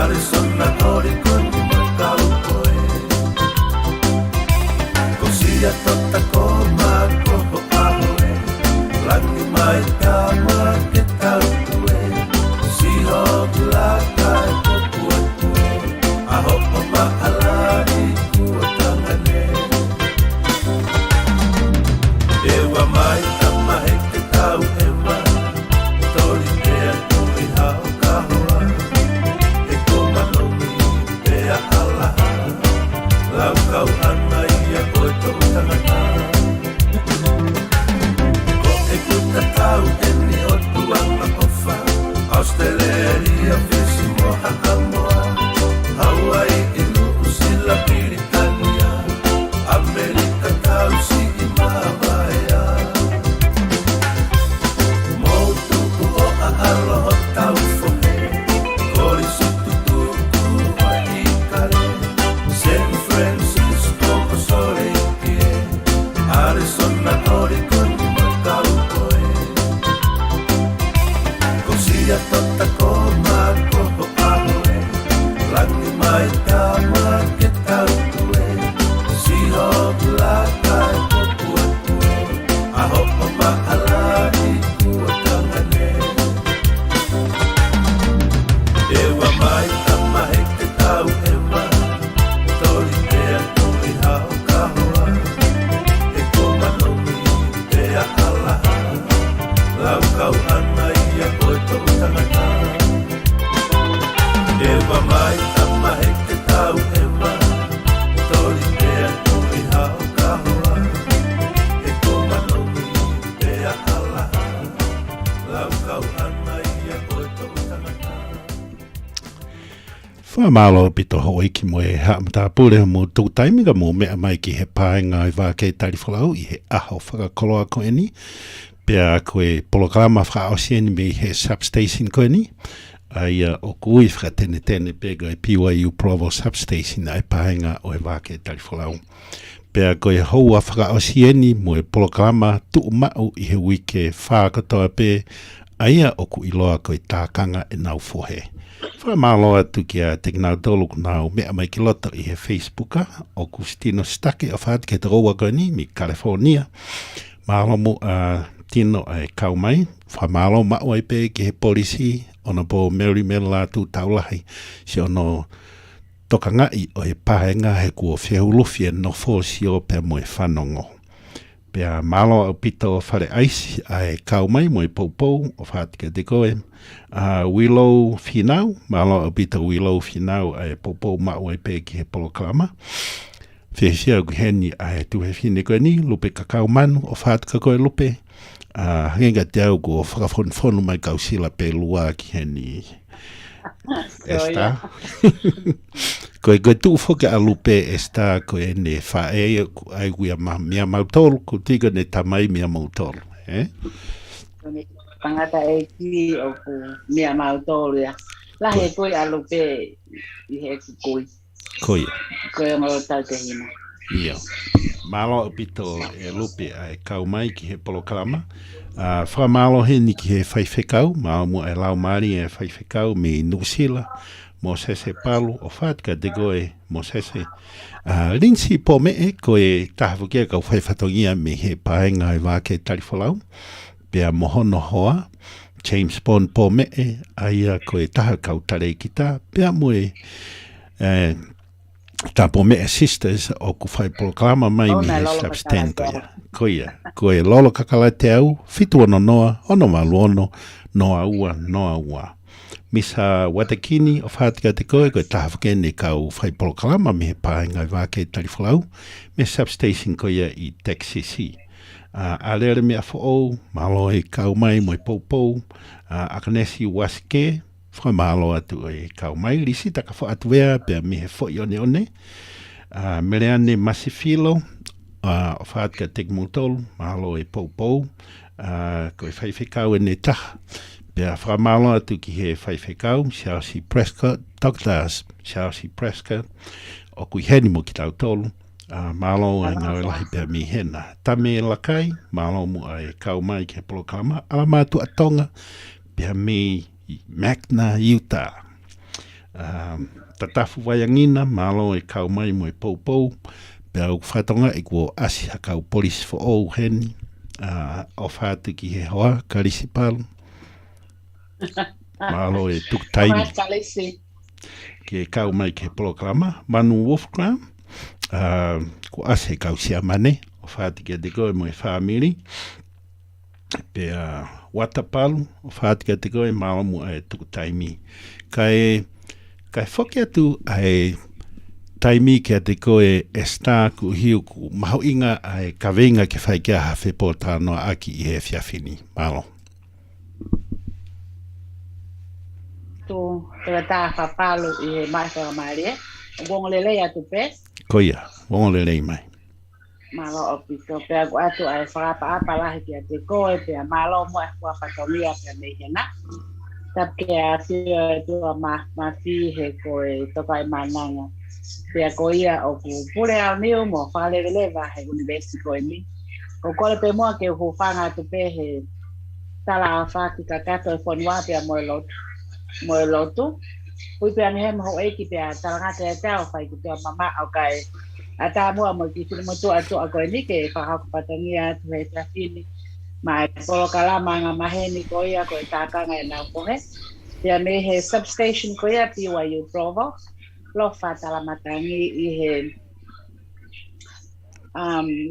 Arizona ori kuni makau koe Ko sia tota ko mako ho ahoe Langi mai kama ke tau kue Si ho laka ko kue kue Aho o maalari kua tangane Ewa mai tama he ke tau ewa Tori pea kui hao kahoa E ko malongi pea alaha Lau kau ana ia koe tau tangata Ko e kuta tau eni o tuanga ofa Australia visi moha amoa Hawaii inu usila Britania Amerika tau si imawaya Moutu o a aloha tau fohe Kori sututuku wa ikare San Francisco o sole pie Arizona Oregon makau koe Ko sia tota ko mako ho ahoe Langi mai kama ke tau kue Si ho laka ko kue kue Aho o maalari kua tangane Ewa mai tama he ke tau ewa Tori pea kui hao kahoa E ko malongi pea alaha Lau kau ana ia koe tau tangata Ewa mai tama he ke tau ewa Tori pea kui hao kahoa E ko malongi pea alaha Lau kau ana ia koe tau tangata Whamalo pito hoi ki moe ha mta pule mo tū taimiga mo mea mai ki he pāenga i wā kei tariwhalau i he aho whakakoloa koe ni. Pea koe polokalama whakaosieni me he substation koe ni. Ai o kui whakatene tene pega e PYU Provo substation ai pāenga o he wā kei tariwhalau. Pea koe houa whakaosieni mo e polokalama tuu mau i he wike whakatoa pe aia o ku iloa koe tākanga e nau fohe. Whamalo atu ki a te nau tolu nau mea mai ki loto i he Facebooka o Kustino Stake o whaat ke te roa koe ni mi California. Mahalo mo a tino ai kau mai. Whamalo mau ai pe ki he polisi ona po Mary Mela tu taulahi si ono toka ngai o he pahenga he kua whiahulufi e no fōsi o pe mo e whanongo. Pea malo au pita o whare aisi ai kau mai mo e poupou o whātika te koe. Willow Finau, malo au pita Willow Finau ai poupou mau ai pe ki he polokalama. Whiahisia au ki heni ai tu he whine koe ni, lupe kakau manu o whātika koe lupe. Henga te au ko whakafonfonu mai kausila pe lua ki heni. Esta. Koe tu foka a lupe esta koe ne whae ai wia mea mautolu, ko tiga ne tamai mea mautolu. Pangata e ki o ku mea mautolu ya. Lahe koe a lupe i he kukui. Koe. Koe ngau tau te hina. Ia. Malo pito e lupe ai kau mai ki he polokalama. Whamalo he ni ki he whaiwhekau, mao mua e lau maari e whaiwhekau me Nusila, mo sese palu o whātika te goe mo sese. Linsi po me e koe tahavukia kau whaiwhatongia me he paenga e wāke tariwhalau, pea mohono hoa, James Bond po me e, aia koe taha kau tare kita, pea mue tā po me e sisters o ku whai polokalama mai mi he substan koia. Koe lolo kakala te au, fitu ono noa, ono maluono, noa ua. Misa Watakini o whātika te koe tahawhakene kau whai polokalama me he pāenga i wāke tariwhalau, me substation koia i Texasi. A lere mea whao, malo e kau mai mo e poupou, Akanesi Wasike, whai malo atu e kau mai, lisi taka wha atu wea, pia me he whoi one. Mereane Masifilo, o whātika te mutolu, malo e poupou, koe whaiwhekau e ne taha. Pea whamalo atu ki he whaiwhekau, Chelsea Prescott, Dr. Chelsea Prescott, o kui heni mo ki tau tolu, malo e ngau lahi pia mi hena. Tame e lakai, malo mo e kau mai ki he polokalama, alamatu atonga, pia mi Magna, Utah. Tatafu waiangina, malo e kau mai mo e pou, pea au whatonga e kua asi ha kau polisi fo o heni, o whātu ki he hoa, karisipalu, malo e tuk taimi, ki e kau mai ke poloklama, Manu Wolfgram, kua asi he kau sia mane, o whātu ki a te koe mo e whamiri, pea Watapalu, o whātu ki a te koe, malo mo e tuk taimi, kai whoki atu ai taimi ki a te koe e star ku hiu ku maho inga ai kawenga ke whai kia hawhi pōtano aki I he whiawhini. Malo. Tu te tā whapalu I he mai whakamaari e. Wongolelei atu pe. Koia, wongolelei mai. Malo o pito. Pea ku atu ai whakapa lahi ki a te koe. Pea malo mo e kua whatomia pea mehena. Tapi a tia tua mafi he koe tokai mananga. Pea ko ia o ku pule au niu mo whalelelewa he university koe ni. Ko kore pe mua ke hu whanga tu pe he tala a whaki ka kato e whanua pea mo e lotu. Hui pea ngehe mo eiki pea talangata e tau whai ki tua mama au kai. A tā mua mo ki whini mo tua tua koe ni ke whakaku patangia tu he trafini. Mai polo kalama ngā maheni ko ia ko e tākanga e nau pohe. Pea me he substation ko ia BYU Provo. Lo whatalamatangi I he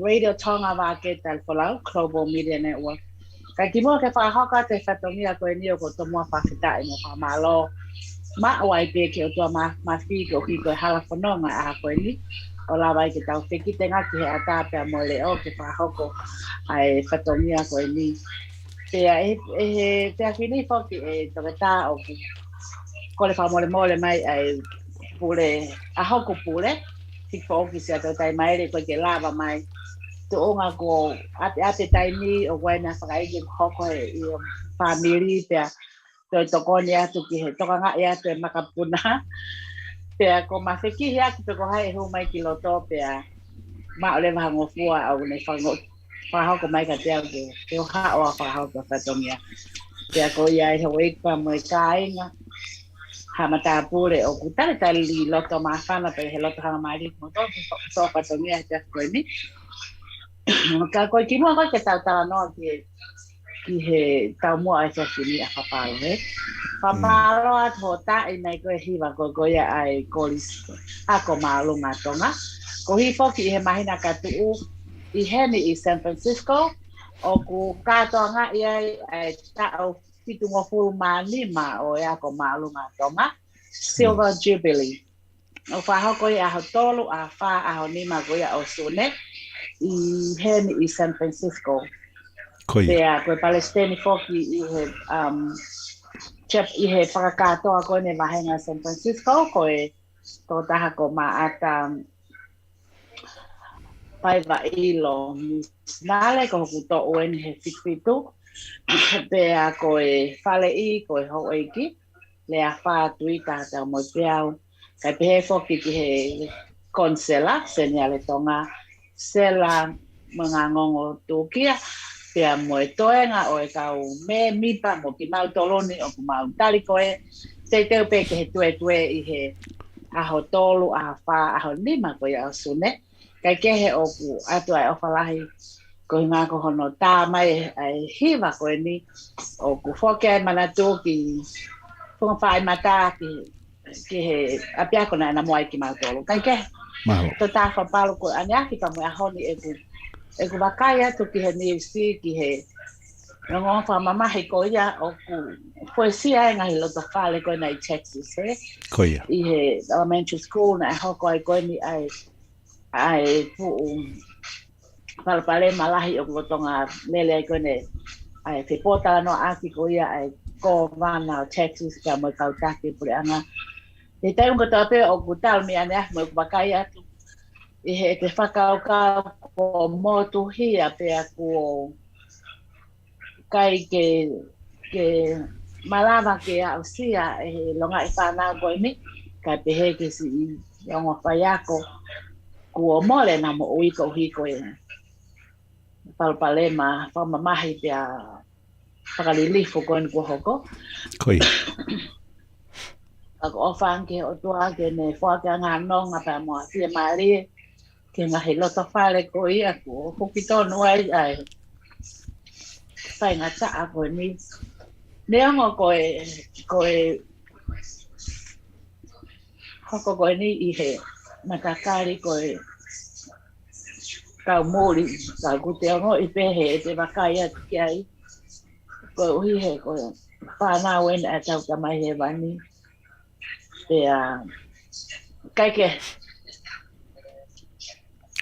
Radio Tonga wāke tal whalau, Global Media Network. Ka ki mua ke whahoka te whatongia ko e nio ko to mua whakita I mo whamalo. Ma awai pe ke o tua mawhi ko ki ko e hala whanonga a ko e ni. O la vai ke tau whiki te ngaki he atāpea mo leo ke whahoko ai whatongia ko e ni. Pea te awhini whoki e toke tā o ku kore whamole mai ai pule, a hoko pule. Tik po oki sia tau tai maere koe ke lava mai. Te onga ko ate taimi o waina whakaigi hoko I o whamiri pea toi tokoni atu ki he toka ngai atu e makapuna. Pea ko mawhiki hea ki toko hai hu mai ki loto pea ma ole waha ngofua au ne whahoko mai ka te au ke o haa o a whahoko whatongia. Pea ko ia I hau ekpa mo I kāinga ha mata pure o ku tale li loto ma whana pe he loto hanga mai mo to so whatongia he te koe ni. Ka koe ki mua koe ke tau tala noa ki he tau mua ai whasini a whaparo he. Whaparo at ho ta I mai koe hiwa koe ai kolis a ko maalunga tonga. Ko hi foki I he mahina ka tuu I heni I San Francisco o ku katoa nga ai tau pitu mo fulu ma o ea ko maalunga tonga. Silver Jubilee. O whahoko I aho tolu a wha aho nima koe o sune I heni I San Francisco. Pea koe Palestini foki I he whakakatoa koe ne wahenga San Francisco koe tō taha ko maata paiva ilo nale ko hoku tō uen he whitwhitu. Pea koe whale I koe ho eiki lea whātui tātau mo peau. Kai pehe foki ki he konsela seniale tonga sela mga ngongo tūkia. Pea mo e toenga o e kau me mipa mo ki mau toloni o ku mau tali koe. Te teu pe ke he tue I he aho tolu, aho wha, aho lima koe au sune. Kai kehe o ku atu ai ofalahi ko ngā ko hono tā mai ai hiwa koe ni. O ku whoke ai manatu ki whunga whaai mata ki he apiako na moai ki mau tolu. Kai kehe, to tā whapalu koe aniaki pa mo ahoni e ku wakai atu ki he NFC ki he ngongo whamamahi ko ia o ku poesia e ngahi loto whale koe na I Texas he. Koia. I he elementary school na e hoko ai koe ni ai puu palapale malahi o kutonga lele ai koe ne ai whipota no aki ko ia ai ko vana o Texas ka mo kautaki pure anga. E tai unga tape o ku talmi ane mo ku wakai atu. I he te whakaukau ko motu hia pea ko kai ke malawa ke au sia e longa I whanau koe ni. Kai pehe ke si I ongo whaiako ko mole na mo uiko hiko e palpalema whamamahi pea whakalilifu koe ni ko hoko. Koe. Ako ofang ke o tua ke ne fo ke ngano ngapa mo si mari ke ngahi loto fale ko ia ko hukito no ai fai ngata ako ni neango ko ko ni ihe matakari ko ka mori ka kute ngo ipehe te bakaya kiai ko ihe ko pana wen atau kamai he bani Kaike.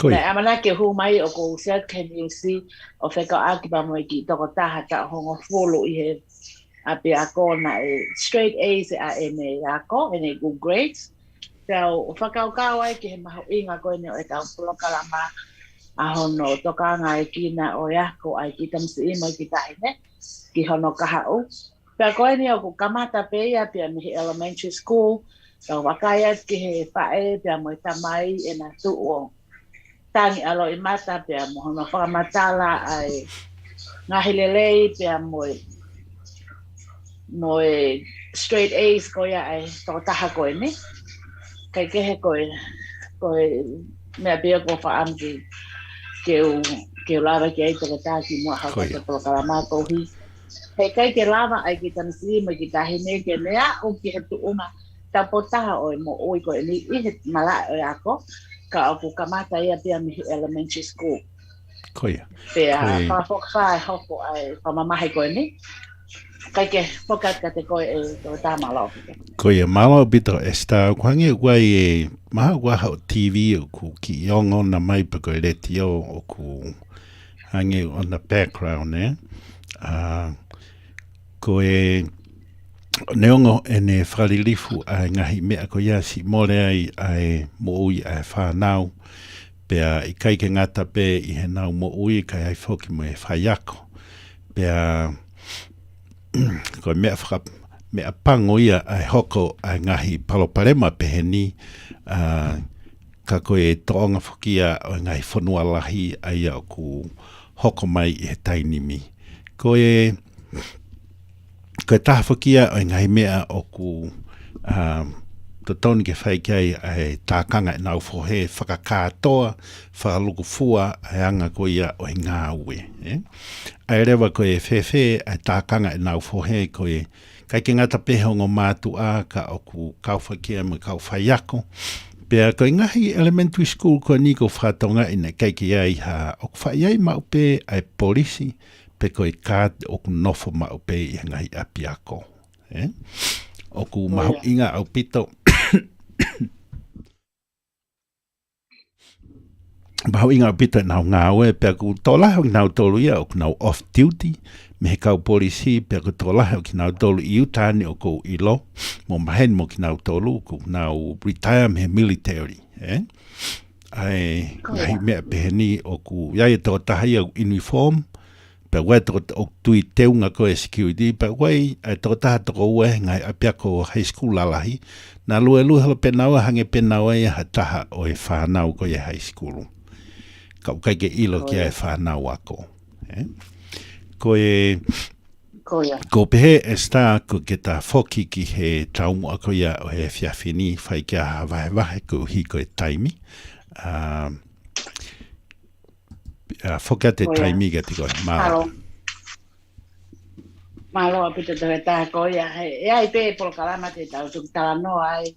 Na amana ke hu mai o ko set can you see o feka akiba mo ki to taha ta hongo follow I he ape ako na straight A's a ene ako ene good grades. So o faka ka wai ke ma inga ko ne o ka pulo kala ma a hono to ka nga ki na o ya ko ai ki tam si mo ki ta ne ki hono ka ha o. Pero ko ni o kamata pe ya pe mi elementary school so wakaya ki he pae pe mo tamai e na tu o tangi alo I mata pe mo no fa matala ai na helele pe mo straight A's ko ya ai to taha ko ni kai ke he ko me pe ko fa am ke lava ke ai to ta ki mo ha ko to kala ma ko hi he kai ke lava ai ki tan si mo ki ta he ne ke ne a o ki he tu uma ta pota o mo o ko ni I mala ako ka o kamata ia pia mi elementary school Koia. Pia pa foka hoko ai pa mama he ko ni kai ke foka ka te ko to ta malo Koia malo bito esta kwangi wai ma wa TV ku ki yongo na mai pa ko le tio o ku hangi on the background ko neongo ene fralilifu a ngahi mea ko ia si more ai mo ui ai whanau pea I kai ke ngata pe I he nau mo ui kai ai whoki mo e whaiako pea ko mea pango ia ai hoko ai ngahi paloparema pe he ni ka koe toonga whokia o ngahi whanua lahi ai au ku hoko mai I he tainimi koe taha whakia o ngai mea o ku to toni ke whai kai ai tākanga nau whohe whakakātoa, whakaluku fua ai anga ko ia o ngā ue. Ai rewa ko e whewhe ai tākanga nau whohe ko e kai ke ngata pehongo mātu a ka o ku kauwhakia mo kau whaiako. Pea ko ngahi elementary school ko ni ko whatonga ina kai ke ai ha o whaiai maupe ai polisi pe koe kāte o ku nofo ma upe I ngai api ako. O ku mahu inga au pito. Mahu inga au pito nau ngāwe, pe ku tōlahe o ki nau tolu ia o ku nau off duty, me he kau polisi, pe ku tōlahe o ki nau tolu I utani o ku ilo, mo mahen mo ki nau tolu, ku nau retire me he military. Ai, ngahi mea peheni o ku iai tō tahai au uniform, pe wai toko o tui teunga ko e security, pe wai ai toko taha toko ue ngai apia ko high school lalahi, na lue hala penaua hange penaua e ha taha o e whanau ko e high school. Ka ukai ke ilo ki e whanau ako. Ko pehe e sta ko ke ta whoki ki he taumu ako ia o he whiawhini whai kia ha vahe ko hi ko e taimi. Whakate taimi ga te koe, maa. Malo apita te ta ko ia e ai pe por kalama te tau tu tala no ai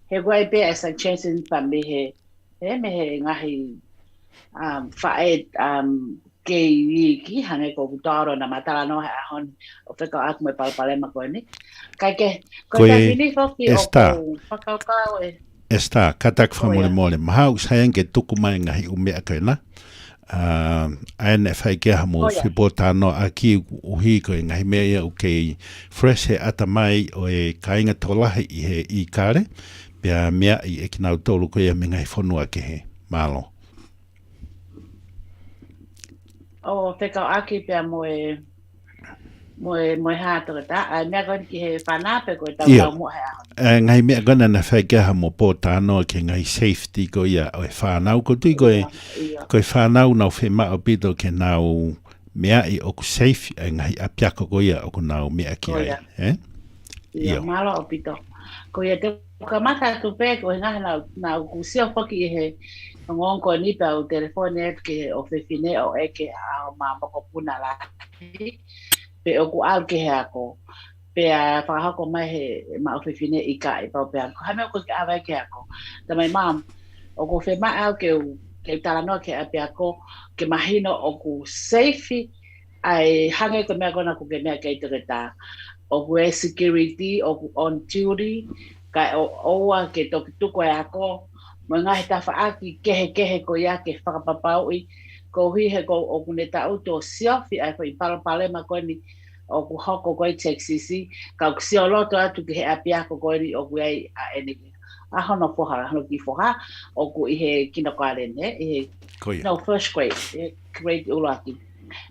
he guai pe as a chance in family he me he ngahi fae ke ki hange ko taro na matala no ha hon o fe ka ak me palpale ma ko ni kai ke ko ta fini foki o ko ka e esta katak famole mole mahau saen ke tuku mai ngahi ume akena aene whai ke hamo whipotano aki uhi ko e ngahi mea o kei fresh he ata mai o e kainga tolahe I he I kare pia mea I e kinau tolu ko e me ngai whanua ke he malo. O whekau aki pia mo e hātara ta, a mea kon ki he whanape ko e tau mua he aho. Ngai mea gana na whai ke hamo pōtano ke ngai safety ko ia o e whanau ko tui ko e whanau nau whema o pito ke nau mea I oku safe e ngai apiako ko ia oku nau mea ki ai. Ia malo o pito. ko ia te kamata tu pe ko nga na ku sia foki he ngon ko ni pa o telefone ke o fefine o ke a ma ko puna la pe o ku al ke ako pe a fa ko mai he ma o fefine I ka pa pe ko ha me ko ke ava ke ako ta mai mam o ko fe ma al ke tala no ke pe ako ke mahino o ku safe ai hange ko me ko na ku ke me ke te ta o ku security o ku on duty ka o ke to ko ako mga hitafaaki kehe ko ia ke whakapapau I ko hui he ko o kune tau to siofi ai ko I palapale ma koe ni o ku hoko koe teksisi ka ku sio loto atu ke he apia ko koe ni o ku ai a ene a hono foha hono ki foha o ku I he kindergarten I he no first grade grade ulaki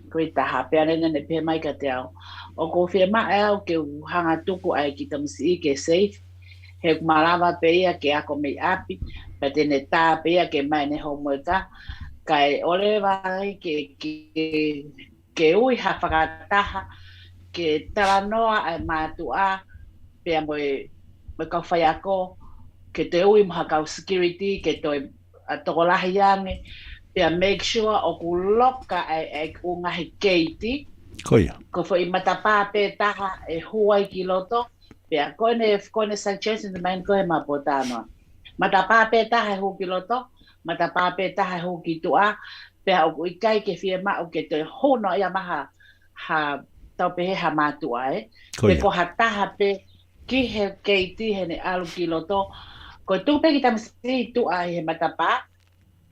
grade taha pe ane ne pe mai ka te au o ko fie ma au ke hanga tuku ai ki tamsi ke safe he kumarawa pe ia ke ako mei api pa tene tā pe ia ke mai ne homoeka kai ole vai ke ui ha whakataha ke taranoa ai mātua pe mo ka whai ako ke te ui maha kau security ke toi tokolahi ange pe make sure o ku loka ai ku ngahi keiti ko fo I matapā pe taha e huai ki loto pe a kone Sanchez in the main ko he mapotano matapā pe taha e hu ki loto matapā pe taha e hu ki tua pe o ku ikai ke fie ma o ke te hono ia maha ha tau pe he ha matua pe ko ha taha pe ki he keiti he ne alu ki loto ko tu pe ki tamsi tua he matapā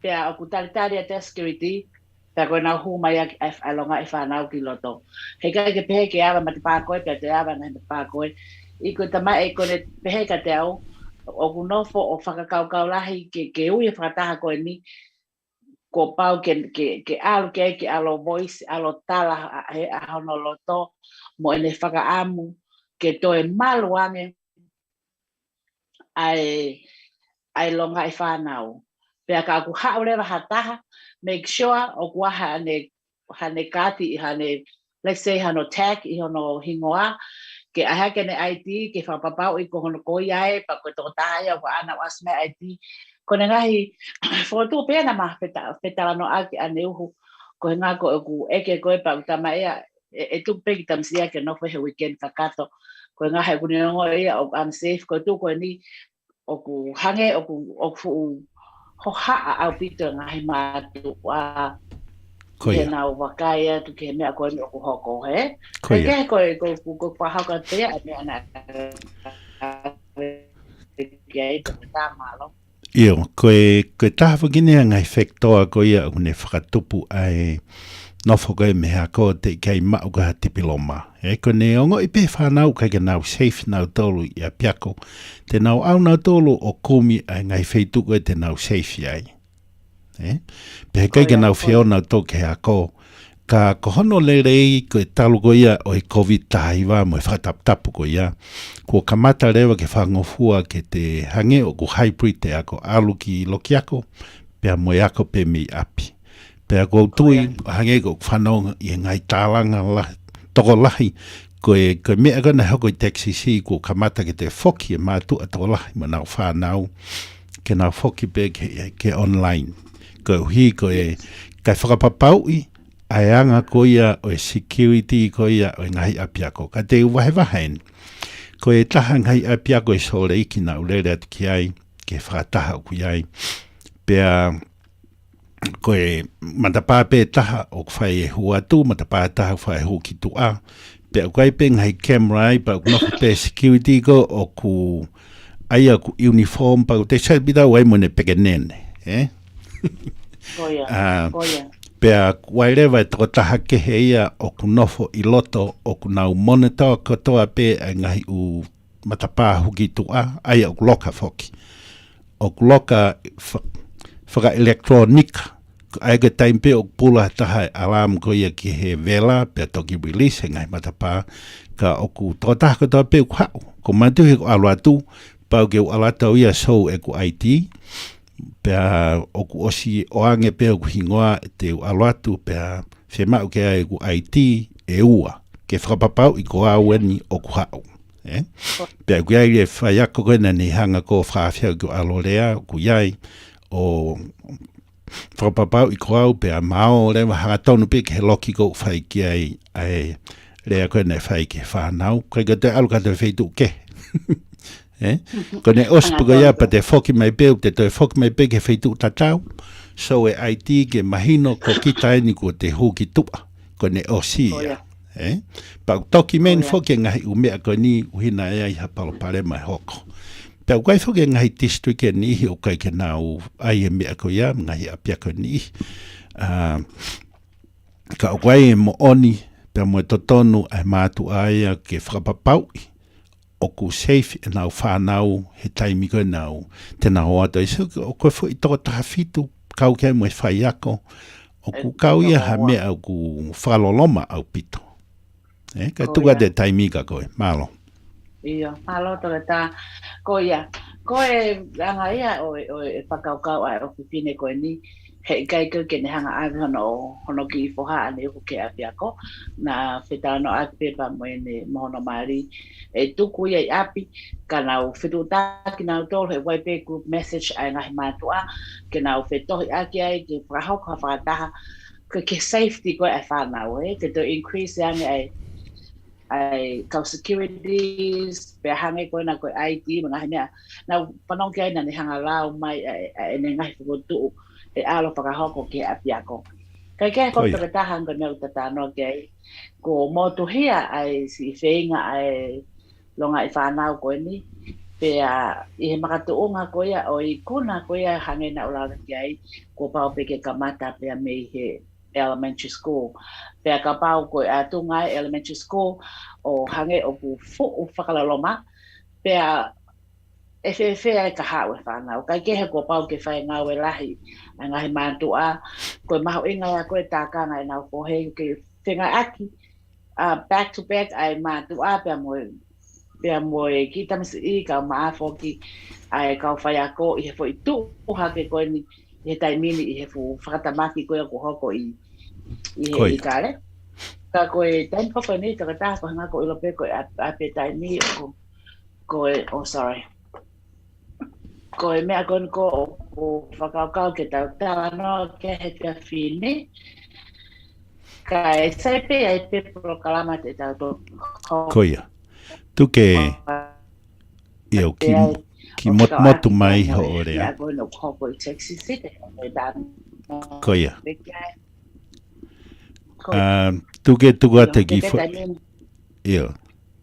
pe o ku talitari a te security pe ko na hu mai a longa I whanau ki loto he kai ke pe ke awa matapā koe pe te awa na matapā koe I ko tama e kone pehe ka te au o ku nofo o whakakaukau lahi ke ui whakataha koe ni ko pau ke alu ke alo voice alo tala he a hono loto mo ene whakaamu ke toe malu ange ai longa I whanau pea ka ku haurewa hataha make sure o ku hane kati hane let's say hano tag I hono hingoa ke aha ke ne IT ke whapapau I ko hono ko iae pa ko toko taia o ana wasme IT ko ne ngahi fotu pe na ma fetala no aki ane uhu ko nga ko ku eke ko pa utama ia e tu pe ki tamsia ke no fue weekend kakato ko nga ha ku ne ngo ia o am safe ko tu ko ni o ku hange o ku ho ha au pito ngahi ma tu wa ke na o wakaya tu ke mea koe me o ku hoko he ke ko pahaka te ane ana ke ai te malo Io, koe taha gine ngai whektoa ko ia une whakatupu ai nofo koe mea ko te kei mau ka tipiloma. Ko ne ongo I pe whanau kai ka nau safe nau tolu I a piako. Te nau au nau tolu o kumi ai ngai wheituko e te nau safe ai. Pe kai ka nau whiona tō ke ako. Ka kohono lerei ko talu ko ia o COVID tahiwa mo whakatapu ko ia. Ko kamata rewa ke whangofua ke te hange o ku hybrid te ako alu ki loki ako. Pea mo ako pe mi api. Pea ko tui hange ko whanonga I ngai tālanga toko lahi. Ko mea kona hoko I taxi si ko kamata ke te whoki e mātua toko lahi mo nau whanau. Ke nau whoki pe ke online. Ko hi ko kai whakapapau I. Ai anga ko ia o security ko ia o ngai apiako. Ka te wahewahen. Ko taha ngai apiako sole iki na ulere atu ki ai. Ke whakataha ku iai. Pea ko matapā pe taha o kwhai e hua tu. Matapā taha whai hu ki tu a. Pea ko ai pe ngai camera ai. Pa kunoko pe security ko o ku aia ku uniform. Pa ku te salbida wai mo ne peke nene. Koia. Pea wairewa e toko taha ke he ia o ku nofo I loto o ku nau monitor katoa pe ai ngahi u matapā huki tua ai o ku loka whoki. O ku loka whaka elektronika. Ai ka taim pe o pula taha alarm ko ia ki he vela pea toki release he ngahi matapā. Ka o ku toko taha katoa pe u hau. Ko matu he ku aluatu pau ke u alatau ia sou e ku IT. Pea o ku osi o ange pea ku hingoa te aluatu pea whemau ke ai ku IT e ua. Ke whakapapau I ko aueni o ku hau. Pea kuiai e whaiako koe na ni hanga ko whaafia ku alorea kuiai o whapapau I koau pea mao rewa hanga tonu pe ke he loki ko whai ki ai rea koe na whai ke whanau koe ka te alu kata whaitu ke ko ne ospuka ia pa te whoki mai peu te toi whoki mai pe ke whaitu tatau so e IT ke mahino ko kita ni ko te huki tua ko ne osia pa toki men whoki ngahi umea ko ni uhina ai hapalo pare mai hoko Pea kai whoke ngahi district e nihi o kai ke nau ai e mea ko ia, ngahi apia ko nihi. Ka o kai e mo oni, pea mo e totonu ai mātu aia ke whakapapau o ku safe e nau whanau he taimi koe nau te nau ato. O koe fo I toko taha fitu, kau kei mo e whai ako, o ku kau ia ha mea au ku whaloloma au pito. Ka tuka te taimi ka koe, malo. Ia, malo toka tā, ko ia, ko e anga ia o e whakaukau ai o pipine koe ni, he kai koe ke ne hanga awe hono ki I whoha ane uku ke api ako, na whetano api pa mo ne mohono maari, e tuku ia I api, ka nau whitu tāki nau tōru he waipe group message ai ngahi mātua, ke nau whetohi aki ai, ke whakahau ka whakataha, ke safety koe ai whanau, ke to increase ange ai kau securities pe hange ko na ko IT mga hanya na panong kaya na ni hanga lao mai ne ngai ko tu e alo pa ka ko ke apia ko kai kai ko ta ta hanga na ta no ke ko mo tu hia ai si feinga ai longa I whanau ko ni pe I maka tu nga ko ya o I kuna ko ya hange na ula ki ko pa pe ke kamata pe me he elementary school. Pea ka pau koe a tungai elementary school o hange o ku fu whakalaloma. Pea e whewhea ka hau e whanau. Kai kehe ko pau ke whai ngau e lahi a ngahi mātua. Koe maho inga koe tākanga e nau kohe ke whenga aki. Back to back ai mātua pea moe ki tamisi I ka maafoki ai kau whai ako I he fo I tuha ke koe ni he taimini I he fu whakatamaki koe ko hoko I he kare. Ka koe taim papa ni taka taha ko hanga ko ilope koe ape taimi koe, sorry. Koe mea koe ko o whakaukau ke tau tāno ke he pia whini. Ka e saipe ai pe pro kalama te tau tō. Koia. Tuke Iau ki motu mai ho orea. Koia. Tuke te ki fo. Ia.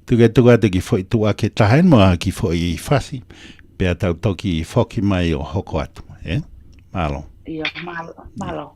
Tuke te ki fo I tua ke tahen moa ki fo I whasi. Pea tau toki whoki mai o hoko atu. Malo. Ia, malo.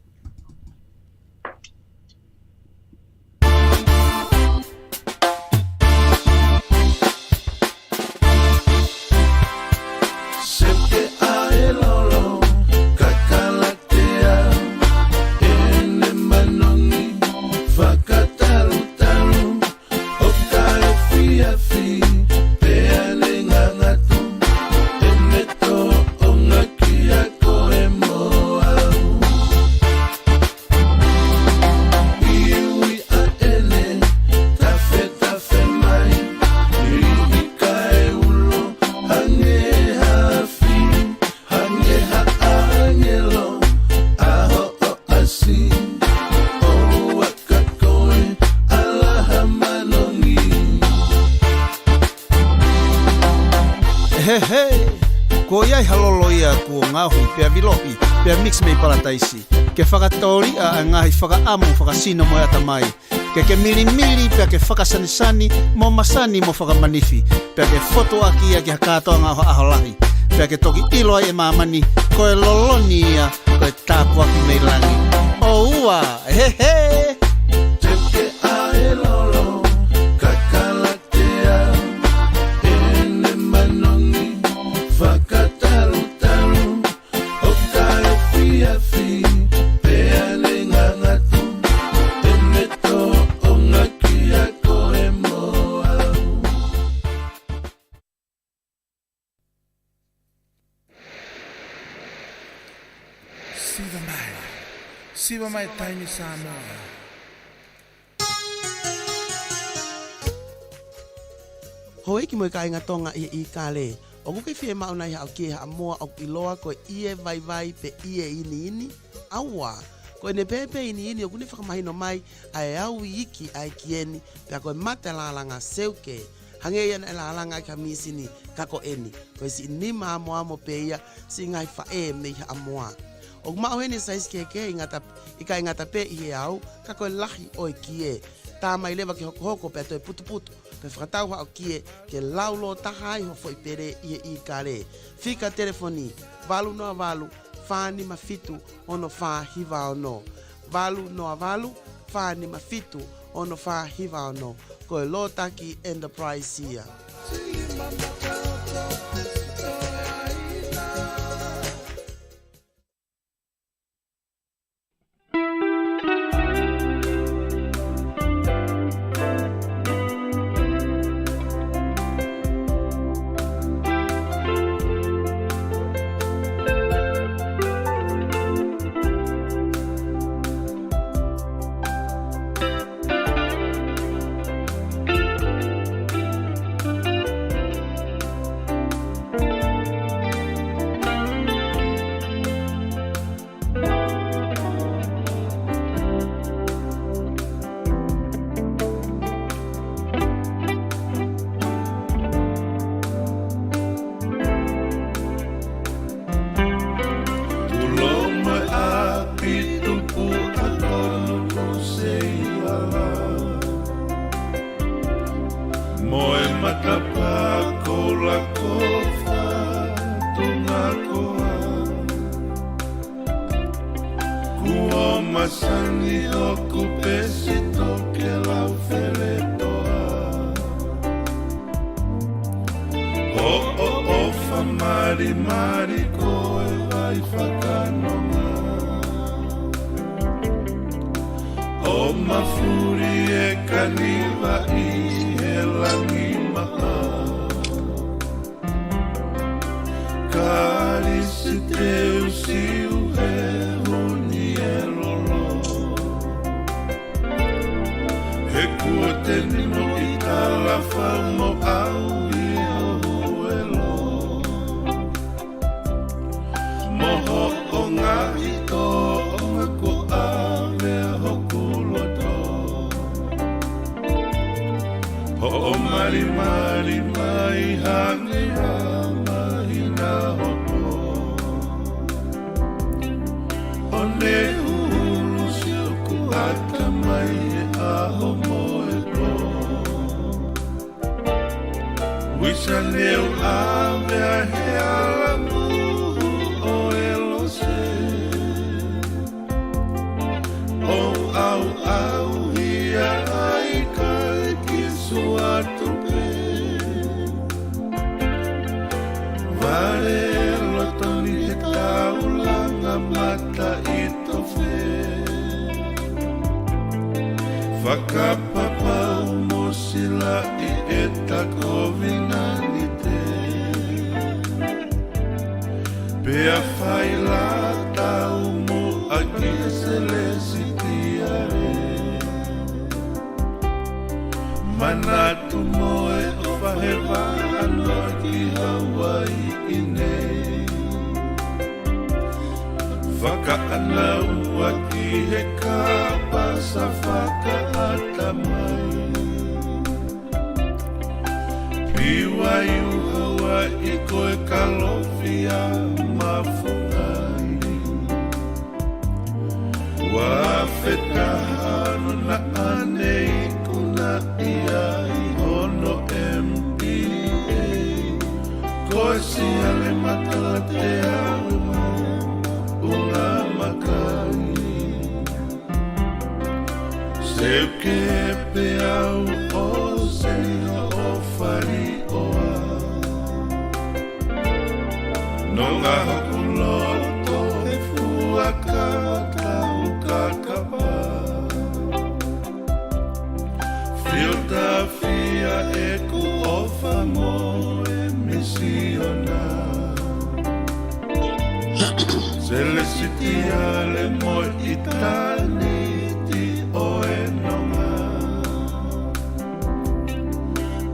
Ko iai halolo ia ku ngahui pea vilohi, pea mix mei palataisi. Ke whakatori a ngahi whakaamu whakasino mo ata mai. Ke mili pea ke whakasanisani mo masani mo whakamanifi. Pea ke foto aki ia ke hakatoa ngā aholahi. Pea ke toki ilo ai e mamani, koe loloni ia, koe tāpu aki mei langi. O ua, he. Teke ae lolo, kakalatea, ene manongi, whakataru, o kai fiafi, pea le ngangatu, ene to o ngaki a koe moau. Siva mai taimi Samoa. Hoi ki mo ka inga tonga i kale. O kuke fie mauna i hao ki ha moa o iloa ko ie vai pe ie ini. Awa, ko ne pepe ini o kune whakamahino mai ai au iki ai kieni pe a koe mate lalanga seuke. Hange ia na lalanga ka misini kako eni. Ko si nima amo pe ia si ngai fae me ha amoa. O mauhene sais keke ika ingata pe i au kako lahi o kie. Tā mai lewa ki hoko pe toi putu. Pe whakatau hao kie ke laulo tahai ho foi pere i kare. Fika telefoni, valu noa valu, whāni mafitu ono whā hiva ono. Valu noa valu, whāni mafitu ono whā hiva ono. Koe Lotaki Enterprise ia.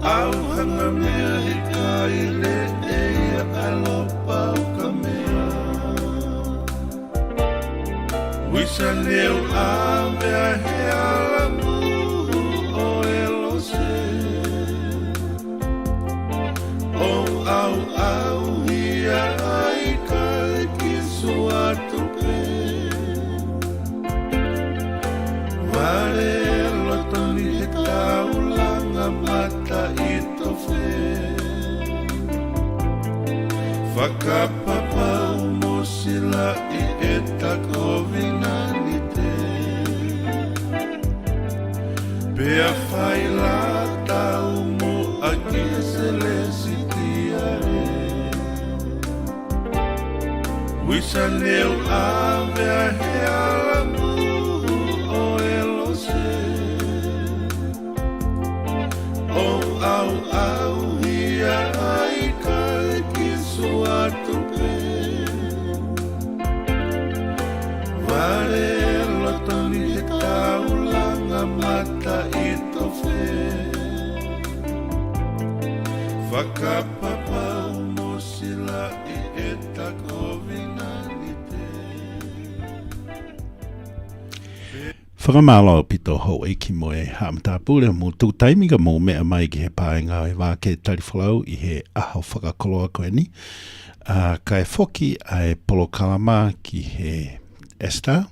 Au hanga me Wisa leo ame a he ala muhu o e lo se O au au hia ai ka ki suatu pe Vare lo toni he taulanga mata i to fe Whakapapa umosila i eta kovinani te Pea whaila tau mo a kisele sitiare Wisa leo ave a he ala muhu o e lo se O au au hia ai ka ki suatu pe Vare lo toni he taulanga mata i to fe Whakapapa umosila i eta kovinani te Whakamalo pito ho e ki moe hamata pule mo tū taimiga mo mea mai ki he pāenga e wā ke tariwhalau i he aho whakakoloa koe ni. Ka e whoki ai polo kalama ki he Esther.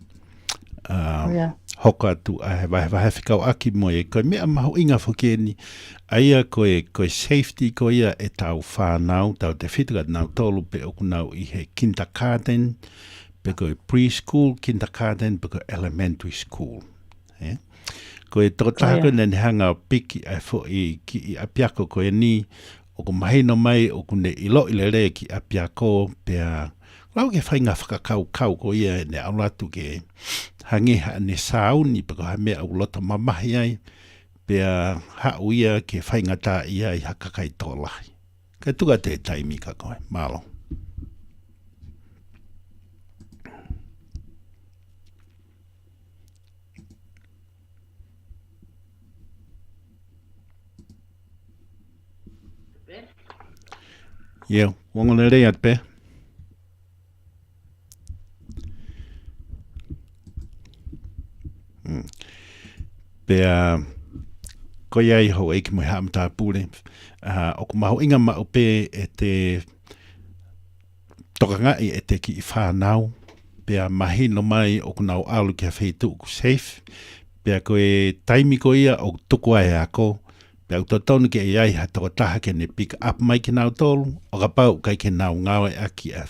Hoka atu a he wahe whikau aki moe koe mea maho inga whoki e ni. Aia koe safety koe ia e tau whānau, tau te whituka nau tolu pe oku nau i he kindergarten, pe koe preschool, kindergarten, pe koe elementary school. Koe tokotaha koe nene hanga piki ai fo i ki i apiako koe ni, o ko mahino mai o kune ilo ile re ki apiako pea lau ke whainga whakakau ko ia ne aulatu ke hangeha ne sauni pe ko ha mea au lota mamahi ai pea hau ia ke whainga tā ia i hakakai tōlahi. Ka tuka te taimi ka koe, malo. Yeah, wangona rei at pe. Pea koe ai ho e ki mo hamata pule. O ku maho inga ma pe e te tokangai e te ki i whanau. Pea mahino mai o ku nau alu ki a wheitu ku safe. Pea koe taimi ko ia o tuku ai ako. Pea uto tonu ke iai ha toko taha ke ne pick up mai ke nau tolu, o ka pau kai ke nau ngawe aki a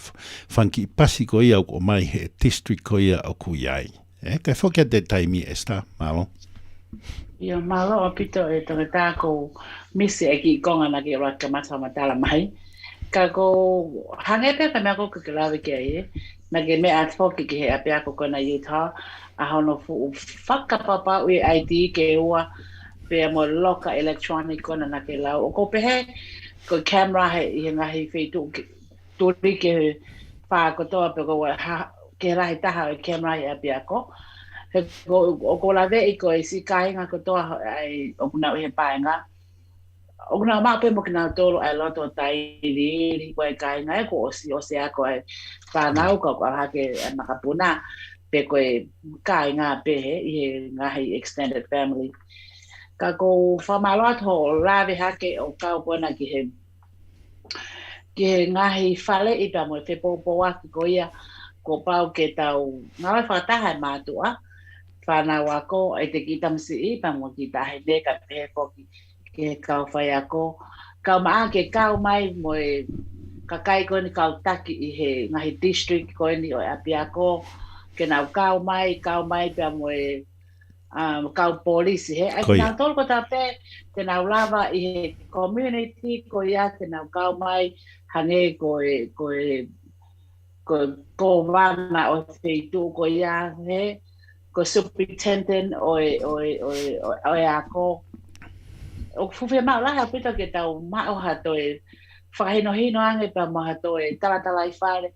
whanki i pasi ko ia o mai he district ko ia o ku iai. Kai whokia te taimi Esther, malo? Ia, malo o pito e tonga tāko misi e ki konga na ki raka mata matala mai. Ka ko hangepe ka mea ko kukirawe ke ai, na ke mea atfoki ki he apea ko kona Utah, a hono fu whakapapa ui ID ke ua, pea mo loka electronic kona na ke lau. O ko pehe, ko camera he i ngahi wheitu turi ke whaakotoa pe ko ke rahi taha o camera he apea ko. O ko la vei ko e si kainga kotoa ai o kuna he paenga. O kuna maa pe mo kina tolo ai loto tai riri ko e kainga e ko o se ako ai whanau ko hake makapuna pe ko e kainga pe he i he ngahi extended family. Ka ko whamaloat ho lawe hake o kaupona ki he ngahi whale i pa mo e whepopo aki ko ia ko pau ke tau ngawe whataha e mātua whanau ako e te ki tamsi i pa mo ki tahe ne ka pehe koki ke kau whai ako kau maa ke kau mai mo e kakai ko ni kau taki i he ngahi district ko ni o e api ako ke nau kau mai pa mo e kau polisi he ai nau tolu ko ta pe te nau lava i he community ko ia te nau kau mai hange ko wana o feitu ko ia he ko superintendent o ako o fufe ma la pita ke tau ma o hato e whakahino ange pa ma hato e tala i whare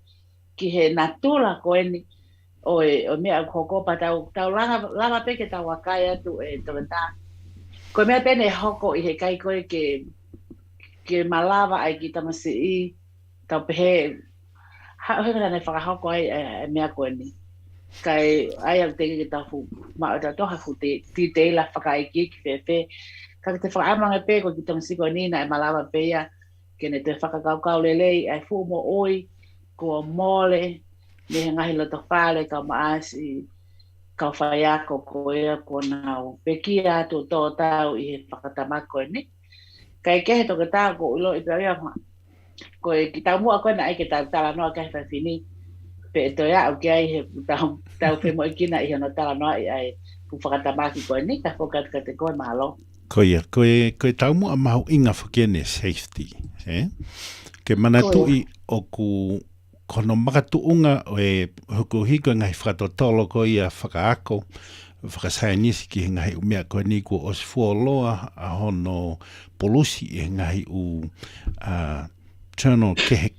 ki he natula ko eni o mea koko pa tau lava pe ke tau wakai atu e tawata ko mea pene hoko i he kai koe ke malava ai ki tamasi i tau pehe hoi kana ne whakahoko ai mea ko eni kai ai ang te ki ta fu ma ta to ha fu te la whakai ki fe ka te whaamanga pe ko ki tong siko ni na e malawa pe ia ke ne te whakakau lelei ai fu mo oi ko mole me ngahi lo to whale ka maasi ka whaiako ko ia ko nau pe ki atu to tau i he whakatamako ni kai ke he toke tau ko ulo i pe ia ko ki tau mua ko na ai ke tau tala noa ke he fini pe to ya o ke ai he tau pe mo ikina i no tala noa i ai ku whakatamaki ko ni ka fokat ka te koe malo koe tau mua mahu inga whakene safety ke mana tui o ku kono makatuunga o e hukuhiko ngai whakatotolo ko ia whakaako whakasainisi ki ngai umea koe ni ko os fuoloa a hono polusi e ngai u journal kehe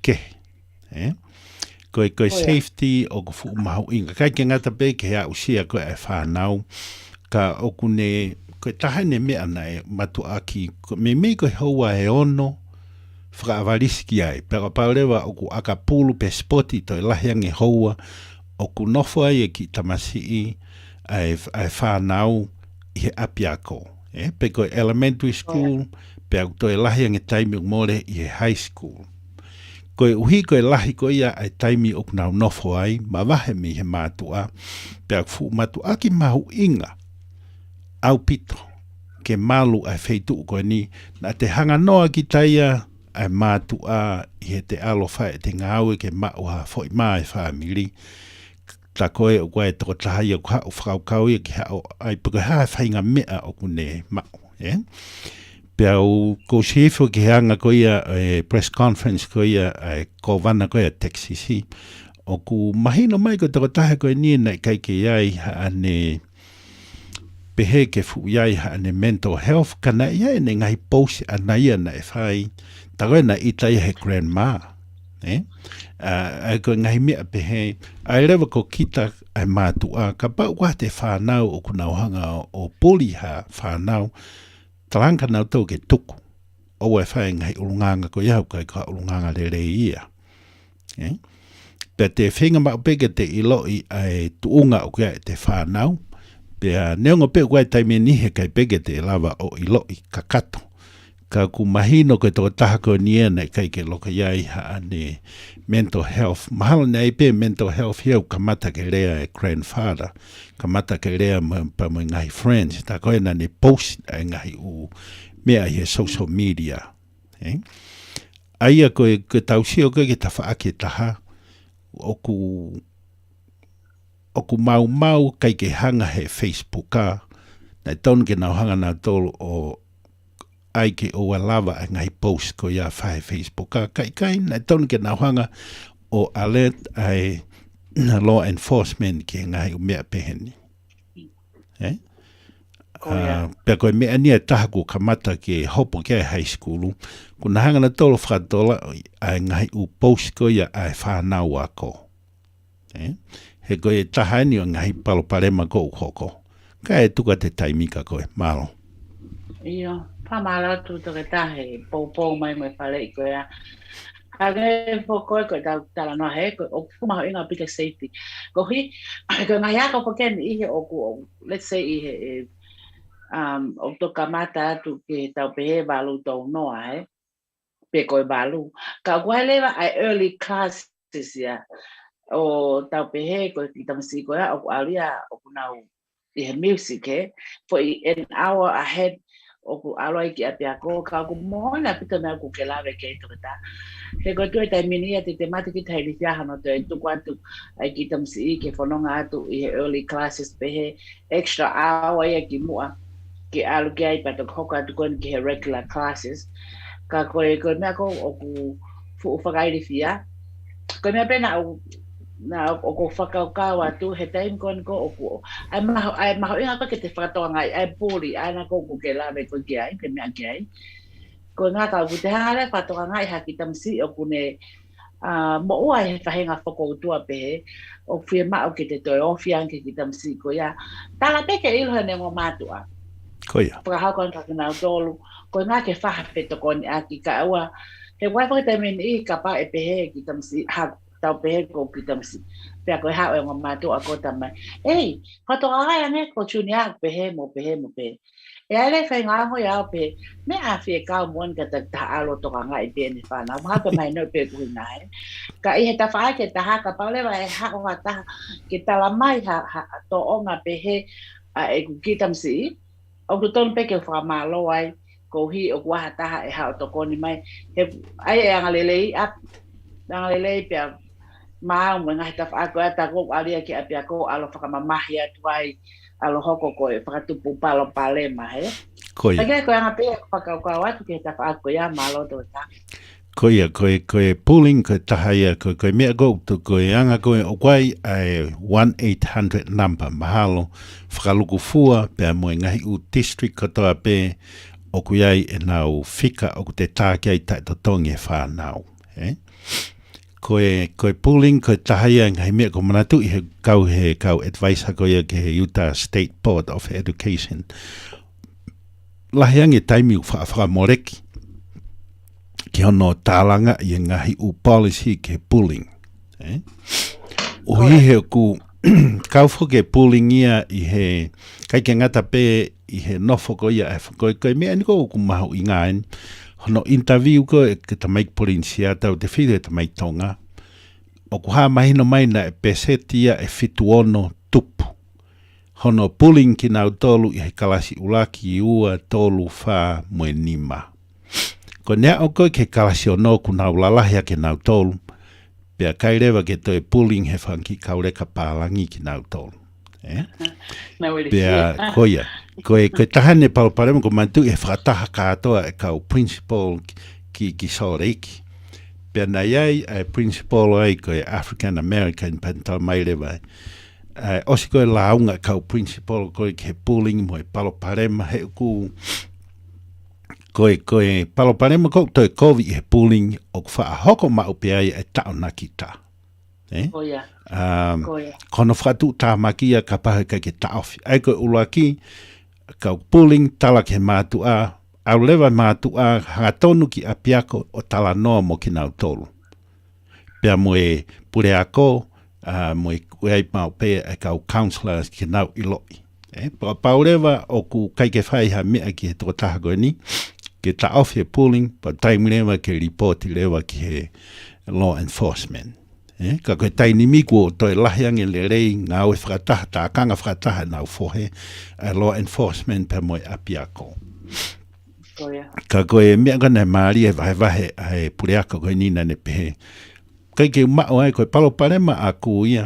koe safety o ku fu mahu inga kai ke ngata pe ke hea usia koe e whanau ka oku ne koe tahane mea nei matu aki me koe haua e ono whakaawarisi ai, pero paurewa o ku akapulu pe spoti to lahiangi haua o ku nofo ai e ki tamasi ai whanau i he apiako. Pe koe elementary school, pe au to lahiangi taimi more i he high school. Koe uhi koe lahi koe ia ai taimi o kunau nofo ai, ma wahe mi he mātua, pe au fu mātua ki mahu inga, au pito, ke malu ai feitu koe ni, na te hanga noa ki taia, ai mātua i he te alo whae te ngāue ke maua fo i mai whamiri. Ta koe o koe toko tahai o kua o whakaukau i ki hao ai puka hae whainga mea o kune mau. Pea o ko shefo ki hanga ko ia press conference ko ia ko wana ko ia Texas o ku mahino mai ko toko tahai ko ni na kai ke iai ane pehe ke fu iai ane mental health kana iai ne ngai post ana ia na e whai tagoe na itai he grandma, ko ngai mea pehe, ai rewa ko kita ai mātua, ka pau kwa te whanau o kunauhanga o poli ha whanau, talanga nau tau ke tuku, o e whai ngai urunganga ko iau kai ka urunganga lere ia. Pea te whenga mau peke te iloi ai tuunga o kia te whanau, pea neongo pe kwa taime nihe kai peke te lava o iloi kakato. Ka ku mahino ko toko taha ko nia nei kai ke loka iai ane mental health. Mahalo nei pe mental health hiau kamata ke rea e grandfather. Kamata ke rea pa mo ngai friends. Ta koe na ne post e ngai u mea i he social media. Aia koe tausio koe ke ta whaake taha. Oku mau kai ke hanga he Facebook ka. Nei tonu ke nau hanga na tolu o ai ke o lava ngai post ko ia whae Facebook kai na tonu ke nau hanga o alert ai law enforcement ke ngai umea peheni. Pea koe mea nia taha ko kamata ke hopo ke high school kuna hanga na tolo whakatola ai ngai u post ko ia ai whanau ako. He koe taha ni o ngai palo parema ko ukoko. Ka e tuka te taimika koe, malo. Iyo. Pamala tu to tahe po mai mai fale ko ya age po ko tala no he ko kuma inga big safety ko hi ko nga ya ko ken I o ku let's say I o to kamata tu ke ta pe balu to no ai pe ko balu ka ko leva ai early classes ya o ta pe ko ti tam si ko ya o alia o na I music for an hour ahead o ku aloi ki apia ko ka ku mona pita na ku ke lave ke to ta he go to ta minia te temati ki thai lia hano te tu kwatu ai ki tam si ke fononga atu I early classes pe he extra hour ya ki mua ki alu ki ai pa to hoka tu kon ki regular classes ka ko na ko o ku fu fagai ri fia ko me pena na o ko whakaukawa tu he time kon ko o ku ai maho inga ke te whakatoa ngai ai poli ai na ko ke lawe ko ki ai ke mea ki ai ko ngā kau te hare whatoa ngai haki tamsi o kune mo ua he whahenga whakoutua pe o whia mao ke te toi ofia anke ki tamsi ko ia tala peke ilohe ne ngō mātua ko ia whakahau kon kakinau tolu ko ngā ke whaha peto koni aki ka ua he waiwhaka te meni I ka pa e pehe ki tamsi tau pehe ko kitamsi pe ko ha e ngama to ako tamai ko to ai ane ko chunia pehe mo pehe e ale fa nga ho ya pe me a fi ka mon ka ta alo to nga i pe ni fa na ma ka mai no pe ku nai ka i ta fa ke ta ha ka pa le va ha o ta ke ta la mai ha to o nga pehe a e ku kitamsi o ku ton pe ke fa ma lo ai ko hi o wa ta e ha to ko ni mai he ai e nga le ap nga le pe ma mo nga ta fa ko ta ko ali ke apia ko alo fa ma mahia tuai alo hoko ko e fa tu palo pale ma he Koia. Aga ko nga pe fa ka watu ke ta fa ko ya malo to ta Koia, koe pooling, koe tahaia, koe mea go, koe anga koe o kwai ai 1-800 number, mahalo, whakaluku fua, pea moe ngahi u district katoa pe, o kui ai e nau whika o te tāke ai tai totongi e whānau. Koe pooling, koe tahaia ngahi mea ko manatu i he kau advice hakoia ke he Utah State Board of Education. Lahiangi taimi u whakamoreki. Ki hono tālanga i ngahi u policy ke pooling. O hihe ku kaufo ke pooling ia i he kai ke ngata pe i he nofo ko ia e whakoe mea ni ko ku mahu i ngain. Hono interview ko e ke ta make provincia tau te whire ta make tonga. O ku haa mahino mai na e pesetia e fitu ono tupu. Hono pooling ki nau tolu i he kalasi ulaki i ua tolu wha moe nima. Ko nea o koe ke kalasi o no ku nau lalahia ke nau tolu. Pea kai rewa ke toi pooling he whanki kaureka pālangi ki nau tolu. Pea koia. Koe tahane paloparema ko mantu e whakataha katoa e kau principal ki Soreiki. Pea na iai e principal ai koe African American pental mai rewa. Osi koe launga kau principal koe ke pooling mo e paloparema he ku koe paloparema ko toi kovi he pooling o ku wha hoko mau pea e tau nakita. Koia. Kono whatu tā makia ka pahe kai ke taofi. Ai koe ulaki kau pooling tala ke mātua, au lewa mātua hangatonu ki apiako o tala noa mo ki nau tolu. Pea moe pure ako, moe kuei mau pea e kau counselors ki nau iloi. Pau lewa o ku kai ke whai ha mea ki he toko taha koe ni, ke taofi e pooling, pa taimi lewa ke reporti lewa ki he law enforcement. Ka koe taini miku o toi lahiange le rei ngā ue whakataha, tā kanga whakataha nau fohe, law enforcement pe moe apiako. Ka koe mea kona maari e vahe ai pureaka koe nina ne pehe. Kai ke umao ai koe paloparema a kuia,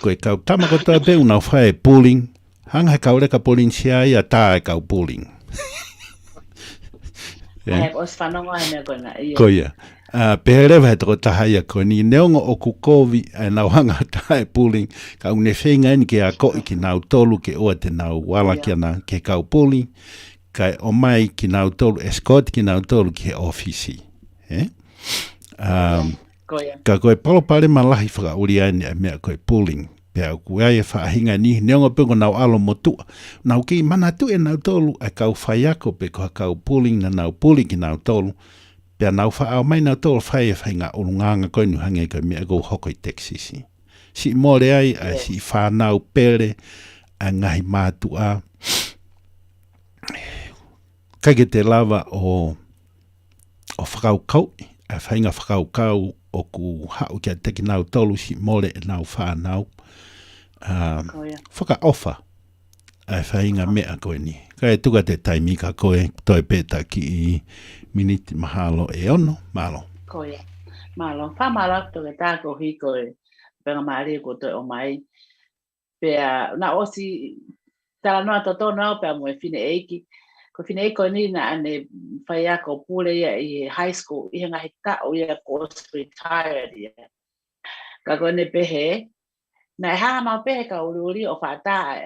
koe kau tamakotoa pe unau whae pooling, hanga he kaureka pooling sia ia tā e kau pooling. Os whanonga he mea kona. Koia. Peherewa he toko taha ia koe ni neongo o kukovi e nau hanga tae pooling ka une whenga ni ke a koi ki nau tolu ke oa te nau wala ki ana ke kau pooling kai o mai ki nau tolu escort ki nau tolu ki he ofisi. Ka koe palopare ma lahi whaka uri aini a mea koe pooling pea koe ai e whaahinga ni neongo peko nau alo motua nau ki manatu e nau tolu a kau whaiako pe koha kau pooling na nau pooling ki nau tolu pea nau whaau mai nau tōl whai e whainga urunganga koe nu hange koe mea go hoko i Texasi. Si more ai, si whanau pere, a ngahi mātua. Kai ke te lava o whakau kau, a whainga whakau kau o ku hau kia teki nau tolu si more e nau whanau. Whaka ofa, a whainga mea koe ni. Kai tuka te taimi ka koe, toi pēta ki i miniti mahalo e ono, malo. Koia. Malo. Wha malo to ke tāko hi koe penga maari ko toi o mai. Pea, na osi tala noa to tono au pea moe fine eiki. Ko fine eiko ni na ane whai ako pule ia i high school. I ngahi tau ia ko retired ia. Ka koe ne pehe. Na e haa mau pehe ka uri o whata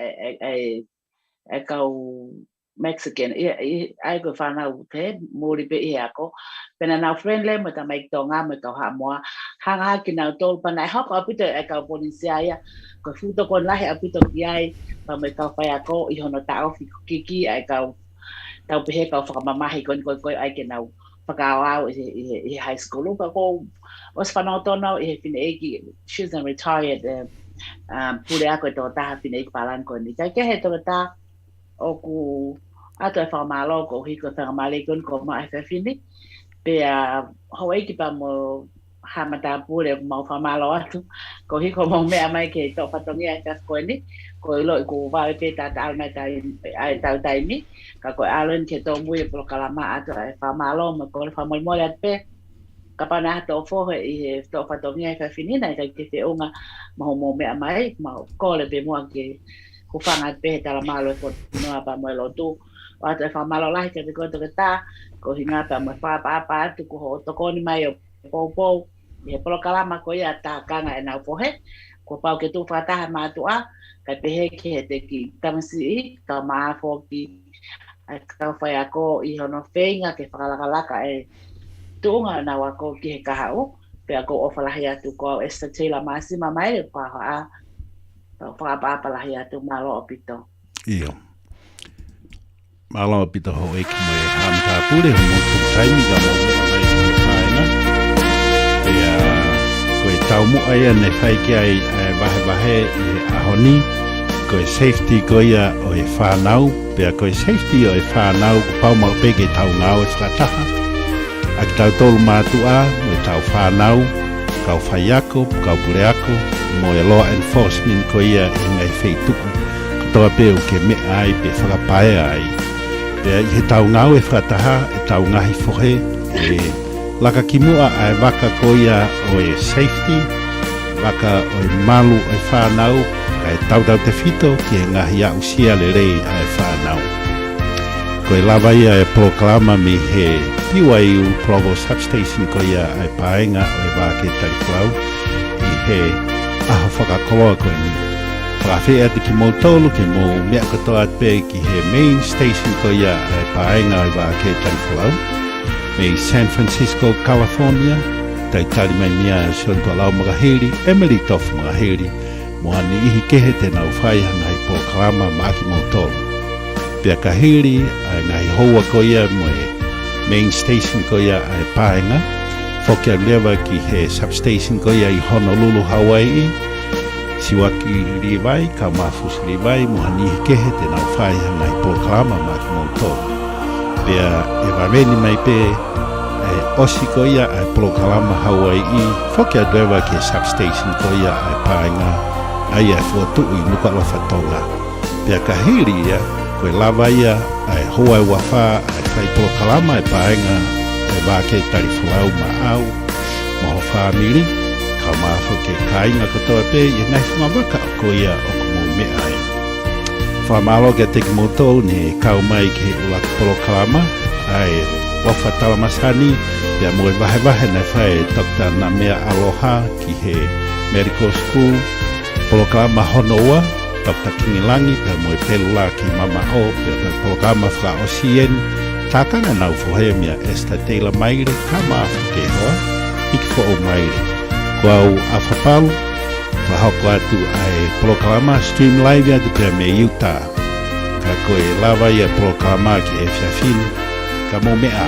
e kau Mexican, ai ko whanau te, mōri pe i ako. Pena nau friendly, mo ta mai tonga, mo kau hamoa. Hanga ki nau tolu, pa nai hoko apito e kau polisia ia. Ko futo kon lahi apito ki ai, pa mo kau whai ako, i hono tau kiki, ai kau tau pehe kau whakamamahi kon koi ai ke nau whakawau i high school. Ka ko was whanotono i he whineiki, she's a retired pule ako tō taha whineiki palanko ni. Kai ke he tō tā o ku ato e whamalo ko hiko whangamale kun ko ma e whiwhini. Pea Hawaii pa mo hamata pule mau whamalo atu. Ko hiko mo mea mai ke tō whatongi ai kas koe ni. Ko ilo i ku wawe pe tata almai ai tau taimi. Ka koe alen ke tō mui e polo kalama ato e whamalo ma ko whamoimoi at pe. Ka pana tō whohe i he tō whatongi ai whiwhini nei kai ke te unga maho mo mea mai. Ma ko le pe mua ke ku whanga at pe he tala malo e whonoa pa mo e lotu. O ato e whamalo lahi ka te koto ke tā. Ko hinga pa mo whapapa atu ko ho tokoni mai o pou. I he polo kalama ko ia tā kanga e nau pohe. Ko pau ke tū whataha mātua. Kai pehe ke he te ki tamasi i. Ka maa whoki. Ai kau whai ako i hono whenga ke whakalakalaka e tūnga nau ako ki he kahau. Pea ko ofalahi atu ko esta teila maasima mai. Paho a whapapa lahi atu malo o pito. Iyo. Malo o pito ho eki mo e hamta pule ho mo tu taimi ka mo e mai ki whaena. Pea koe tau mu aia ne whai ki ai wahe i ahoni. Koe safety ko ia o e whanau. Pea koe safety o e whanau ko pau mau pege tau ngau e whakataha. Aki tau tolu mātua mo e tau whanau. Kau whai ako, kau pule ako. Mo e law enforcement ko ia i ngai wheituku. Toa peo ke me ai pe whakapae ai. Pea i he tau ngau e whakataha, e tau ngahi whohe, e laka ki mua ai waka ko ia o e safety, waka o e malu o e whanau, ka e tau te whito ki e ngahi a usia le rei a e whanau. Ko e lawa ia e proklama me he piwa i u Provo Substation ko ia ai paenga o e wake tariflau, i he aho whakakoloa ko e ni. Whakawhi ati ki mō tōlu ki mō mea katoa atpe ki he main station ko ia e paenga i wā ke tariflau. Me San Francisco, California, tai tari mai mia Sion Tualau Makaheri, Emily Tofu Makaheri, mo ani ihi kehe te nau whaihanga i pōkalama maki mō tōlu. Pea kaheri, ai ngai hoa ko ia mo e main station ko ia e paenga, whokia lewa ki he substation ko ia i Honolulu, Hawaii, Siwaki riwai, ka mafus riwai, muhani kehe te nau whaihanga i pōkalama maki mō tōlu. Pea e waweni mai pe osi ko ia ai pōkalama Hawaii, whokia lewa ki substation ko ia ai paenga, ai e fuatu i nukala whatonga. Pea kahiri ia, koe lawa ia ai hoa e wawha, ai whai pōkalama ai paenga, ai wāke tariflau ma au, moho whamiri, ka mafo ke kainga katoa pe i ngai whamawaka o ko ia o kumu me ai. Whamalo ke teki motou ne kau mai ke ulaki polokalama ai wafa talamasani pia moe wahe na whae Dr. Namea Aloha ki he medical school polokalama Honoua Dr. Kingilangi pia moe pelula ki mama o pia polokalama wha o CN tākanga nau whohea mea Esther Taylor Maire ka mafo ke hoa hiki fo o Maire. Kau awhapalu, wahoko atu ai polokalama stream live atu pia me Utah. Ka koe lawa ia polokalama ki e whiawhinu, ka mo mea.